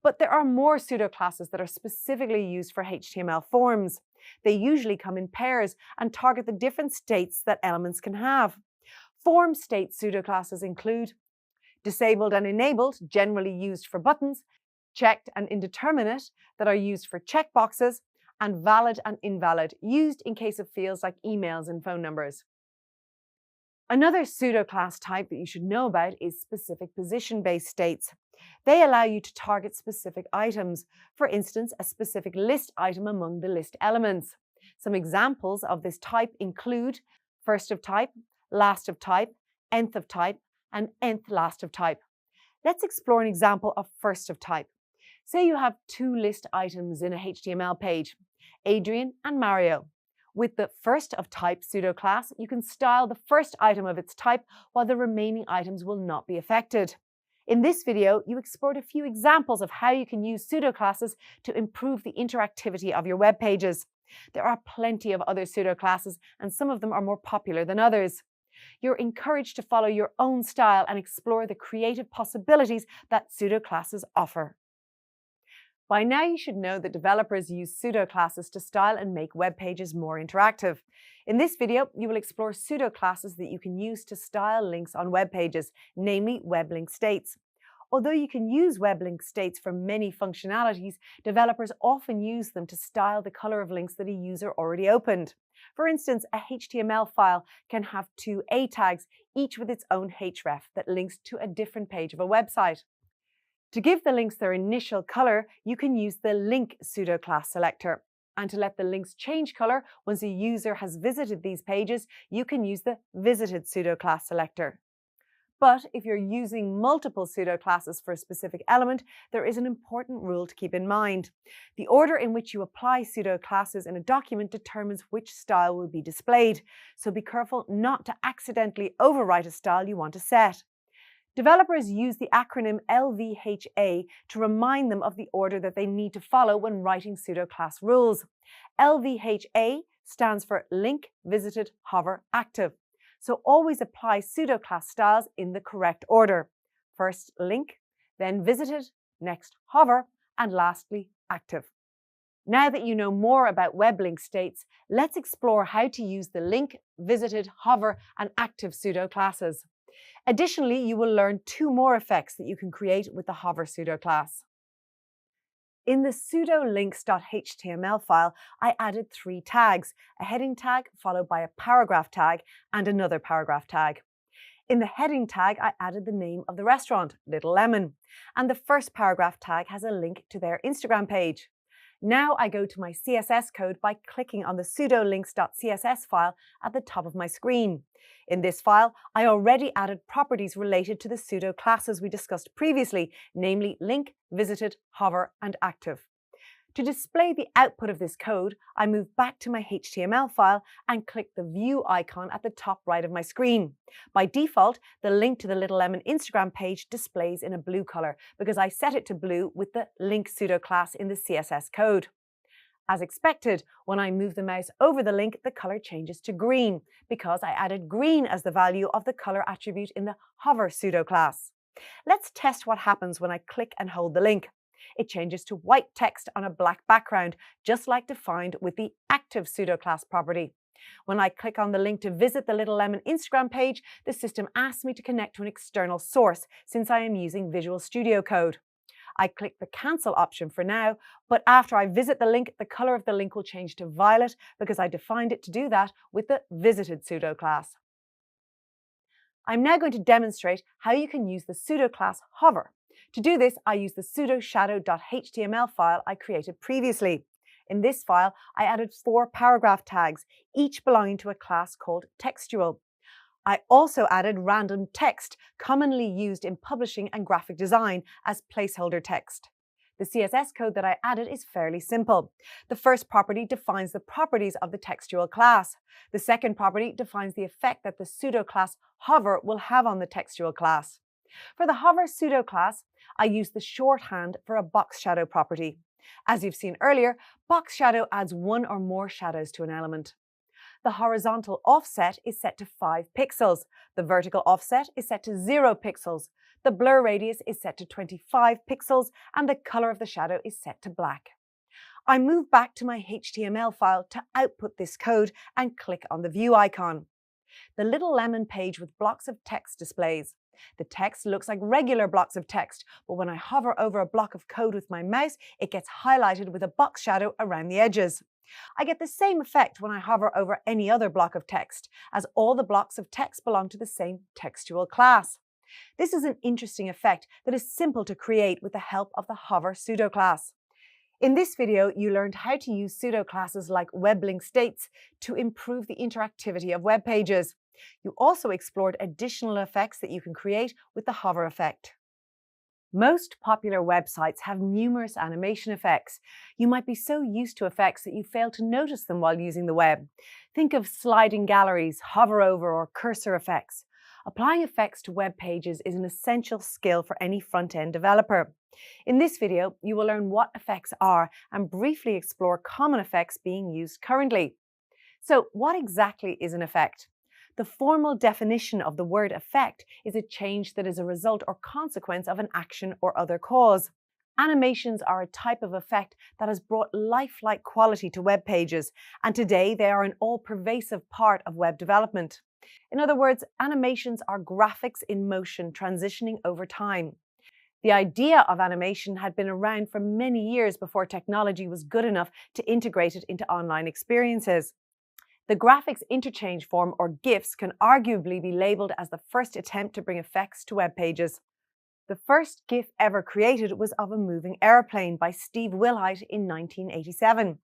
But there are more pseudo-classes that are specifically used for HTML forms. They usually come in pairs and target the different states that elements can have. Form state pseudo-classes include disabled and enabled, generally used for buttons, checked and indeterminate, that are used for checkboxes, and valid and invalid, used in case of fields like emails and phone numbers. Another pseudo-class type that you should know about is specific position-based states. They allow you to target specific items, for instance, a specific list item among the list elements. Some examples of this type include first of type, last of type, nth of type, and nth last of type. Let's explore an example of first of type. Say you have two list items in a HTML page, Adrian and Mario. With the first of type pseudo-class, you can style the first item of its type while the remaining items will not be affected. In this video, you explored a few examples of how you can use pseudo-classes to improve the interactivity of your web pages. There are plenty of other pseudo classes, and some of them are more popular than others. You're encouraged to follow your own style and explore the creative possibilities that pseudo classes offer. By now you should know that developers use pseudo classes to style and make web pages more interactive. In this video, you will explore pseudo classes that you can use to style links on web pages, namely web link states. Although you can use web link states for many functionalities, developers often use them to style the color of links that a user already opened. For instance, a HTML file can have two A tags, each with its own href that links to a different page of a website. To give the links their initial color, you can use the link pseudo-class selector. And to let the links change color once a user has visited these pages, you can use the visited pseudo-class selector. But if you're using multiple pseudo-classes for a specific element, there is an important rule to keep in mind. The order in which you apply pseudo-classes in a document determines which style will be displayed, so be careful not to accidentally overwrite a style you want to set. Developers use the acronym LVHA to remind them of the order that they need to follow when writing pseudo-class rules. LVHA stands for Link, Visited, Hover, Active. So always apply pseudo-class styles in the correct order. First link, then visited, next hover, and lastly active. Now that you know more about web link states, let's explore how to use the link, visited, hover, and active pseudo-classes. Additionally, you will learn two more effects that you can create with the hover pseudo-class. In the pseudolinks.html file, I added 3 tags, a heading tag followed by a paragraph tag and another paragraph tag. In the heading tag, I added the name of the restaurant, Little Lemon, and the first paragraph tag has a link to their Instagram page. Now I go to my CSS code by clicking on the pseudolinks.css file at the top of my screen. In this file, I already added properties related to the pseudo classes we discussed previously, namely link, visited, hover, and active. To display the output of this code, I move back to my HTML file and click the view icon at the top right of my screen. By default, the link to the Little Lemon Instagram page displays in a blue color because I set it to blue with the link pseudo class in the CSS code. As expected, when I move the mouse over the link, the color changes to green because I added green as the value of the color attribute in the hover pseudo class. Let's test what happens when I click and hold the link. It changes to white text on a black background, just like defined with the active pseudo class property. When I click on the link to visit the Little Lemon Instagram page, the system asks me to connect to an external source since I am using Visual Studio Code. I click the cancel option for now, but after I visit the link, the color of the link will change to violet because I defined it to do that with the visited pseudo class. I'm now going to demonstrate how you can use the pseudo class hover. To do this, I use the pseudoshadow.html file I created previously. In this file, I added 4 paragraph tags, each belonging to a class called textual. I also added random text, commonly used in publishing and graphic design as placeholder text. The CSS code that I added is fairly simple. The first property defines the properties of the textual class. The second property defines the effect that the pseudo class hover will have on the textual class. For the hover pseudo class, I use the shorthand for a box shadow property. As you've seen earlier, box shadow adds 1 or more shadows to an element. The horizontal offset is set to 5 pixels. The vertical offset is set to 0 pixels. The blur radius is set to 25 pixels, and the color of the shadow is set to black. I move back to my HTML file to output this code and click on the view icon. The Little Lemon page with blocks of text displays. The text looks like regular blocks of text, but when I hover over a block of code with my mouse, it gets highlighted with a box shadow around the edges. I get the same effect when I hover over any other block of text, as all the blocks of text belong to the same textual class. This is an interesting effect that is simple to create with the help of the hover pseudo class. In this video, you learned how to use pseudo classes like web link states to improve the interactivity of web pages. You also explored additional effects that you can create with the hover effect. Most popular websites have numerous animation effects. You might be so used to effects that you fail to notice them while using the web. Think of sliding galleries, hover over, or cursor effects. Applying effects to web pages is an essential skill for any front-end developer. In this video, you will learn what effects are and briefly explore common effects being used currently. So, what exactly is an effect? The formal definition of the word effect is a change that is a result or consequence of an action or other cause. Animations are a type of effect that has brought lifelike quality to web pages, and today they are an all-pervasive part of web development. In other words, animations are graphics in motion transitioning over time. The idea of animation had been around for many years before technology was good enough to integrate it into online experiences. The graphics interchange form, or GIFs, can arguably be labeled as the first attempt to bring effects to web pages. The first GIF ever created was of a moving airplane by Steve Wilhite in 1987.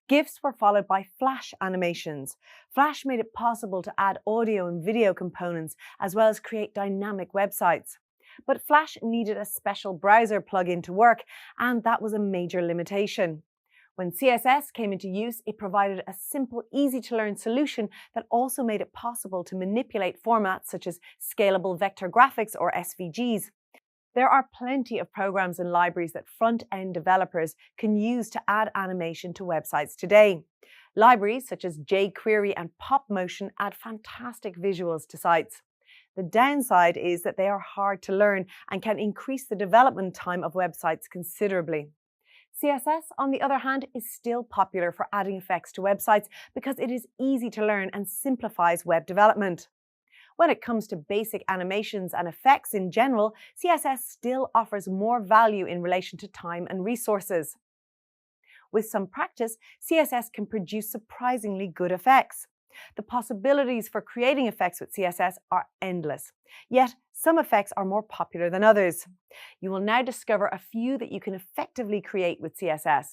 GIFs were followed by Flash animations. Flash made it possible to add audio and video components, as well as create dynamic websites. But Flash needed a special browser plugin to work, and that was a major limitation. When CSS came into use, it provided a simple, easy-to-learn solution that also made it possible to manipulate formats such as scalable vector graphics, or SVGs. There are plenty of programs and libraries that front-end developers can use to add animation to websites today. Libraries such as jQuery and PopMotion add fantastic visuals to sites. The downside is that they are hard to learn and can increase the development time of websites considerably. CSS, on the other hand, is still popular for adding effects to websites because it is easy to learn and simplifies web development. When it comes to basic animations and effects in general, CSS still offers more value in relation to time and resources. With some practice, CSS can produce surprisingly good effects. The possibilities for creating effects with CSS are endless, yet some effects are more popular than others. You will now discover a few that you can effectively create with CSS.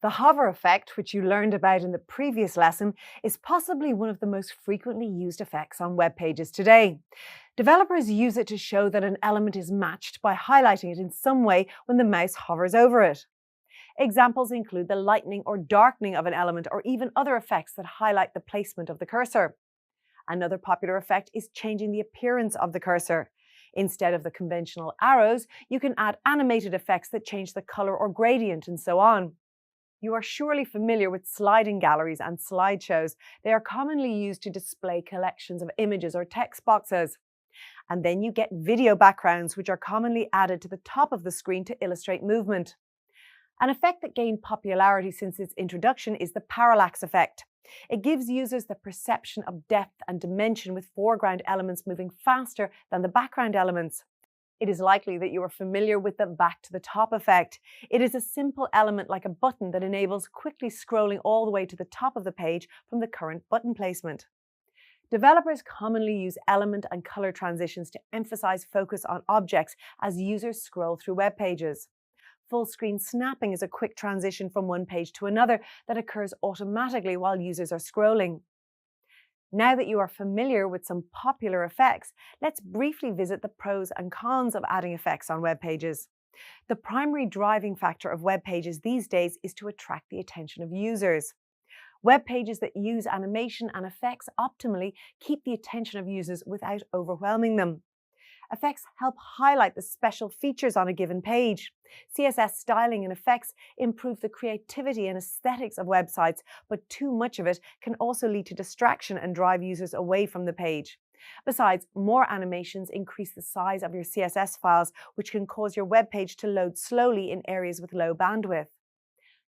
The hover effect, which you learned about in the previous lesson, is possibly one of the most frequently used effects on web pages today. Developers use it to show that an element is matched by highlighting it in some way when the mouse hovers over it. Examples include the lightening or darkening of an element, or even other effects that highlight the placement of the cursor. Another popular effect is changing the appearance of the cursor. Instead of the conventional arrows, you can add animated effects that change the color or gradient, and so on. You are surely familiar with sliding galleries and slideshows. They are commonly used to display collections of images or text boxes. And then you get video backgrounds, which are commonly added to the top of the screen to illustrate movement. An effect that gained popularity since its introduction is the parallax effect. It gives users the perception of depth and dimension, with foreground elements moving faster than the background elements. It is likely that you are familiar with the back to the top effect. It is a simple element like a button that enables quickly scrolling all the way to the top of the page from the current button placement. Developers commonly use element and color transitions to emphasize focus on objects as users scroll through web pages. Full screen snapping is a quick transition from one page to another that occurs automatically while users are scrolling. Now that you are familiar with some popular effects, let's briefly visit the pros and cons of adding effects on web pages. The primary driving factor of web pages these days is to attract the attention of users. Web pages that use animation and effects optimally keep the attention of users without overwhelming them. Effects help highlight the special features on a given page. CSS styling and effects improve the creativity and aesthetics of websites, but too much of it can also lead to distraction and drive users away from the page. Besides, more animations increase the size of your CSS files, which can cause your web page to load slowly in areas with low bandwidth.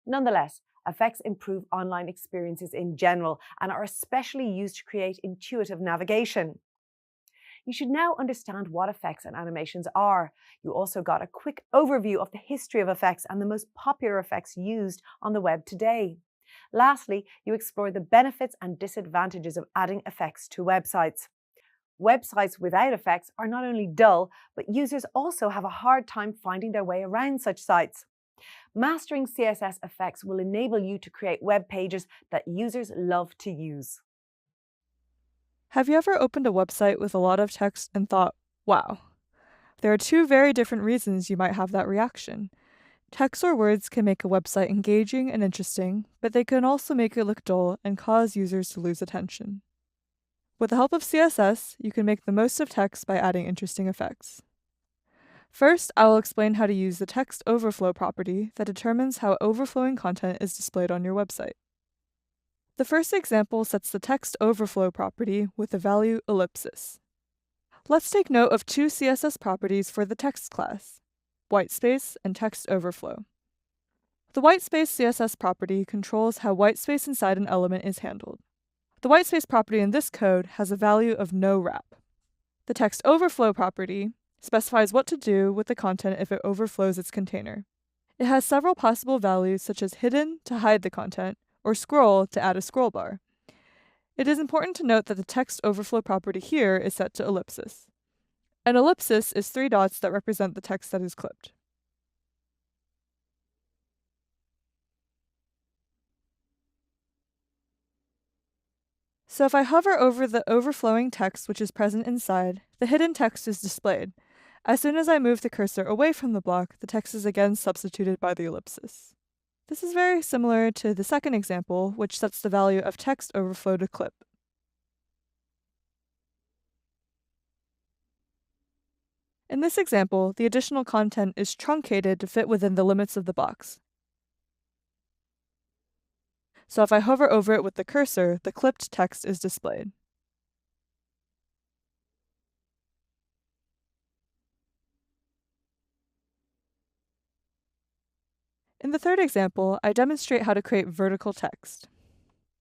Nonetheless, effects improve online experiences in general and are especially used to create intuitive navigation. You should now understand what effects and animations are. You also got a quick overview of the history of effects and the most popular effects used on the web today. Lastly, you explore the benefits and disadvantages of adding effects to websites. Websites without effects are not only dull, but users also have a hard time finding their way around such sites. Mastering CSS effects will enable you to create web pages that users love to use. Have you ever opened a website with a lot of text and thought, wow? There are two very different reasons you might have that reaction. Text or words can make a website engaging and interesting, but they can also make it look dull and cause users to lose attention. With the help of CSS, you can make the most of text by adding interesting effects. First, I will explain how to use the text overflow property that determines how overflowing content is displayed on your website. The first example sets the text overflow property with the value ellipsis. Let's take note of two CSS properties for the text class, whitespace and text overflow. The whitespace CSS property controls how whitespace inside an element is handled. The whitespace property in this code has a value of no wrap. The text overflow property specifies what to do with the content if it overflows its container. It has several possible values such as hidden to hide the content, or scroll to add a scroll bar. It is important to note that the text overflow property here is set to ellipsis. An ellipsis is 3 dots that represent the text that is clipped. So if I hover over the overflowing text which is present inside, the hidden text is displayed. As soon as I move the cursor away from the block, the text is again substituted by the ellipsis. This is very similar to the second example, which sets the value of text overflow to clip. In this example, the additional content is truncated to fit within the limits of the box. So if I hover over it with the cursor, the clipped text is displayed. In the third example, I demonstrate how to create vertical text.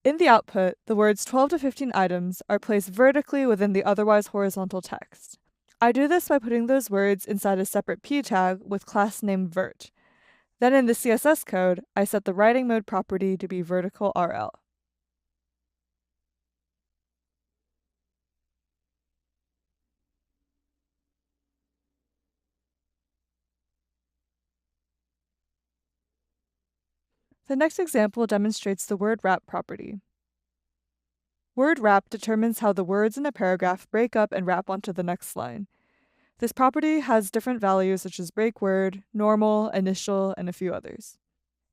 In the output, the words 12 to 15 items are placed vertically within the otherwise horizontal text. I do this by putting those words inside a separate p tag with class name vert. Then in the CSS code, I set the writing mode property to be vertical RL. The next example demonstrates the word wrap property. Word wrap determines how the words in a paragraph break up and wrap onto the next line. This property has different values such as break word, normal, initial, and a few others.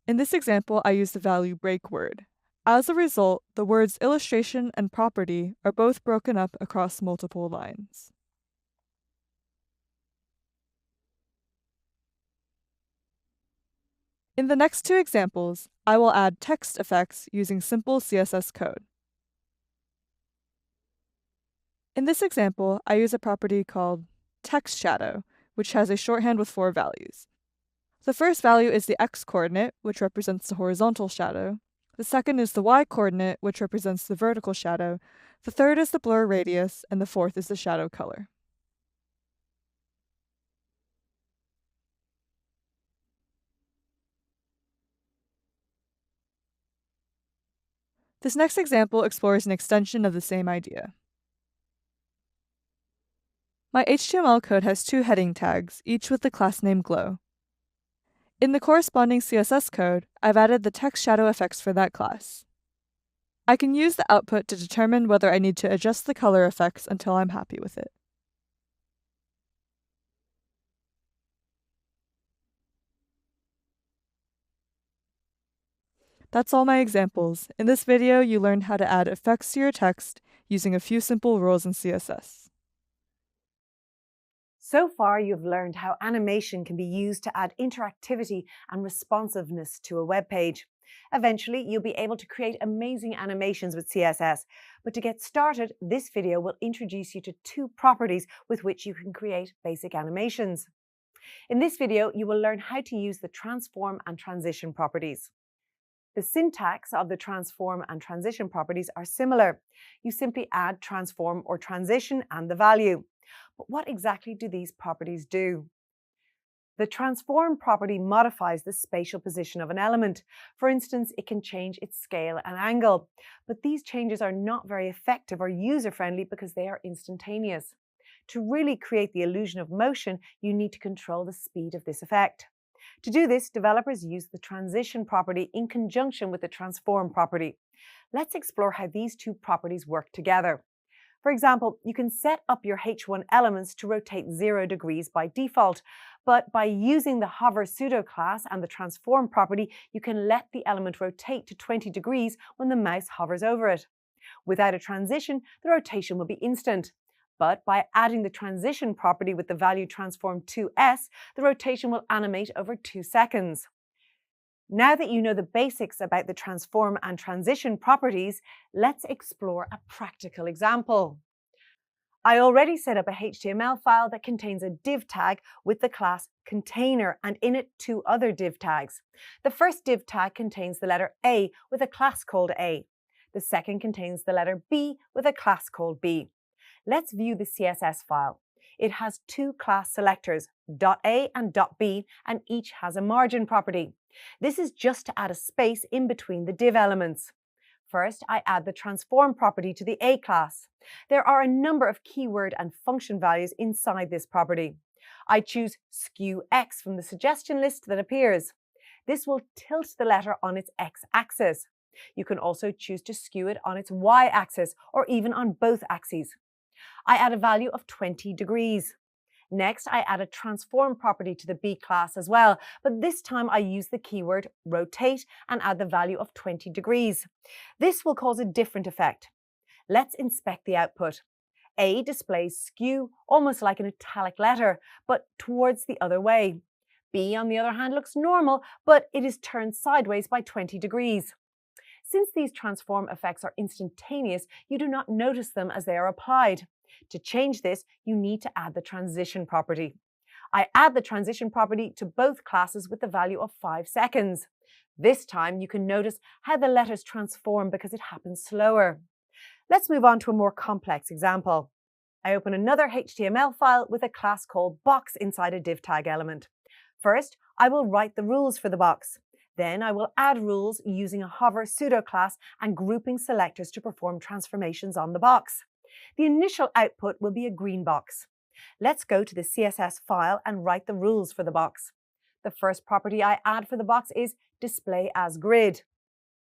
In this example, I use the value break word. As a result, the words illustration and property are both broken up across multiple lines. In the next two examples, I will add text effects using simple CSS code. In this example, I use a property called text shadow, which has a shorthand with 4 values. The first value is the x-coordinate, which represents the horizontal shadow. The second is the y-coordinate, which represents the vertical shadow. The third is the blur radius, and the fourth is the shadow color. This next example explores an extension of the same idea. My HTML code has 2 heading tags, each with the class name glow. In the corresponding CSS code, I've added the text shadow effects for that class. I can use the output to determine whether I need to adjust the color effects until I'm happy with it. That's all my examples. In this video, you learned how to add effects to your text using a few simple rules in CSS. So far, you've learned how animation can be used to add interactivity and responsiveness to a web page. Eventually, you'll be able to create amazing animations with CSS. But to get started, this video will introduce you to 2 properties with which you can create basic animations. In this video, you will learn how to use the transform and transition properties. The syntax of the transform and transition properties are similar. You simply add transform or transition and the value. But what exactly do these properties do? The transform property modifies the spatial position of an element. For instance, it can change its scale and angle. But these changes are not very effective or user-friendly because they are instantaneous. To really create the illusion of motion, you need to control the speed of this effect. To do this, developers use the transition property in conjunction with the transform property. Let's explore how these 2 properties work together. For example, you can set up your H1 elements to rotate 0 degrees by default, but by using the hover pseudo class and the transform property, you can let the element rotate to 20 degrees when the mouse hovers over it. Without a transition, the rotation will be instant. But by adding the transition property with the value transform 2s, the rotation will animate over 2 seconds. Now that you know the basics about the transform and transition properties, let's explore a practical example. I already set up a HTML file that contains a div tag with the class container and in it 2 other div tags. The first div tag contains the letter A with a class called A. The second contains the letter B with a class called B. Let's view the CSS file. It has 2 class selectors, .a and .b, and each has a margin property. This is just to add a space in between the div elements. First, I add the transform property to the A class. There are a number of keyword and function values inside this property. I choose skew X from the suggestion list that appears. This will tilt the letter on its X-axis. You can also choose to skew it on its Y-axis or even on both axes. I add a value of 20 degrees. Next, I add a transform property to the B class as well, but this time I use the keyword rotate and add the value of 20 degrees. This will cause a different effect. Let's inspect the output. A displays skew, almost like an italic letter, but towards the other way. B, on the other hand, looks normal, but it is turned sideways by 20 degrees. Since these transform effects are instantaneous, you do not notice them as they are applied. To change this, you need to add the transition property. I add the transition property to both classes with the value of 5 seconds. This time you can notice how the letters transform because it happens slower. Let's move on to a more complex example. I open another HTML file with a class called box inside a div tag element. First, I will write the rules for the box. Then I will add rules using a hover pseudo class and grouping selectors to perform transformations on the box. The initial output will be a green box. Let's go to the CSS file and write the rules for the box. The first property I add for the box is display as grid.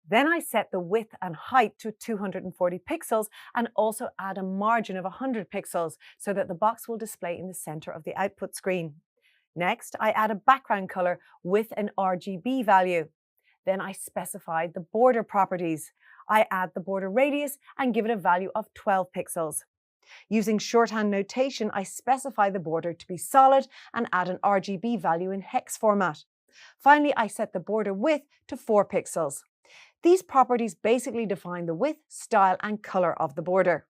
Then I set the width and height to 240 pixels and also add a margin of 100 pixels so that the box will display in the center of the output screen. Next, I add a background color with an RGB value. Then I specify the border properties. I add the border radius and give it a value of 12 pixels. Using shorthand notation, I specify the border to be solid and add an RGB value in hex format. Finally, I set the border width to 4 pixels. These properties basically define the width, style, and color of the border.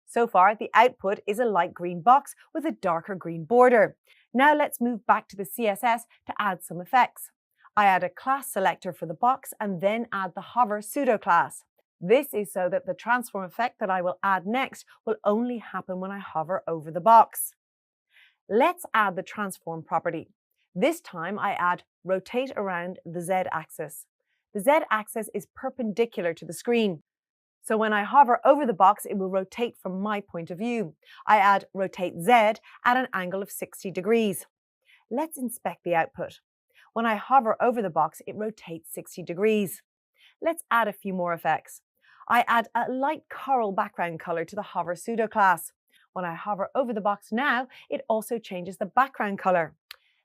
So far, the output is a light green box with a darker green border. Now let's move back to the CSS to add some effects. I add a class selector for the box and then add the hover pseudo class. This is so that the transform effect that I will add next will only happen when I hover over the box. Let's add the transform property. This time I add rotate around the Z-axis. The Z-axis is perpendicular to the screen. So when I hover over the box, it will rotate from my point of view. I add rotate Z at an angle of 60 degrees. Let's inspect the output. When I hover over the box, it rotates 60 degrees. Let's add a few more effects. I add a light coral background color to the hover pseudo class. When I hover over the box now, it also changes the background color.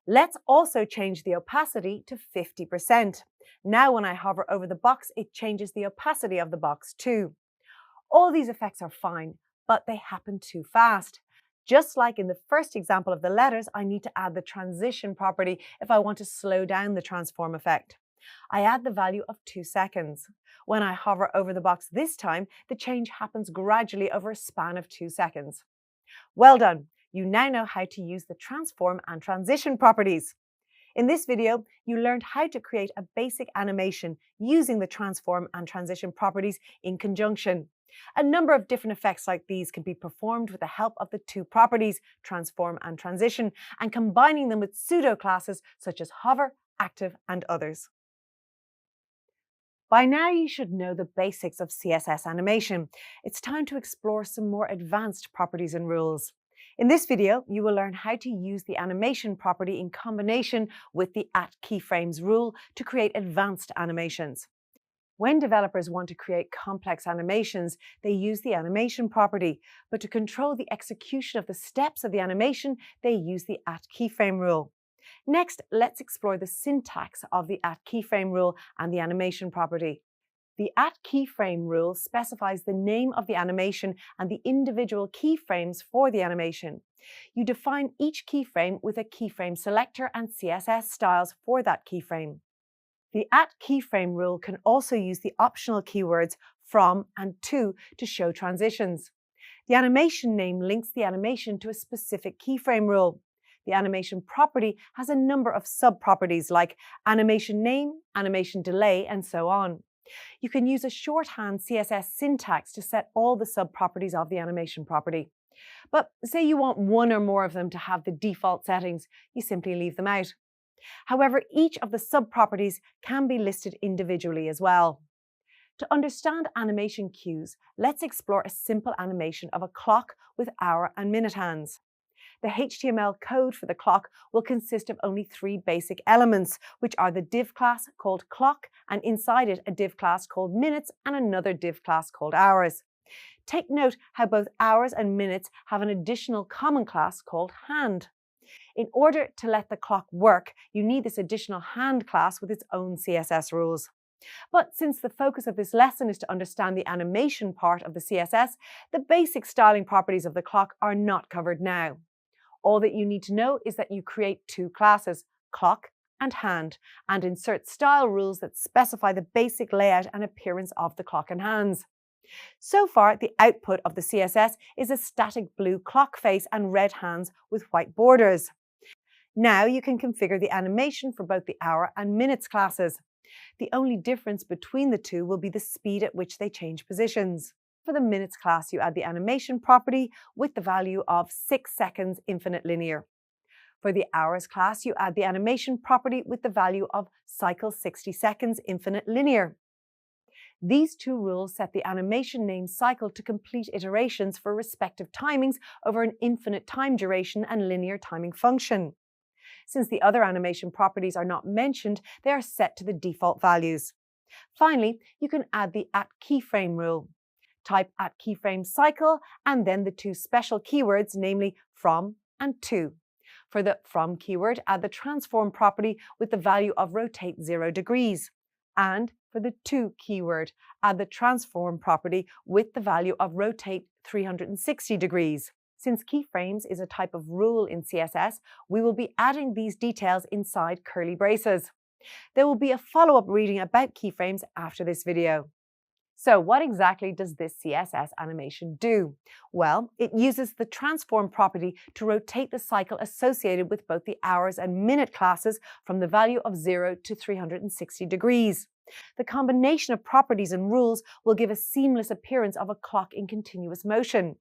Let's also change the opacity to 50%. Now when I hover over the box, it changes the opacity of the box too. All these effects are fine, but they happen too fast. Just like in the first example of the letters, I need to add the transition property if I want to slow down the transform effect. I add the value of 2 seconds. When I hover over the box this time, the change happens gradually over a span of 2 seconds. Well done! You now know how to use the transform and transition properties. In this video, you learned how to create a basic animation using the transform and transition properties in conjunction. A number of different effects like these can be performed with the help of the 2 properties, transform and transition, and combining them with pseudo classes such as hover, active, and others. By now you should know the basics of CSS animation. It's time to explore some more advanced properties and rules. In this video, you will learn how to use the animation property in combination with the @keyframes rule to create advanced animations. When developers want to create complex animations, they use the animation property, but to control the execution of the steps of the animation, they use the @keyframe rule. Next, let's explore the syntax of the @keyframe rule and the animation property. The @keyframe rule specifies the name of the animation and the individual keyframes for the animation. You define each keyframe with a keyframe selector and CSS styles for that keyframe. The @keyframe rule can also use the optional keywords from and to show transitions. The animation name links the animation to a specific keyframe rule. The animation property has a number of sub-properties like animation name, animation delay, and so on. You can use a shorthand CSS syntax to set all the sub-properties of the animation property. But say you want one or more of them to have the default settings, you simply leave them out. However, each of the sub-properties can be listed individually as well. To understand animation cues, let's explore a simple animation of a clock with hour and minute hands. The HTML code for the clock will consist of only 3 basic elements, which are the div class called clock, and inside it a div class called minutes and another div class called hours. Take note how both hours and minutes have an additional common class called hand. In order to let the clock work, you need this additional hand class with its own CSS rules. But since the focus of this lesson is to understand the animation part of the CSS, the basic styling properties of the clock are not covered now. All that you need to know is that you create 2 classes, clock and hand, and insert style rules that specify the basic layout and appearance of the clock and hands. So far, the output of the CSS is a static blue clock face and red hands with white borders. Now you can configure the animation for both the hour and minutes classes. The only difference between the two will be the speed at which they change positions. For the minutes class, you add the animation property with the value of 6 seconds infinite linear. For the hours class, you add the animation property with the value of cycle 60 seconds infinite linear. These 2 rules set the animation name cycle to complete iterations for respective timings over an infinite time duration and linear timing function. Since the other animation properties are not mentioned, they are set to the default values. Finally, you can add the @keyframe rule. Type @keyframe cycle and then the 2 special keywords, namely from and to. For the from keyword, add the transform property with the value of rotate 0 degrees. And for the to keyword, add the transform property with the value of rotate 360 degrees. Since keyframes is a type of rule in CSS, we will be adding these details inside curly braces. There will be a follow-up reading about keyframes after this video. So what exactly does this CSS animation do? Well, it uses the transform property to rotate the cycle associated with both the hours and minute classes from the value of 0 to 360 degrees. The combination of properties and rules will give a seamless appearance of a clock in continuous motion.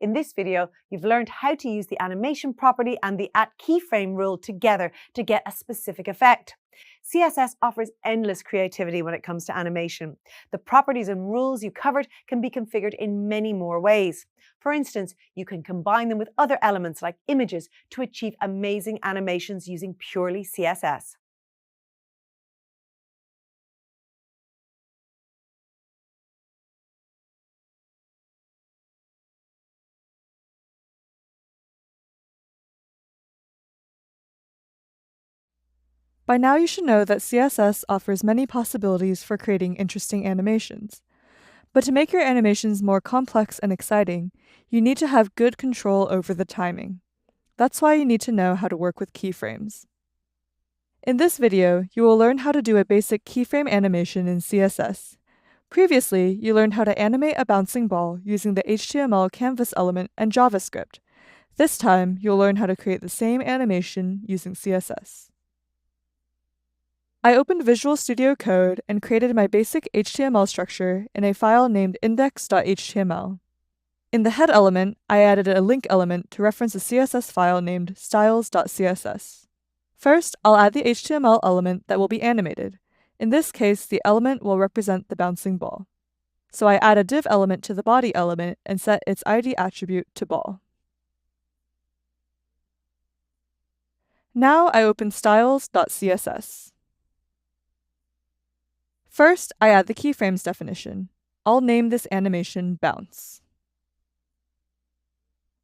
In this video, you've learned how to use the animation property and the @keyframe rule together to get a specific effect. CSS offers endless creativity when it comes to animation. The properties and rules you covered can be configured in many more ways. For instance, you can combine them with other elements like images to achieve amazing animations using purely CSS. By now you should know that CSS offers many possibilities for creating interesting animations. But to make your animations more complex and exciting, you need to have good control over the timing. That's why you need to know how to work with keyframes. In this video, you will learn how to do a basic keyframe animation in CSS. Previously, you learned how to animate a bouncing ball using the HTML canvas element and JavaScript. This time, you'll learn how to create the same animation using CSS. I opened Visual Studio Code and created my basic HTML structure in a file named index.html. In the head element, I added a link element to reference a CSS file named styles.css. First, I'll add the HTML element that will be animated. In this case, the element will represent the bouncing ball. So I add a div element to the body element and set its ID attribute to ball. Now I open styles.css. First, I add the keyframes definition. I'll name this animation bounce.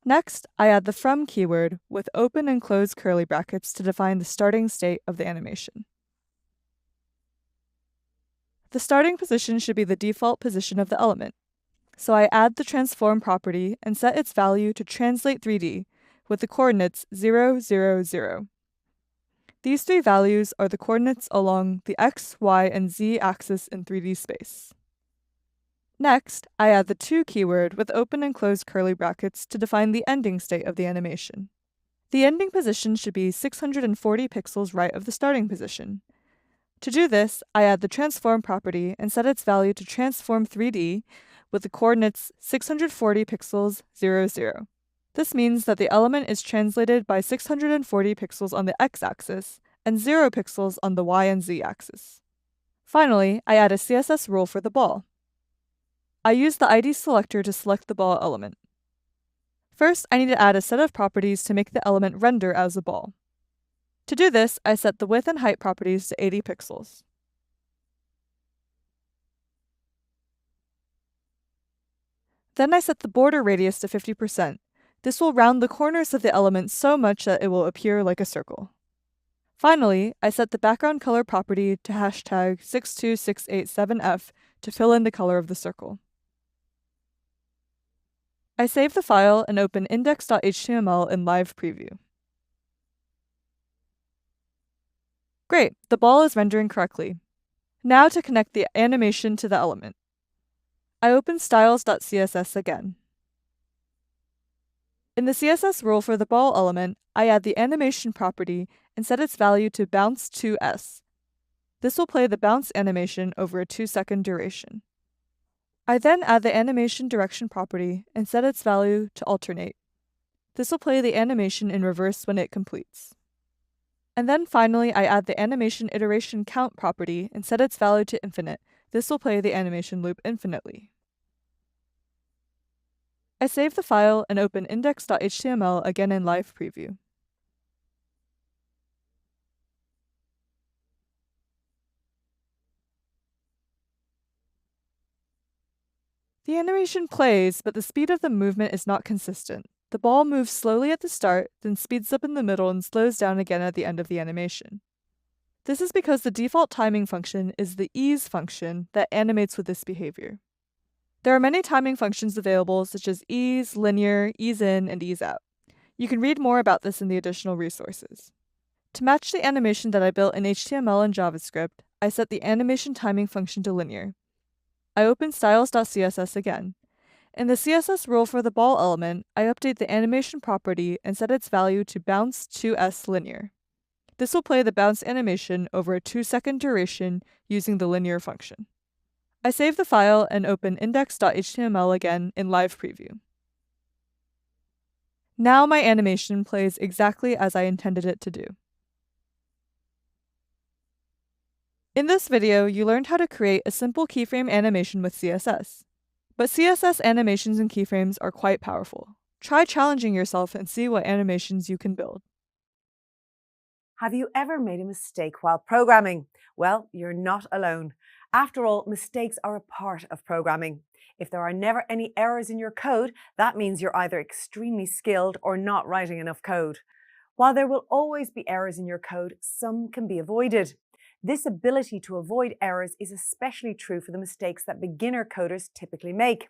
Next, I add the from keyword with open and close curly brackets to define the starting state of the animation. The starting position should be the default position of the element. So I add the transform property and set its value to translate 3D with the coordinates 0, 0, 0. These three values are the coordinates along the x, y, and z axis in 3D space. Next, I add the to keyword with open and close curly brackets to define the ending state of the animation. The ending position should be 640 pixels right of the starting position. To do this, I add the transform property and set its value to transform 3D with the coordinates 640 pixels 0, 0. This means that the element is translated by 640 pixels on the x-axis and 0 pixels on the y and z axis. Finally, I add a CSS rule for the ball. I use the ID selector to select the ball element. First, I need to add a set of properties to make the element render as a ball. To do this, I set the width and height properties to 80 pixels. Then I set the border radius to 50%. This will round the corners of the element so much that it will appear like a circle. Finally, I set the background color property to hashtag 62687F to fill in the color of the circle. I save the file and open index.html in live preview. Great, the ball is rendering correctly. Now to connect the animation to the element. I open styles.css again. In the CSS rule for the ball element, I add the animation property and set its value to bounce 2s. This will play the bounce animation over a 2-second duration. I then add the animation direction property and set its value to alternate. This will play the animation in reverse when it completes. And then finally, I add the animation iteration count property and set its value to infinite. This will play the animation loop infinitely. I save the file and open index.html again in live preview. The animation plays, but the speed of the movement is not consistent. The ball moves slowly at the start, then speeds up in the middle and slows down again at the end of the animation. This is because the default timing function is the ease function that animates with this behavior. There are many timing functions available, such as ease, linear, ease in, and ease out. You can read more about this in the additional resources. To match the animation that I built in HTML and JavaScript, I set the animation timing function to linear. I open styles.css again. In the CSS rule for the ball element, I update the animation property and set its value to bounce 2s linear. This will play the bounce animation over a 2-second duration using the linear function. I save the file and open index.html again in live preview. Now my animation plays exactly as I intended it to do. In this video, you learned how to create a simple keyframe animation with CSS. But CSS animations and keyframes are quite powerful. Try challenging yourself and see what animations you can build. Have you ever made a mistake while programming? Well, you're not alone. After all, mistakes are a part of programming. If there are never any errors in your code, that means you're either extremely skilled or not writing enough code. While there will always be errors in your code, some can be avoided. This ability to avoid errors is especially true for the mistakes that beginner coders typically make.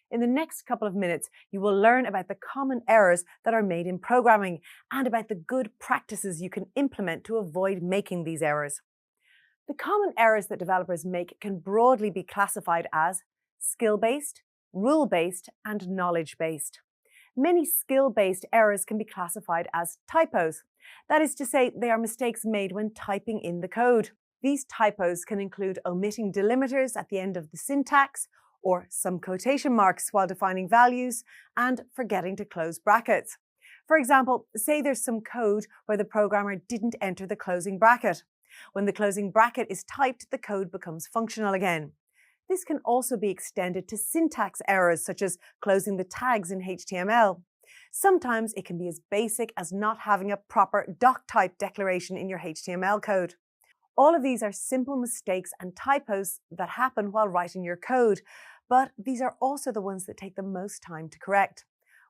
In the next couple of minutes, you will learn about the common errors that are made in programming and about the good practices you can implement to avoid making these errors. The common errors that developers make can broadly be classified as skill-based, rule-based, and knowledge-based. Many skill-based errors can be classified as typos. That is to say, they are mistakes made when typing in the code. These typos can include omitting delimiters at the end of the syntax, or some quotation marks while defining values, and forgetting to close brackets. For example, say there's some code where the programmer didn't enter the closing bracket. When the closing bracket is typed, the code becomes functional again. This can also be extended to syntax errors, such as closing the tags in HTML. Sometimes it can be as basic as not having a proper doc type declaration in your HTML code. All of these are simple mistakes and typos that happen while writing your code, but these are also the ones that take the most time to correct.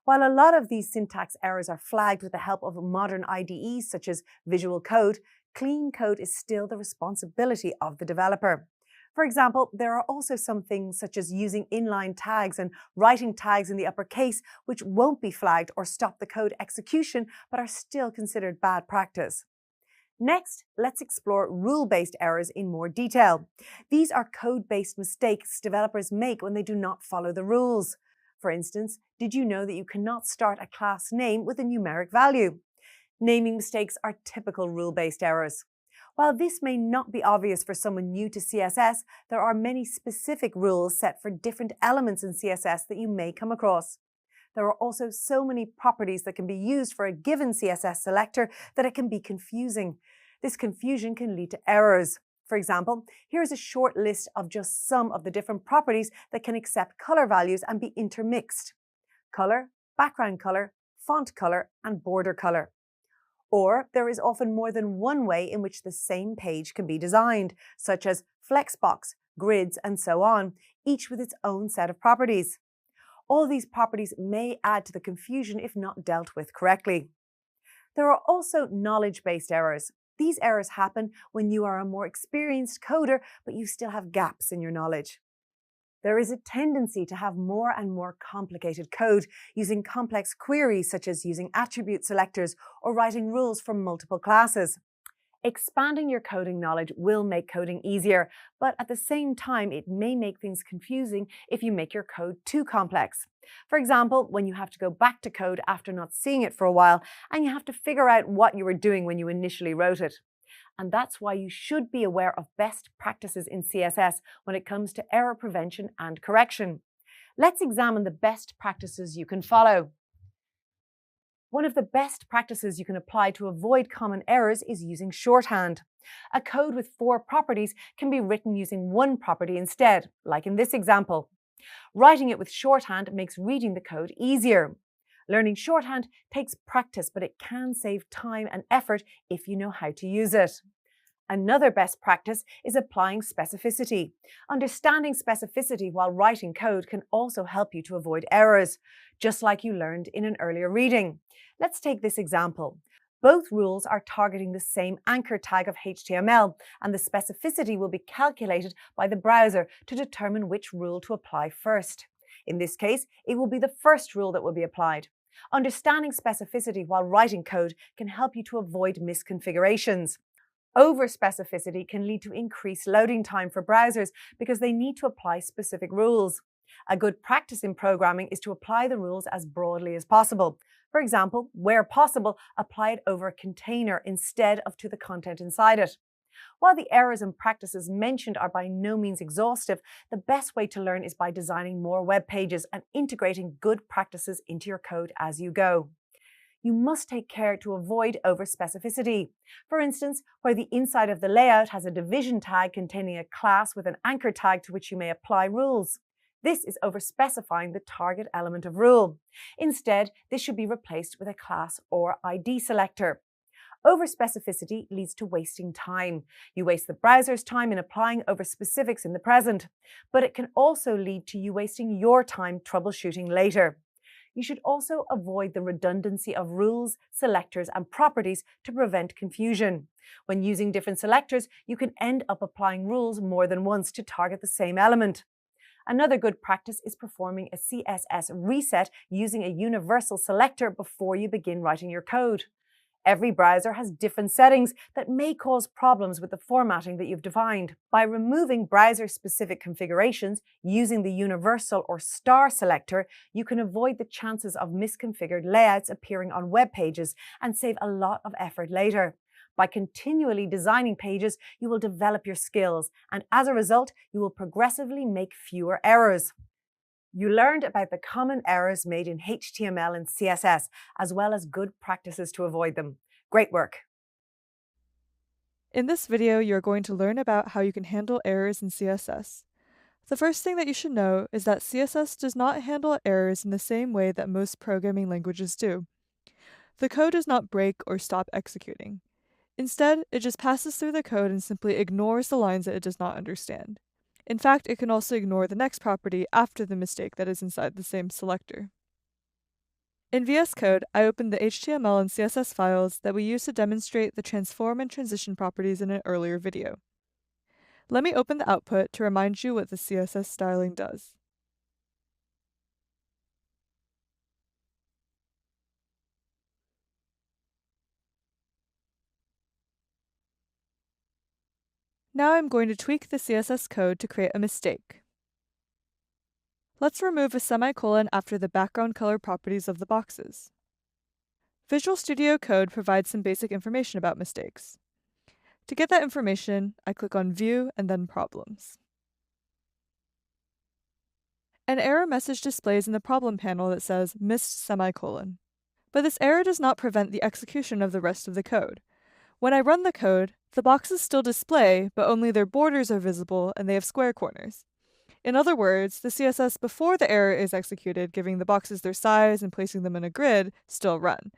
While a lot of these syntax errors are flagged with the help of modern IDEs such as Visual Code, clean code is still the responsibility of the developer. For example, there are also some things such as using inline tags and writing tags in the uppercase, which won't be flagged or stop the code execution, but are still considered bad practice. Next, let's explore rule-based errors in more detail. These are code-based mistakes developers make when they do not follow the rules. For instance, did you know that you cannot start a class name with a numeric value? Naming mistakes are typical rule-based errors. While this may not be obvious for someone new to CSS, there are many specific rules set for different elements in CSS that you may come across. There are also so many properties that can be used for a given CSS selector that it can be confusing. This confusion can lead to errors. For example, here's a short list of just some of the different properties that can accept color values and be intermixed. Color, background color, font color, and border color. Or there is often more than one way in which the same page can be designed, such as flexbox, grids, and so on, each with its own set of properties. All these properties may add to the confusion if not dealt with correctly. There are also knowledge-based errors. These errors happen when you are a more experienced coder, but you still have gaps in your knowledge. There is a tendency to have more and more complicated code, using complex queries such as using attribute selectors or writing rules for multiple classes. Expanding your coding knowledge will make coding easier, but at the same time, it may make things confusing if you make your code too complex. For example, when you have to go back to code after not seeing it for a while, and you have to figure out what you were doing when you initially wrote it. And that's why you should be aware of best practices in CSS when it comes to error prevention and correction. Let's examine the best practices you can follow. One of the best practices you can apply to avoid common errors is using shorthand. A code with 4 properties can be written using 1 property instead, like in this example. Writing it with shorthand makes reading the code easier. Learning shorthand takes practice, but it can save time and effort if you know how to use it. Another best practice is applying specificity. Understanding specificity while writing code can also help you to avoid errors, just like you learned in an earlier reading. Let's take this example. Both rules are targeting the same anchor tag of HTML, and the specificity will be calculated by the browser to determine which rule to apply first. In this case, it will be the first rule that will be applied. Understanding specificity while writing code can help you to avoid misconfigurations. Over-specificity can lead to increased loading time for browsers because they need to apply specific rules. A good practice in programming is to apply the rules as broadly as possible. For example, where possible, apply it over a container instead of to the content inside it. While the errors and practices mentioned are by no means exhaustive, the best way to learn is by designing more web pages and integrating good practices into your code as you go. You must take care to avoid over-specificity. For instance, where the inside of the layout has a division tag containing a class with an anchor tag to which you may apply rules. This is over-specifying the target element of rule. Instead, this should be replaced with a class or ID selector. Over-specificity leads to wasting time. You waste the browser's time in applying over-specifics in the present, but it can also lead to you wasting your time troubleshooting later. You should also avoid the redundancy of rules, selectors, and properties to prevent confusion. When using different selectors, you can end up applying rules more than once to target the same element. Another good practice is performing a CSS reset using a universal selector before you begin writing your code. Every browser has different settings that may cause problems with the formatting that you've defined. By removing browser-specific configurations using the universal or star selector, you can avoid the chances of misconfigured layouts appearing on web pages and save a lot of effort later. By continually designing pages, you will develop your skills, and as a result, you will progressively make fewer errors. You learned about the common errors made in HTML and CSS, as well as good practices to avoid them. Great work! In this video, you're going to learn about how you can handle errors in CSS. The first thing that you should know is that CSS does not handle errors in the same way that most programming languages do. The code does not break or stop executing. Instead, it just passes through the code and simply ignores the lines that it does not understand. In fact, it can also ignore the next property after the mistake that is inside the same selector. In VS Code, I opened the HTML and CSS files that we used to demonstrate the transform and transition properties in an earlier video. Let me open the output to remind you what the CSS styling does. Now I'm going to tweak the CSS code to create a mistake. Let's remove a semicolon after the background color properties of the boxes. Visual Studio Code provides some basic information about mistakes. To get that information, I click on View and then Problems. An error message displays in the problem panel that says missed semicolon. But this error does not prevent the execution of the rest of the code. When I run the code, the boxes still display, but only their borders are visible and they have square corners. In other words, the CSS before the error is executed, giving the boxes their size and placing them in a grid, still run.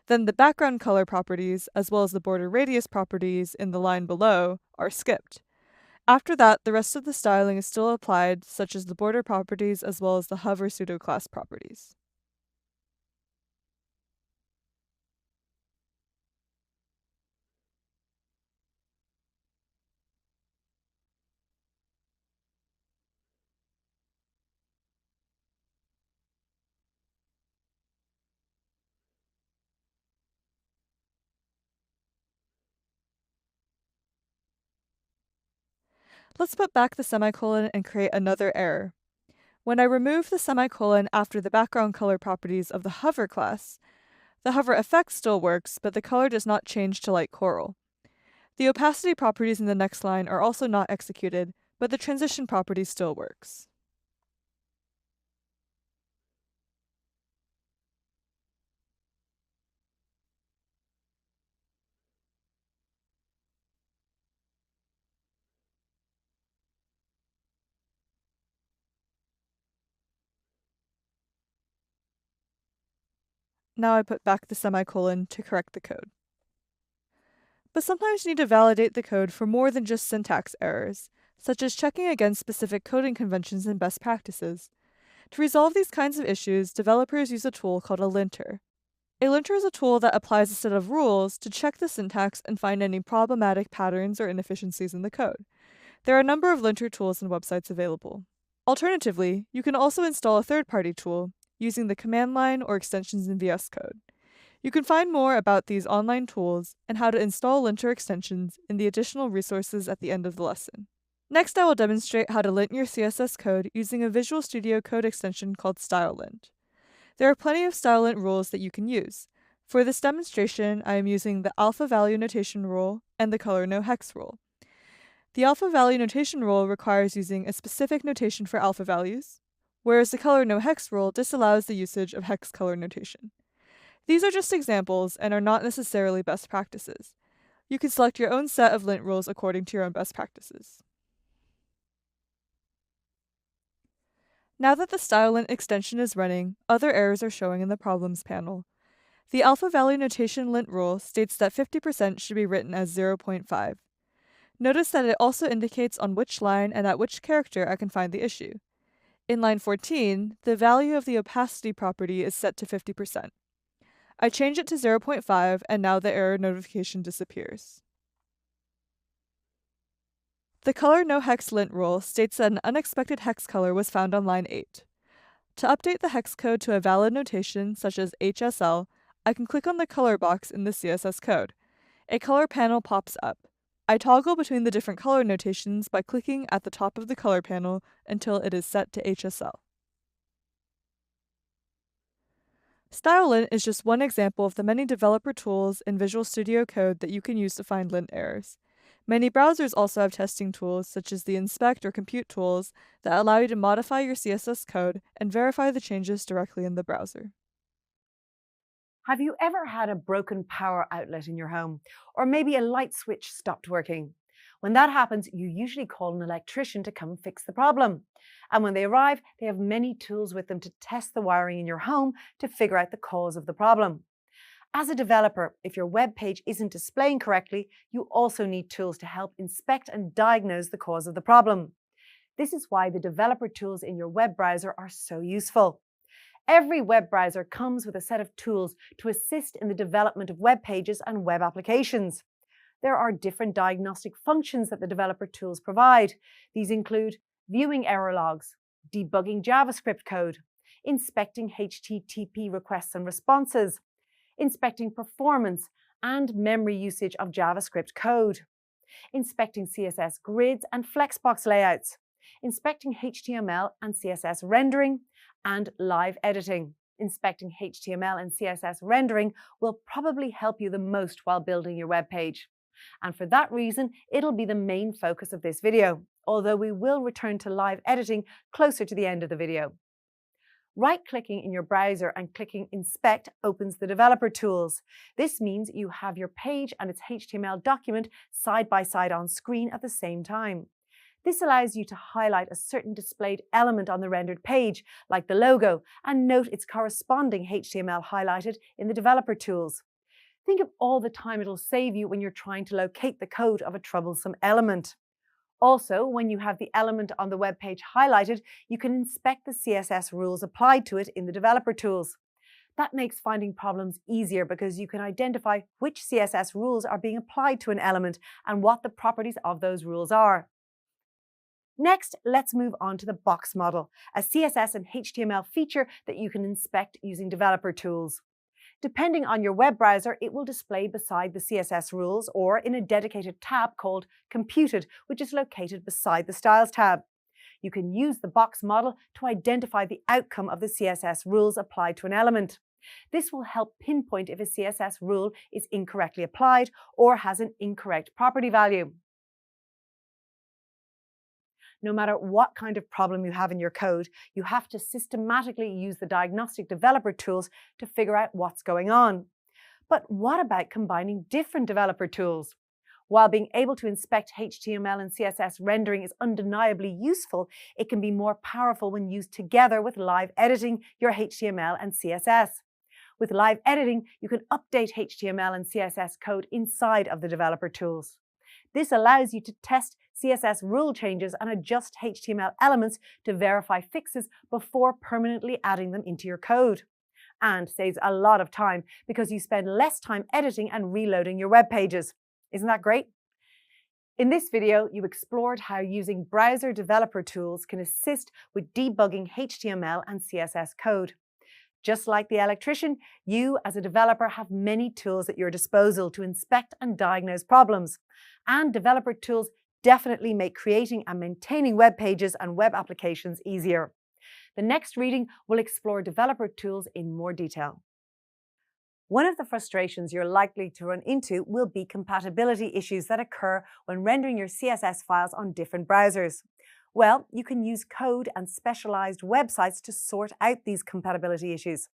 Then the background color properties, as well as the border radius properties in the line below, are skipped. After that, the rest of the styling is still applied, such as the border properties as well as the hover pseudoclass properties. Let's put back the semicolon and create another error. When I remove the semicolon after the background color properties of the hover class, the hover effect still works, but the color does not change to light coral. The opacity properties in the next line are also not executed, but the transition property still works. Now I put back the semicolon to correct the code. But sometimes you need to validate the code for more than just syntax errors, such as checking against specific coding conventions and best practices. To resolve these kinds of issues, developers use a tool called a linter. A linter is a tool that applies a set of rules to check the syntax and find any problematic patterns or inefficiencies in the code. There are a number of linter tools and websites available. Alternatively, you can also install a third-party tool using the command line or extensions in VS Code. You can find more about these online tools and how to install linter extensions in the additional resources at the end of the lesson. Next, I will demonstrate how to lint your CSS code using a Visual Studio Code extension called StyleLint. There are plenty of StyleLint rules that you can use. For this demonstration, I am using the alpha value notation rule and the color no hex rule. The alpha value notation rule requires using a specific notation for alpha values, whereas the color no hex rule disallows the usage of hex color notation. These are just examples and are not necessarily best practices. You can select your own set of lint rules according to your own best practices. Now that the StyleLint extension is running, other errors are showing in the Problems panel. The alpha value notation lint rule states that 50% should be written as 0.5. Notice that it also indicates on which line and at which character I can find the issue. In line 14, the value of the opacity property is set to 50%. I change it to 0.5 and now the error notification disappears. The color no hex lint rule states that an unexpected hex color was found on line 8. To update the hex code to a valid notation such as HSL, I can click on the color box in the CSS code. A color panel pops up. I toggle between the different color notations by clicking at the top of the color panel until it is set to HSL. StyleLint is just one example of the many developer tools in Visual Studio Code that you can use to find lint errors. Many browsers also have testing tools, such as the Inspect or Compute tools, that allow you to modify your CSS code and verify the changes directly in the browser. Have you ever had a broken power outlet in your home? Or maybe a light switch stopped working? When that happens, you usually call an electrician to come fix the problem. And when they arrive, they have many tools with them to test the wiring in your home to figure out the cause of the problem. As a developer, if your web page isn't displaying correctly, you also need tools to help inspect and diagnose the cause of the problem. This is why the developer tools in your web browser are so useful. Every web browser comes with a set of tools to assist in the development of web pages and web applications. There are different diagnostic functions that the developer tools provide. These include viewing error logs, debugging JavaScript code, inspecting HTTP requests and responses, inspecting performance and memory usage of JavaScript code, inspecting CSS grids and flexbox layouts, inspecting HTML and CSS rendering, and live editing. Inspecting HTML and CSS rendering will probably help you the most while building your web page. And for that reason, it'll be the main focus of this video, although we will return to live editing closer to the end of the video. Right-clicking in your browser and clicking Inspect opens the developer tools. This means you have your page and its HTML document side by side on screen at the same time. This allows you to highlight a certain displayed element on the rendered page, like the logo, and note its corresponding HTML highlighted in the developer tools. Think of all the time it'll save you when you're trying to locate the code of a troublesome element. Also, when you have the element on the web page highlighted, you can inspect the CSS rules applied to it in the developer tools. That makes finding problems easier because you can identify which CSS rules are being applied to an element and what the properties of those rules are. Next, let's move on to the box model, a CSS and HTML feature that you can inspect using developer tools. Depending on your web browser, it will display beside the CSS rules or in a dedicated tab called Computed, which is located beside the Styles tab. You can use the box model to identify the outcome of the CSS rules applied to an element. This will help pinpoint if a CSS rule is incorrectly applied or has an incorrect property value. No matter what kind of problem you have in your code, you have to systematically use the diagnostic developer tools to figure out what's going on. But what about combining different developer tools? While being able to inspect HTML and CSS rendering is undeniably useful, it can be more powerful when used together with live editing your HTML and CSS. With live editing, you can update HTML and CSS code inside of the developer tools. This allows you to test CSS rule changes and adjust HTML elements to verify fixes before permanently adding them into your code. And saves a lot of time because you spend less time editing and reloading your web pages. Isn't that great? In this video, you explored how using browser developer tools can assist with debugging HTML and CSS code. Just like the electrician, you as a developer have many tools at your disposal to inspect and diagnose problems. And developer tools definitely make creating and maintaining web pages and web applications easier. The next reading will explore developer tools in more detail. One of the frustrations you're likely to run into will be compatibility issues that occur when rendering your CSS files on different browsers. Well, you can use code and specialized websites to sort out these compatibility issues.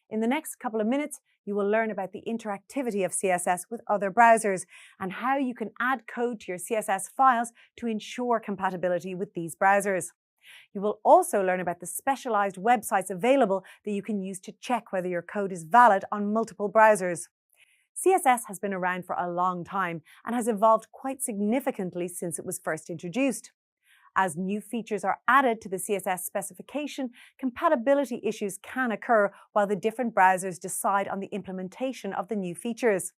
In the next couple of minutes, you will learn about the interactivity of CSS with other browsers and how you can add code to your CSS files to ensure compatibility with these browsers. You will also learn about the specialized websites available that you can use to check whether your code is valid on multiple browsers. CSS has been around for a long time and has evolved quite significantly since it was first introduced. As new features are added to the CSS specification, compatibility issues can occur while the different browsers decide on the implementation of the new features.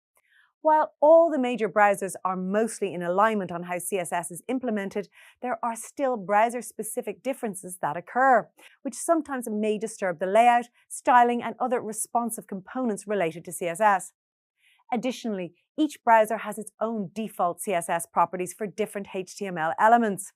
While all the major browsers are mostly in alignment on how CSS is implemented, there are still browser-specific differences that occur, which sometimes may disturb the layout, styling, and other responsive components related to CSS. Additionally, each browser has its own default CSS properties for different HTML elements.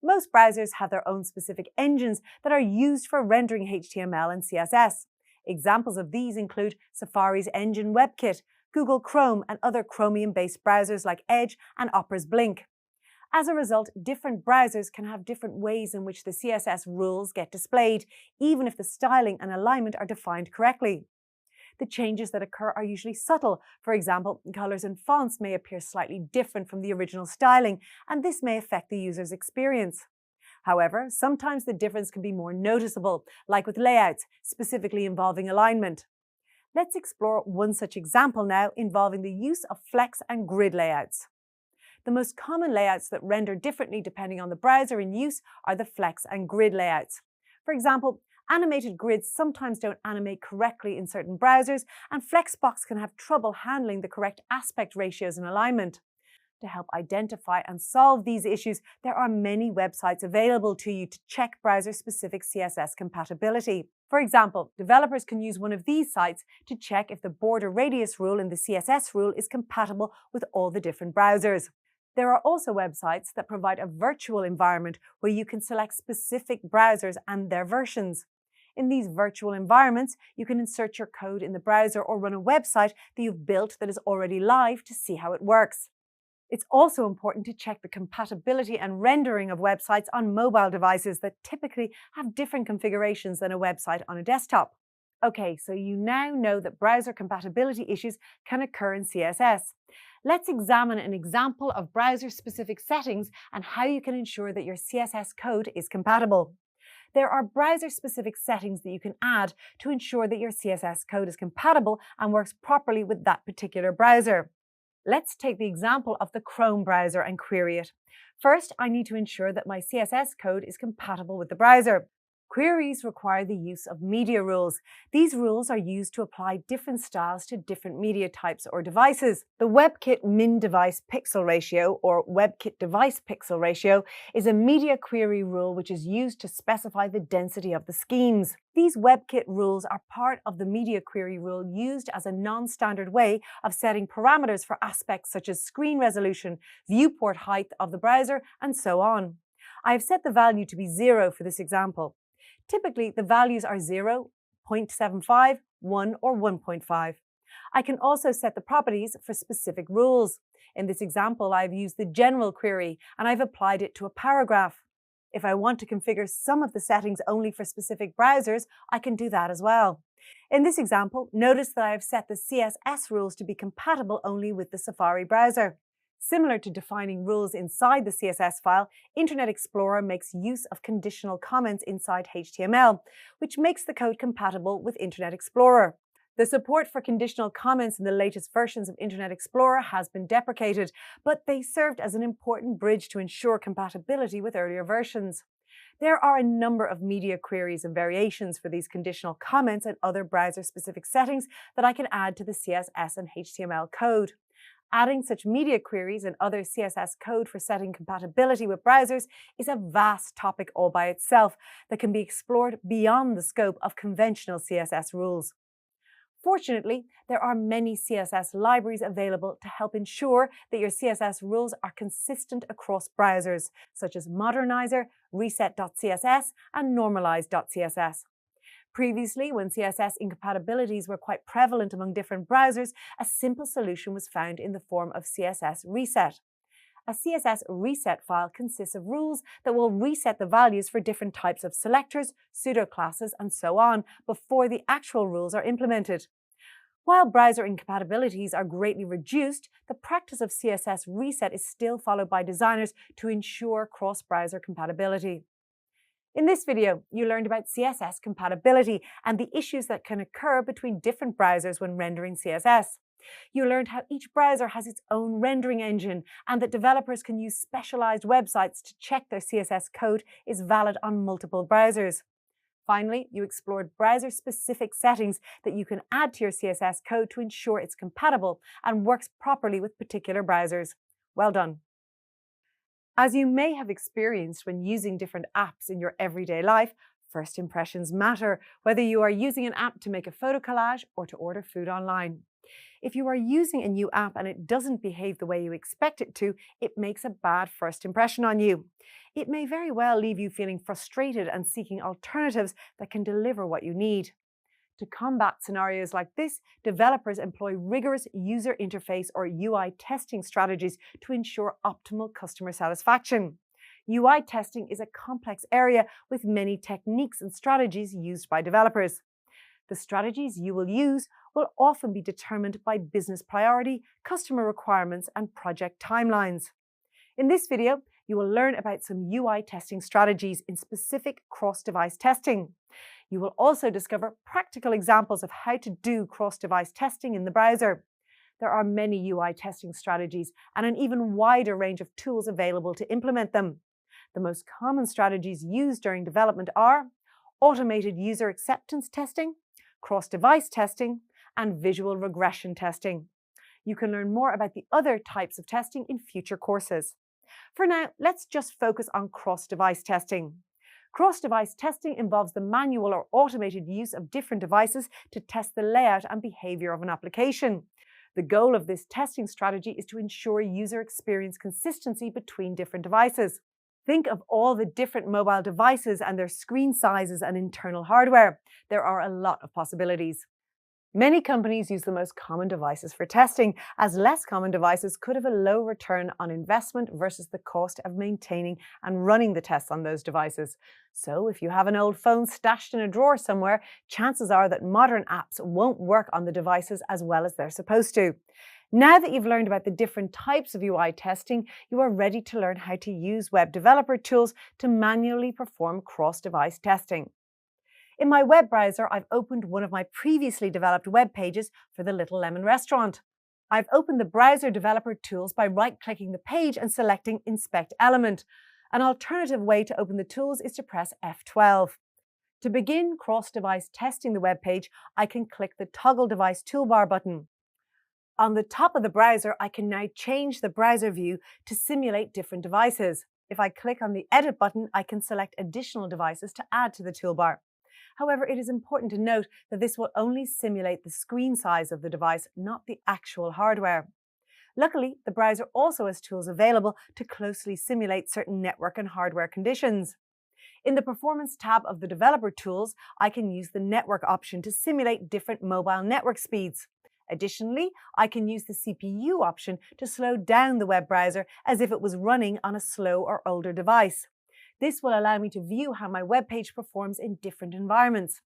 Most browsers have their own specific engines that are used for rendering HTML and CSS. Examples of these include Safari's Engine WebKit, Google Chrome, and other Chromium-based browsers like Edge and Opera's Blink. As a result, different browsers can have different ways in which the CSS rules get displayed, even if the styling and alignment are defined correctly. The changes that occur are usually subtle. For example, colors and fonts may appear slightly different from the original styling, and this may affect the user's experience. However, sometimes the difference can be more noticeable, like with layouts, specifically involving alignment. Let's explore one such example now involving the use of flex and grid layouts. The most common layouts that render differently depending on the browser in use are the flex and grid layouts. For example, animated grids sometimes don't animate correctly in certain browsers, and Flexbox can have trouble handling the correct aspect ratios and alignment. To help identify and solve these issues, there are many websites available to you to check browser-specific CSS compatibility. For example, developers can use one of these sites to check if the border radius rule in the CSS rule is compatible with all the different browsers. There are also websites that provide a virtual environment where you can select specific browsers and their versions. In these virtual environments, you can insert your code in the browser or run a website that you've built that is already live to see how it works. It's also important to check the compatibility and rendering of websites on mobile devices that typically have different configurations than a website on a desktop. Okay, so you now know that browser compatibility issues can occur in CSS. Let's examine an example of browser-specific settings and how you can ensure that your CSS code is compatible. There are browser-specific settings that you can add to ensure that your CSS code is compatible and works properly with that particular browser. Let's take the example of the Chrome browser and query it. First, I need to ensure that my CSS code is compatible with the browser. Queries require the use of media rules. These rules are used to apply different styles to different media types or devices. The WebKit min device pixel ratio, or WebKit device pixel ratio, is a media query rule which is used to specify the density of the schemes. These WebKit rules are part of the media query rule used as a non-standard way of setting parameters for aspects such as screen resolution, viewport height of the browser, and so on. I have set the value to be 0 for this example. Typically, the values are 0, 0.75, 1, or 1.5. I can also set the properties for specific rules. In this example, I've used the general query and I've applied it to a paragraph. If I want to configure some of the settings only for specific browsers, I can do that as well. In this example, notice that I have set the CSS rules to be compatible only with the Safari browser. Similar to defining rules inside the CSS file, Internet Explorer makes use of conditional comments inside HTML, which makes the code compatible with Internet Explorer. The support for conditional comments in the latest versions of Internet Explorer has been deprecated, but they served as an important bridge to ensure compatibility with earlier versions. There are a number of media queries and variations for these conditional comments and other browser-specific settings that I can add to the CSS and HTML code. Adding such media queries and other CSS code for setting compatibility with browsers is a vast topic all by itself that can be explored beyond the scope of conventional CSS rules. Fortunately, there are many CSS libraries available to help ensure that your CSS rules are consistent across browsers, such as Modernizer, Reset.css, and Normalize.css. Previously, when CSS incompatibilities were quite prevalent among different browsers, a simple solution was found in the form of CSS Reset. A CSS Reset file consists of rules that will reset the values for different types of selectors, pseudo-classes, and so on before the actual rules are implemented. While browser incompatibilities are greatly reduced, the practice of CSS Reset is still followed by designers to ensure cross-browser compatibility. In this video, you learned about CSS compatibility and the issues that can occur between different browsers when rendering CSS. You learned how each browser has its own rendering engine and that developers can use specialized websites to check their CSS code is valid on multiple browsers. Finally, you explored browser-specific settings that you can add to your CSS code to ensure it's compatible and works properly with particular browsers. Well done. As you may have experienced when using different apps in your everyday life, first impressions matter, whether you are using an app to make a photo collage or to order food online. If you are using a new app and it doesn't behave the way you expect it to, it makes a bad first impression on you. It may very well leave you feeling frustrated and seeking alternatives that can deliver what you need. To combat scenarios like this, developers employ rigorous user interface or UI testing strategies to ensure optimal customer satisfaction. UI testing is a complex area with many techniques and strategies used by developers. The strategies you will use will often be determined by business priority, customer requirements, and project timelines. In this video, you will learn about some UI testing strategies in specific cross-device testing. You will also discover practical examples of how to do cross-device testing in the browser. There are many UI testing strategies and an even wider range of tools available to implement them. The most common strategies used during development are automated user acceptance testing, cross-device testing, and visual regression testing. You can learn more about the other types of testing in future courses. For now, let's just focus on cross-device testing. Cross-device testing involves the manual or automated use of different devices to test the layout and behavior of an application. The goal of this testing strategy is to ensure user experience consistency between different devices. Think of all the different mobile devices and their screen sizes and internal hardware. There are a lot of possibilities. Many companies use the most common devices for testing, as less common devices could have a low return on investment versus the cost of maintaining and running the tests on those devices. So if you have an old phone stashed in a drawer somewhere, chances are that modern apps won't work on the devices as well as they're supposed to. Now that you've learned about the different types of UI testing, you are ready to learn how to use web developer tools to manually perform cross-device testing. In my web browser, I've opened one of my previously developed web pages for the Little Lemon restaurant. I've opened the browser developer tools by right-clicking the page and selecting Inspect Element. An alternative way to open the tools is to press F12. To begin cross-device testing the web page, I can click the Toggle Device Toolbar button. On the top of the browser, I can now change the browser view to simulate different devices. If I click on the Edit button, I can select additional devices to add to the toolbar. However, it is important to note that this will only simulate the screen size of the device, not the actual hardware. Luckily, the browser also has tools available to closely simulate certain network and hardware conditions. In the Performance tab of the Developer Tools, I can use the Network option to simulate different mobile network speeds. Additionally, I can use the CPU option to slow down the web browser as if it was running on a slow or older device. This will allow me to view how my web page performs in different environments.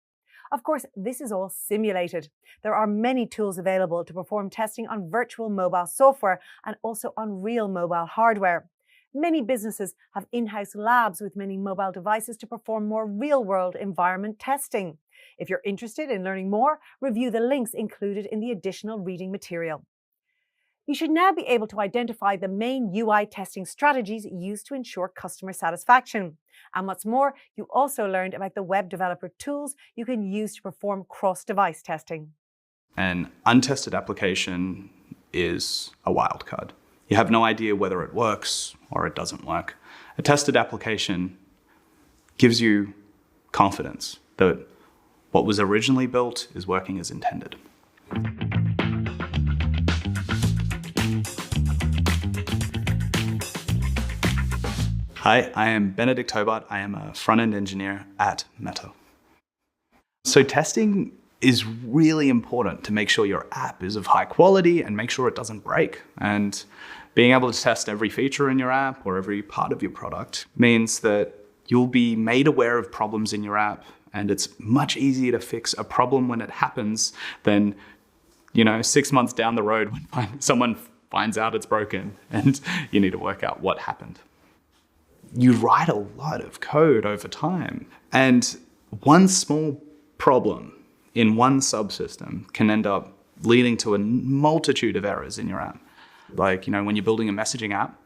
Of course, this is all simulated. There are many tools available to perform testing on virtual mobile software and also on real mobile hardware. Many businesses have in-house labs with many mobile devices to perform more real-world environment testing. If you're interested in learning more, review the links included in the additional reading material. You should now be able to identify the main UI testing strategies used to ensure customer satisfaction. And what's more, you also learned about the web developer tools you can use to perform cross-device testing. An untested application is a wildcard. You have no idea whether it works or it doesn't work. A tested application gives you confidence that what was originally built is working as intended. Hi, I am Benedict Hobart. I am a front-end engineer at Meta. So testing is really important to make sure your app is of high quality and make sure it doesn't break. And being able to test every feature in your app or every part of your product means that you'll be made aware of problems in your app, and it's much easier to fix a problem when it happens than, 6 months down the road when someone finds out it's broken and you need to work out what happened. You write a lot of code over time, and one small problem in one subsystem can end up leading to a multitude of errors in your app. Like, when you're building a messaging app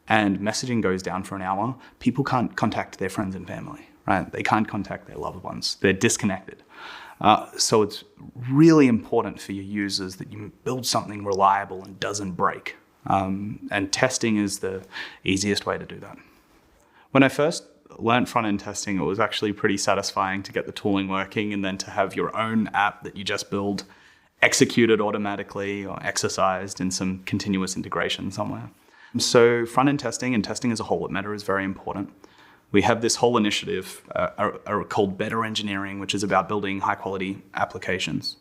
and messaging goes down for an hour, people can't contact their friends and family, right? They can't contact their loved ones. They're disconnected. So it's really important for your users that you build something reliable and doesn't break. And testing is the easiest way to do that. When I first learned front-end testing, it was actually pretty satisfying to get the tooling working and then to have your own app that you just build executed automatically or exercised in some continuous integration somewhere. So front-end testing and testing as a whole at Meta is very important. We have this whole initiative called Better Engineering, which is about building high-quality applications.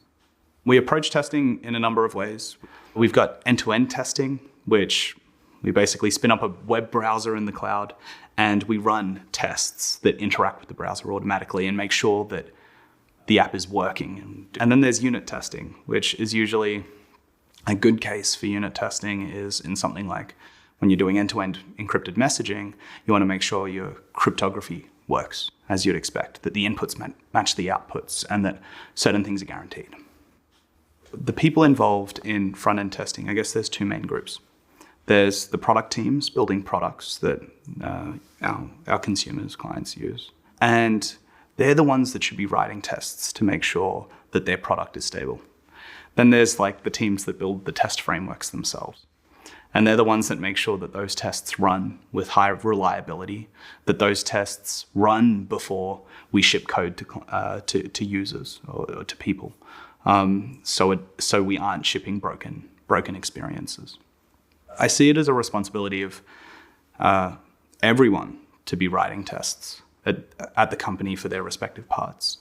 We approach testing in a number of ways. We've got end-to-end testing, which we basically spin up a web browser in the cloud and we run tests that interact with the browser automatically and make sure that the app is working. And then there's unit testing, which is usually a good case for unit testing is in something like when you're doing end-to-end encrypted messaging, you want to make sure your cryptography works as you'd expect, that the inputs match the outputs and that certain things are guaranteed. The people involved in front-end testing, I guess there's two main groups. There's the product teams building products that our consumers, clients use. And they're the ones that should be writing tests to make sure that their product is stable. Then there's like the teams that build the test frameworks themselves. And they're the ones that make sure that those tests run with high reliability, that those tests run before we ship code to users or to people. So we aren't shipping broken experiences. I see it as a responsibility of everyone to be writing tests at the company for their respective parts.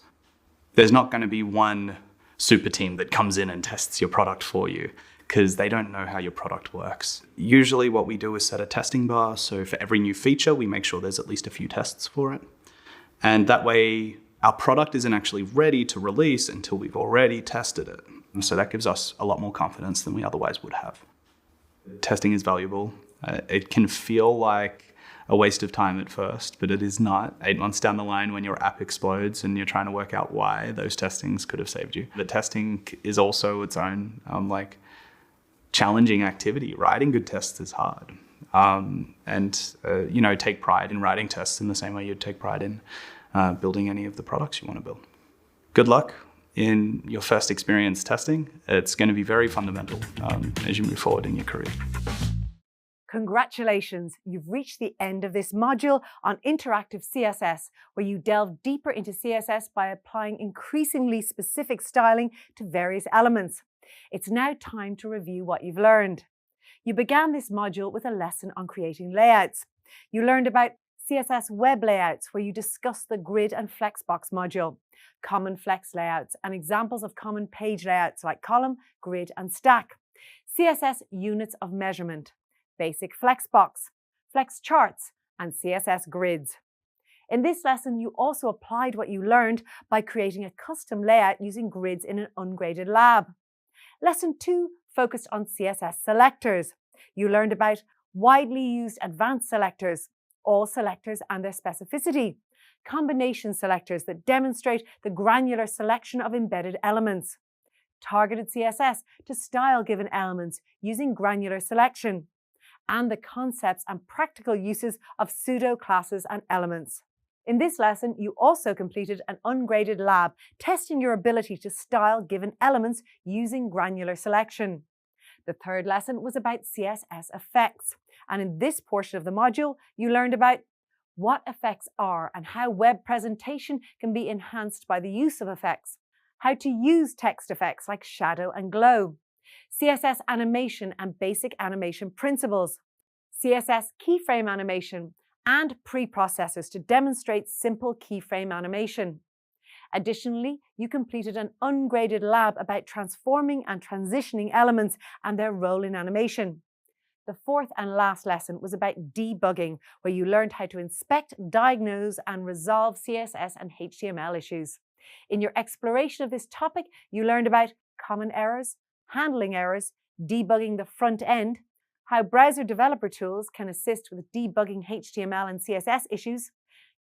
There's not going to be one super team that comes in and tests your product for you, because they don't know how your product works. Usually what we do is set a testing bar, so for every new feature, we make sure there's at least a few tests for it. And that way, our product isn't actually ready to release until we've already tested it. And so that gives us a lot more confidence than we otherwise would have. Testing is valuable. It can feel like a waste of time at first, but it is not. 8 months down the line, when your app explodes and you're trying to work out why, those testings could have saved you. The testing is also its own challenging activity. Writing good tests is hard. Take pride in writing tests in the same way you'd take pride in building any of the products you want to build. Good luck in your first experience testing. It's going to be very fundamental as you move forward in your career. Congratulations, you've reached the end of this module on interactive CSS, where you delve deeper into CSS by applying increasingly specific styling to various elements. It's now time to review what you've learned. You began this module with a lesson on creating layouts. You learned about CSS web layouts, where you discussed the grid and flexbox module, common flex layouts, and examples of common page layouts like column, grid, and stack, CSS units of measurement, basic flexbox, flex charts, and CSS grids. In this lesson, you also applied what you learned by creating a custom layout using grids in an ungraded lab. Lesson 2 focused on CSS selectors. You learned about widely used advanced selectors, all selectors and their specificity, combination selectors that demonstrate the granular selection of embedded elements, targeted CSS to style given elements using granular selection, and the concepts and practical uses of pseudo classes and elements. In this lesson, you also completed an ungraded lab, testing your ability to style given elements using granular selection. The third lesson was about CSS Effects, and in this portion of the module, you learned about what effects are and how web presentation can be enhanced by the use of effects, how to use text effects like shadow and glow, CSS animation and basic animation principles, CSS keyframe animation, and preprocessors to demonstrate simple keyframe animation. Additionally, you completed an ungraded lab about transforming and transitioning elements and their role in animation. The fourth and last lesson was about debugging, where you learned how to inspect, diagnose, and resolve CSS and HTML issues. In your exploration of this topic, you learned about common errors, handling errors, debugging the front end, how browser developer tools can assist with debugging HTML and CSS issues,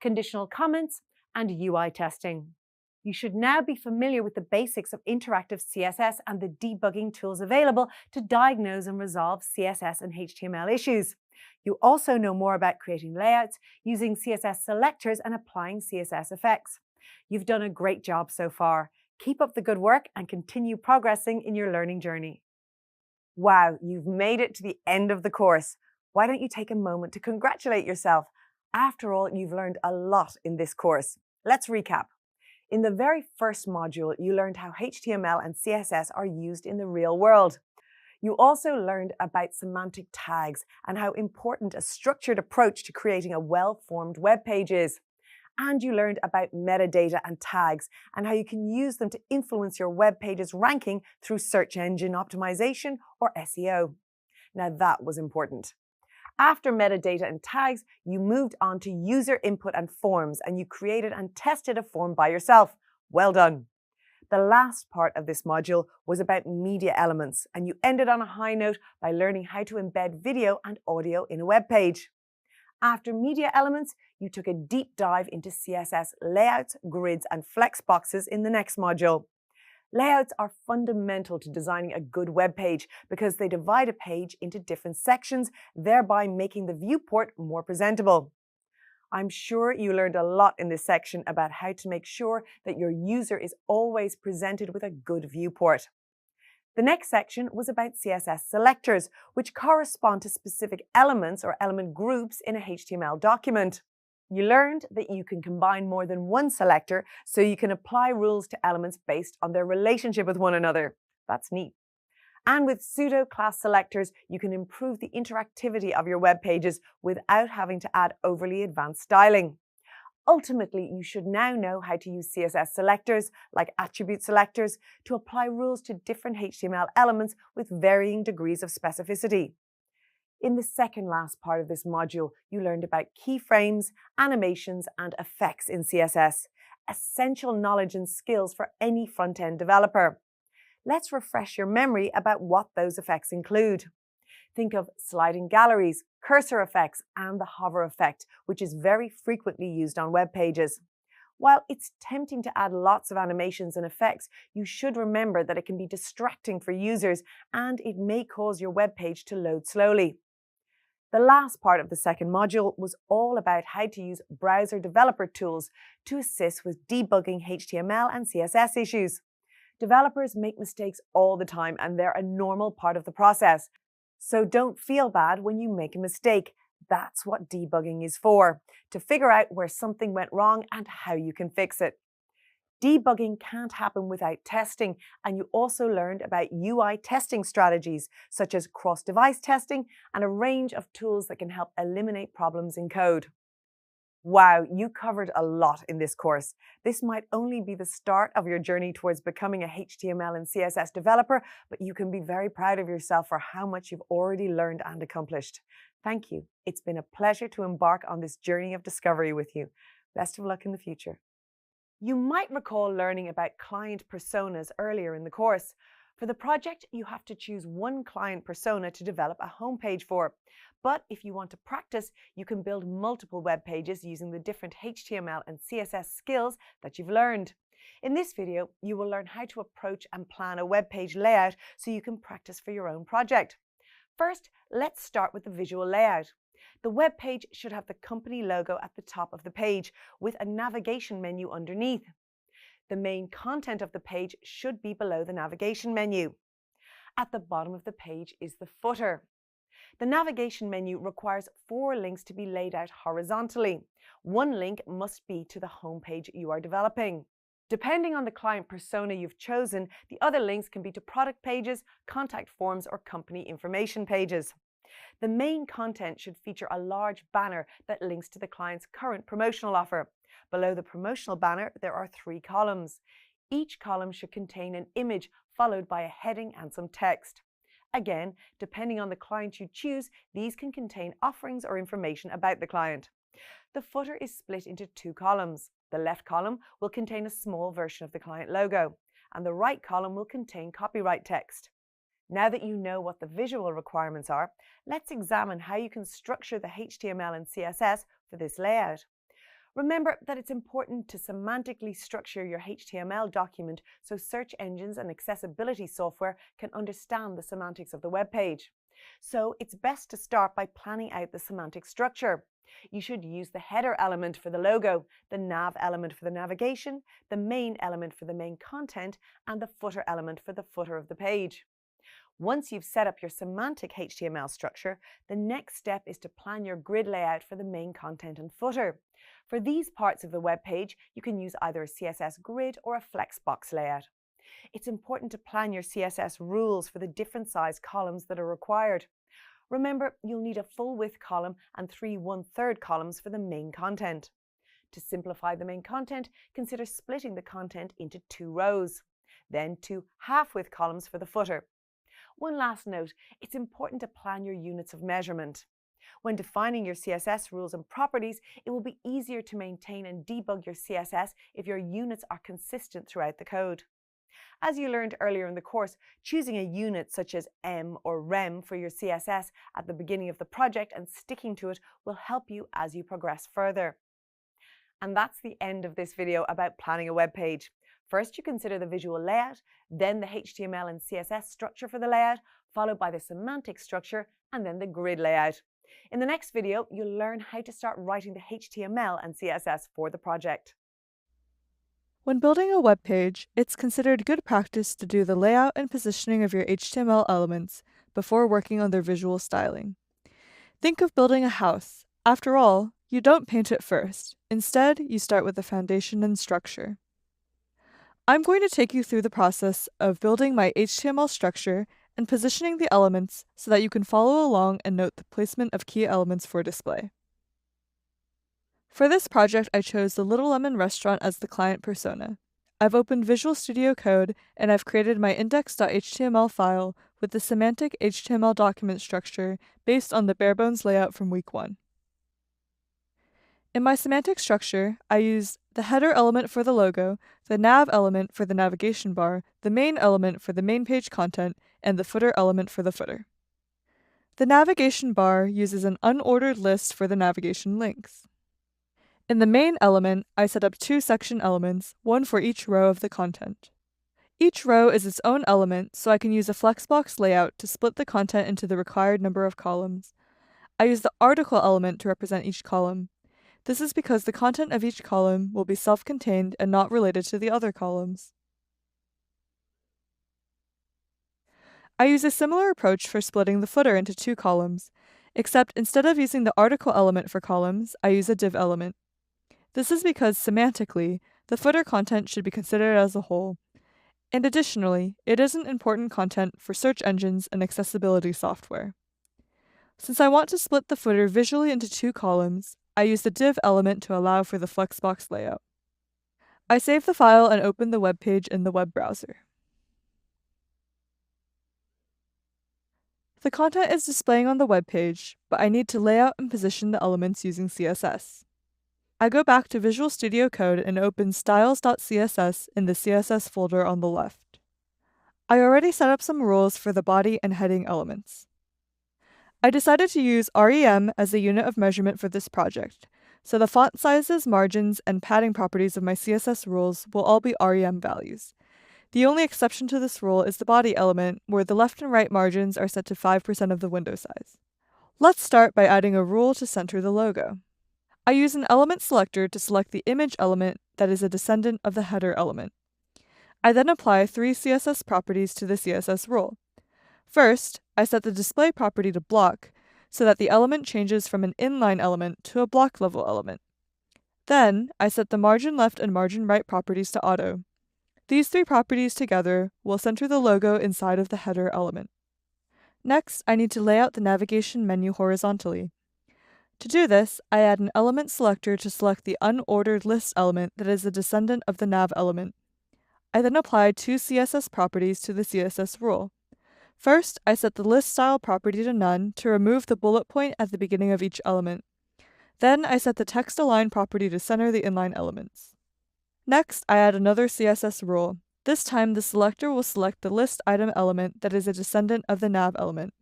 conditional comments, and UI testing. You should now be familiar with the basics of interactive CSS and the debugging tools available to diagnose and resolve CSS and HTML issues. You also know more about creating layouts, using CSS selectors, and applying CSS effects. You've done a great job so far. Keep up the good work and continue progressing in your learning journey. Wow, you've made it to the end of the course. Why don't you take a moment to congratulate yourself? After all, you've learned a lot in this course. Let's recap. In the very first module, you learned how HTML and CSS are used in the real world. You also learned about semantic tags and how important a structured approach to creating a well-formed web page is. And you learned about metadata and tags and how you can use them to influence your web page's ranking through search engine optimization or SEO. Now that was important. After metadata and tags, you moved on to user input and forms, and you created and tested a form by yourself. Well done. The last part of this module was about media elements, and you ended on a high note by learning how to embed video and audio in a web page. After media elements, you took a deep dive into CSS layouts, grids, and flexboxes in the next module. Layouts are fundamental to designing a good web page because they divide a page into different sections, thereby making the viewport more presentable. I'm sure you learned a lot in this section about how to make sure that your user is always presented with a good viewport. The next section was about CSS selectors, which correspond to specific elements or element groups in a HTML document. You learned that you can combine more than one selector, so you can apply rules to elements based on their relationship with one another. That's neat. And with pseudo-class selectors, you can improve the interactivity of your web pages without having to add overly advanced styling. Ultimately, you should now know how to use CSS selectors, like attribute selectors, to apply rules to different HTML elements with varying degrees of specificity. In the second last part of this module, you learned about keyframes, animations, and effects in CSS, essential knowledge and skills for any front-end developer. Let's refresh your memory about what those effects include. Think of sliding galleries, cursor effects, and the hover effect, which is very frequently used on web pages. While it's tempting to add lots of animations and effects, you should remember that it can be distracting for users and it may cause your web page to load slowly. The last part of the second module was all about how to use browser developer tools to assist with debugging HTML and CSS issues. Developers make mistakes all the time and they're a normal part of the process. So don't feel bad when you make a mistake. That's what debugging is for, to figure out where something went wrong and how you can fix it. Debugging can't happen without testing, and you also learned about UI testing strategies, such as cross-device testing and a range of tools that can help eliminate problems in code. Wow, you covered a lot in this course. This might only be the start of your journey towards becoming a HTML and CSS developer, but you can be very proud of yourself for how much you've already learned and accomplished. Thank you. It's been a pleasure to embark on this journey of discovery with you. Best of luck in the future. You might recall learning about client personas earlier in the course. For the project, you have to choose one client persona to develop a homepage for. But if you want to practice, you can build multiple web pages using the different HTML and CSS skills that you've learned. In this video, you will learn how to approach and plan a web page layout so you can practice for your own project. First, let's start with the visual layout. The web page should have the company logo at the top of the page with a navigation menu underneath. The main content of the page should be below the navigation menu. At the bottom of the page is the footer. The navigation menu requires 4 links to be laid out horizontally. One link must be to the home page you are developing. Depending on the client persona you've chosen, the other links can be to product pages, contact forms, or company information pages. The main content should feature a large banner that links to the client's current promotional offer. Below the promotional banner, there are 3 columns. Each column should contain an image followed by a heading and some text. Again, depending on the client you choose, these can contain offerings or information about the client. The footer is split into 2 columns. The left column will contain a small version of the client logo, and the right column will contain copyright text. Now that you know what the visual requirements are, let's examine how you can structure the HTML and CSS for this layout. Remember that it's important to semantically structure your HTML document so search engines and accessibility software can understand the semantics of the web page. So it's best to start by planning out the semantic structure. You should use the header element for the logo, the nav element for the navigation, the main element for the main content, and the footer element for the footer of the page. Once you've set up your semantic HTML structure, the next step is to plan your grid layout for the main content and footer. For these parts of the web page, you can use either a CSS grid or a flexbox layout. It's important to plan your CSS rules for the different size columns that are required. Remember, you'll need a full width column and 3 1/3 columns for the main content. To simplify the main content, consider splitting the content into 2 rows, then 2 half-width columns for the footer. One last note, it's important to plan your units of measurement. When defining your CSS rules and properties, it will be easier to maintain and debug your CSS if your units are consistent throughout the code. As you learned earlier in the course, choosing a unit such as M or Rem for your CSS at the beginning of the project and sticking to it will help you as you progress further. And that's the end of this video about planning a web page. First, you consider the visual layout, then the HTML and CSS structure for the layout, followed by the semantic structure, and then the grid layout. In the next video, you'll learn how to start writing the HTML and CSS for the project. When building a web page, it's considered good practice to do the layout and positioning of your HTML elements before working on their visual styling. Think of building a house. After all, you don't paint it first. Instead, you start with the foundation and structure. I'm going to take you through the process of building my HTML structure and positioning the elements so that you can follow along and note the placement of key elements for display. For this project, I chose the Little Lemon restaurant as the client persona. I've opened Visual Studio Code and I've created my index.html file with the Semantic HTML document structure based on the barebones layout from week 1. In my semantic structure, I used the header element for the logo, the nav element for the navigation bar, the main element for the main page content, and the footer element for the footer. The navigation bar uses an unordered list for the navigation links. In the main element, I set up 2 section elements, one for each row of the content. Each row is its own element, so I can use a flexbox layout to split the content into the required number of columns. I use the article element to represent each column. This is because the content of each column will be self-contained and not related to the other columns. I use a similar approach for splitting the footer into 2 columns, except instead of using the article element for columns, I use a div element. This is because, semantically, the footer content should be considered as a whole, and additionally, it isn't important content for search engines and accessibility software. Since I want to split the footer visually into 2 columns, I use the div element to allow for the flexbox layout. I save the file and open the web page in the web browser. The content is displaying on the web page, but I need to lay out and position the elements using CSS. I go back to Visual Studio Code and open styles.css in the CSS folder on the left. I already set up some rules for the body and heading elements. I decided to use REM as the unit of measurement for this project, so the font sizes, margins, and padding properties of my CSS rules will all be REM values. The only exception to this rule is the body element, where the left and right margins are set to 5% of the window size. Let's start by adding a rule to center the logo. I use an element selector to select the image element that is a descendant of the header element. I then apply 3 CSS properties to the CSS rule. First, I set the display property to block, so that the element changes from an inline element to a block level element. Then, I set the margin left and margin right properties to auto. These 3 properties together will center the logo inside of the header element. Next, I need to lay out the navigation menu horizontally. To do this, I add an element selector to select the unordered list element that is a descendant of the nav element. I then apply 2 CSS properties to the CSS rule. First, I set the list style property to none to remove the bullet point at the beginning of each element. Then I set the text align property to center the inline elements. Next, I add another CSS rule. This time, the selector will select the list item element that is a descendant of the nav element.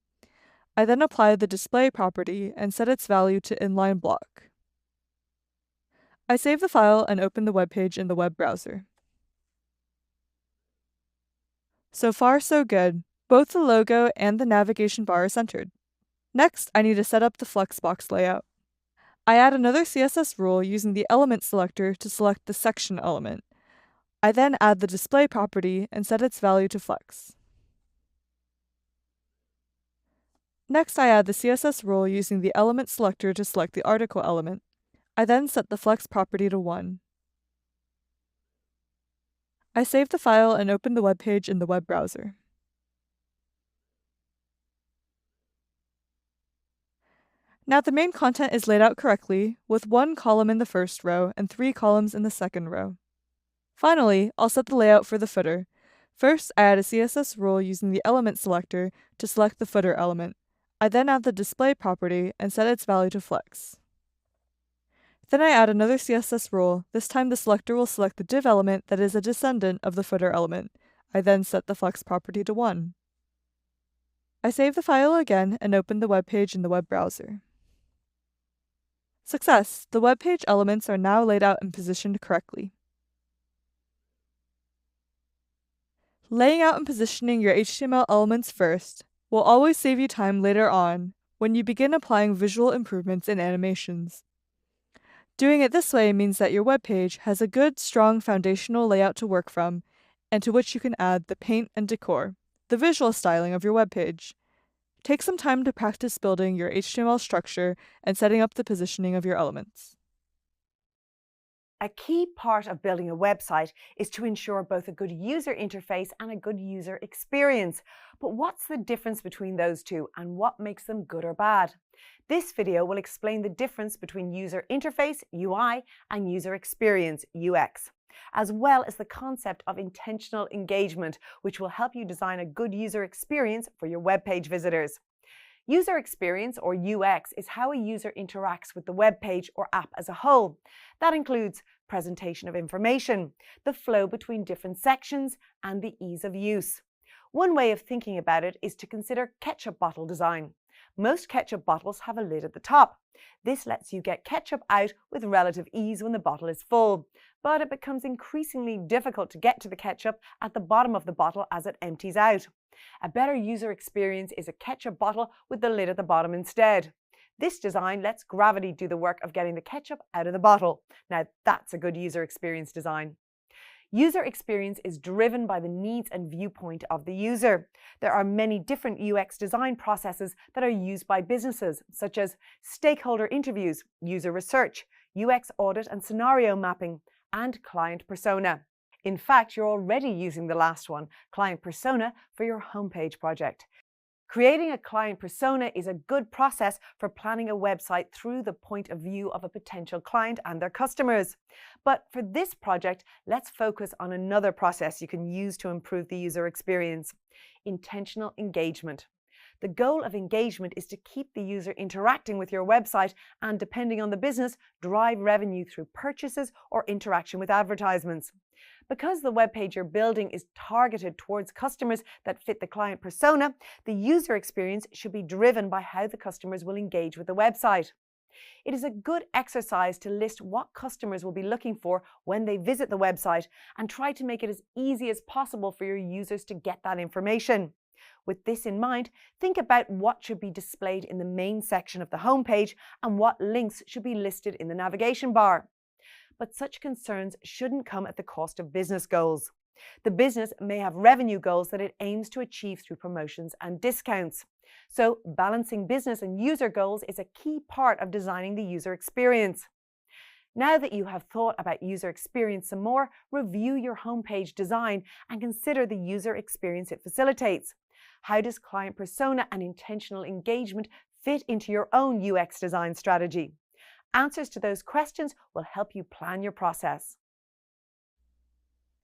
I then apply the display property and set its value to inline block. I save the file and open the web page in the web browser. So far, so good. Both the logo and the navigation bar are centered. Next, I need to set up the flexbox layout. I add another CSS rule using the element selector to select the section element. I then add the display property and set its value to flex. Next, I add the CSS rule using the element selector to select the article element. I then set the flex property to 1. I save the file and open the web page in the web browser. Now the main content is laid out correctly, with 1 column in the first row and 3 columns in the second row. Finally, I'll set the layout for the footer. First, I add a CSS rule using the element selector to select the footer element. I then add the display property and set its value to flex. Then I add another CSS rule. This time the selector will select the div element that is a descendant of the footer element. I then set the flex property to 1. I save the file again and open the web page in the web browser. Success! The web page elements are now laid out and positioned correctly. Laying out and positioning your HTML elements first will always save you time later on when you begin applying visual improvements and animations. Doing it this way means that your web page has a good, strong foundational layout to work from, and to which you can add the paint and decor, the visual styling of your web page. Take some time to practice building your HTML structure and setting up the positioning of your elements. A key part of building a website is to ensure both a good user interface and a good user experience. But what's the difference between those two and what makes them good or bad? This video will explain the difference between user interface, UI, and user experience, UX, as well as the concept of intentional engagement, which will help you design a good user experience for your web page visitors. User experience, or UX, is how a user interacts with the web page or app as a whole. That includes presentation of information, the flow between different sections, and the ease of use. One way of thinking about it is to consider ketchup bottle design. Most ketchup bottles have a lid at the top. This lets you get ketchup out with relative ease when the bottle is full, but it becomes increasingly difficult to get to the ketchup at the bottom of the bottle as it empties out. A better user experience is a ketchup bottle with the lid at the bottom instead. This design lets gravity do the work of getting the ketchup out of the bottle. Now that's a good user experience design. User experience is driven by the needs and viewpoint of the user. There are many different UX design processes that are used by businesses, such as stakeholder interviews, user research, UX audit and scenario mapping, and client persona. In fact, you're already using the last one, client persona, for your homepage project. Creating a client persona is a good process for planning a website through the point of view of a potential client and their customers. But for this project, let's focus on another process you can use to improve the user experience: intentional engagement. The goal of engagement is to keep the user interacting with your website and, depending on the business, drive revenue through purchases or interaction with advertisements. Because the web page you're building is targeted towards customers that fit the client persona, the user experience should be driven by how the customers will engage with the website. It is a good exercise to list what customers will be looking for when they visit the website and try to make it as easy as possible for your users to get that information. With this in mind, think about what should be displayed in the main section of the homepage and what links should be listed in the navigation bar. But such concerns shouldn't come at the cost of business goals. The business may have revenue goals that it aims to achieve through promotions and discounts. So balancing business and user goals is a key part of designing the user experience. Now that you have thought about user experience some more, review your homepage design and consider the user experience it facilitates. How does client persona and intentional engagement fit into your own UX design strategy? Answers to those questions will help you plan your process.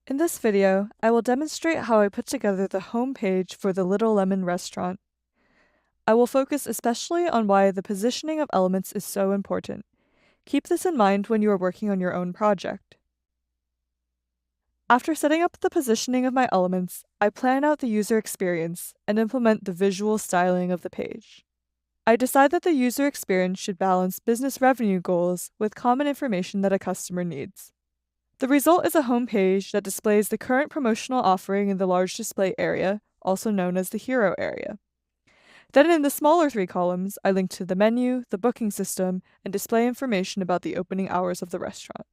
In this video, I will demonstrate how I put together the home page for the Little Lemon restaurant. I will focus especially on why the positioning of elements is so important. Keep this in mind when you are working on your own project. After setting up the positioning of my elements, I plan out the user experience and implement the visual styling of the page. I decide that the user experience should balance business revenue goals with common information that a customer needs. The result is a home page that displays the current promotional offering in the large display area, also known as the hero area. Then in the smaller 3 columns, I link to the menu, the booking system, and display information about the opening hours of the restaurant.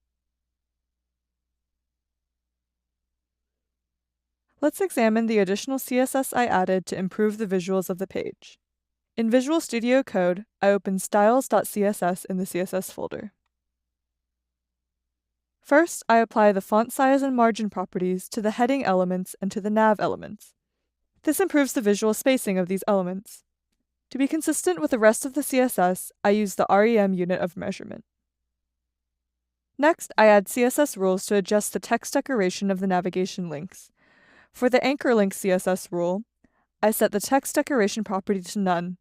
Let's examine the additional CSS I added to improve the visuals of the page. In Visual Studio Code, I open styles.css in the CSS folder. First, I apply the font size and margin properties to the heading elements and to the nav elements. This improves the visual spacing of these elements. To be consistent with the rest of the CSS, I use the REM unit of measurement. Next, I add CSS rules to adjust the text decoration of the navigation links. For the anchor link CSS rule, I set the text decoration property to none.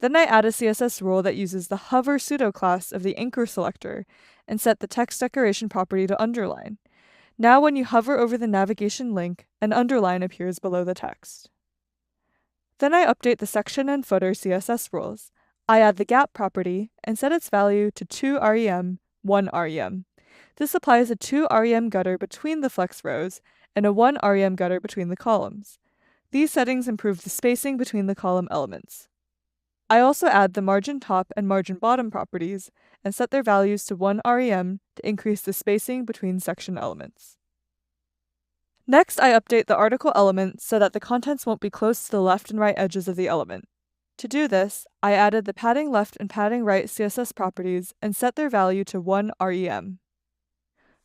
Then I add a CSS rule that uses the hover pseudo-class of the anchor selector and set the text decoration property to underline. Now when you hover over the navigation link, an underline appears below the text. Then I update the section and footer CSS rules. I add the gap property and set its value to 2 rem, 1 rem. This applies a 2 rem gutter between the flex rows and a 1 rem gutter between the columns. These settings improve the spacing between the column elements. I also add the margin top and margin bottom properties and set their values to 1 rem to increase the spacing between section elements. Next, I update the article element so that the contents won't be close to the left and right edges of the element. To do this, I added the padding left and padding right CSS properties and set their value to 1 rem.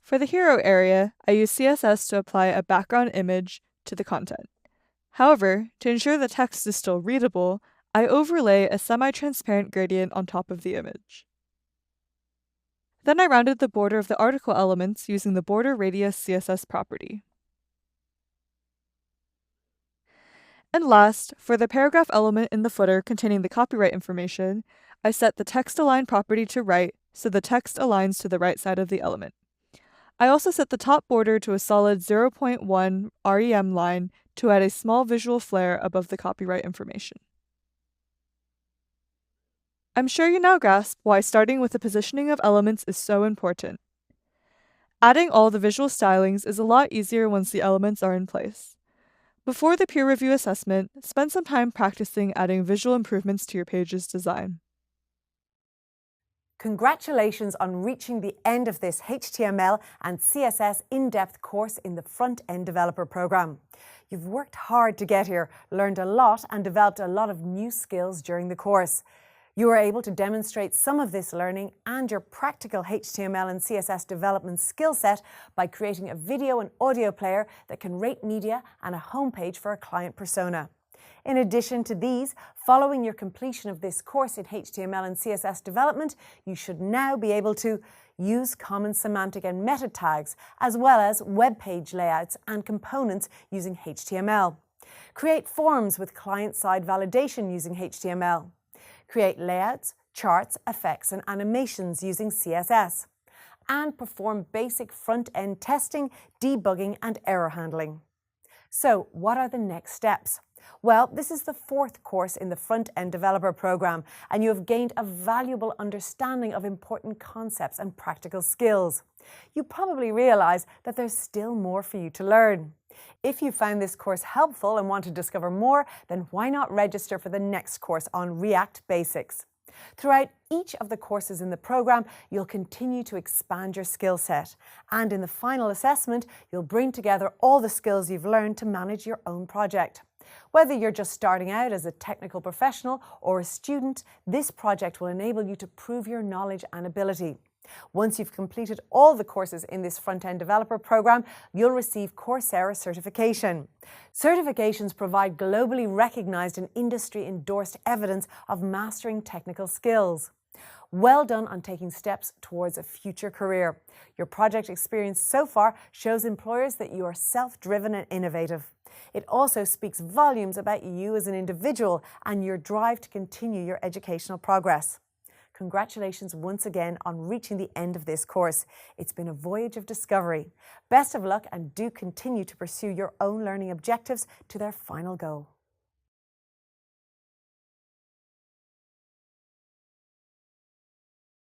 For the hero area, I use CSS to apply a background image to the content. However, to ensure the text is still readable, I overlay a semi-transparent gradient on top of the image. Then I rounded the border of the article elements using the border radius CSS property. And last, for the paragraph element in the footer containing the copyright information, I set the text align property to right so the text aligns to the right side of the element. I also set the top border to a solid 0.1 rem line to add a small visual flare above the copyright information. I'm sure you now grasp why starting with the positioning of elements is so important. Adding all the visual stylings is a lot easier once the elements are in place. Before the peer review assessment, spend some time practicing adding visual improvements to your page's design. Congratulations on reaching the end of this HTML and CSS in-depth course in the Front-End Developer Program. You've worked hard to get here, learned a lot and developed a lot of new skills during the course. You are able to demonstrate some of this learning and your practical HTML and CSS development skill set by creating a video and audio player that can rate media and a homepage for a client persona. In addition to these, following your completion of this course in HTML and CSS development, you should now be able to use common semantic and meta tags, as well as web page layouts and components using HTML. Create forms with client-side validation using HTML. Create layouts, charts, effects, and animations using CSS. And perform basic front-end testing, debugging, and error handling. So, what are the next steps? Well, this is the 4th course in the Front-End Developer Program, and you have gained a valuable understanding of important concepts and practical skills. You probably realize that there's still more for you to learn. If you found this course helpful and want to discover more, then why not register for the next course on React Basics? Throughout each of the courses in the program, you'll continue to expand your skill set. And in the final assessment, you'll bring together all the skills you've learned to manage your own project. Whether you're just starting out as a technical professional or a student, this project will enable you to prove your knowledge and ability. Once you've completed all the courses in this Front-End Developer Program, you'll receive Coursera certification. Certifications provide globally recognized and industry-endorsed evidence of mastering technical skills. Well done on taking steps towards a future career. Your project experience so far shows employers that you are self-driven and innovative. It also speaks volumes about you as an individual and your drive to continue your educational progress. Congratulations once again on reaching the end of this course. It's been a voyage of discovery. Best of luck and do continue to pursue your own learning objectives to their final goal.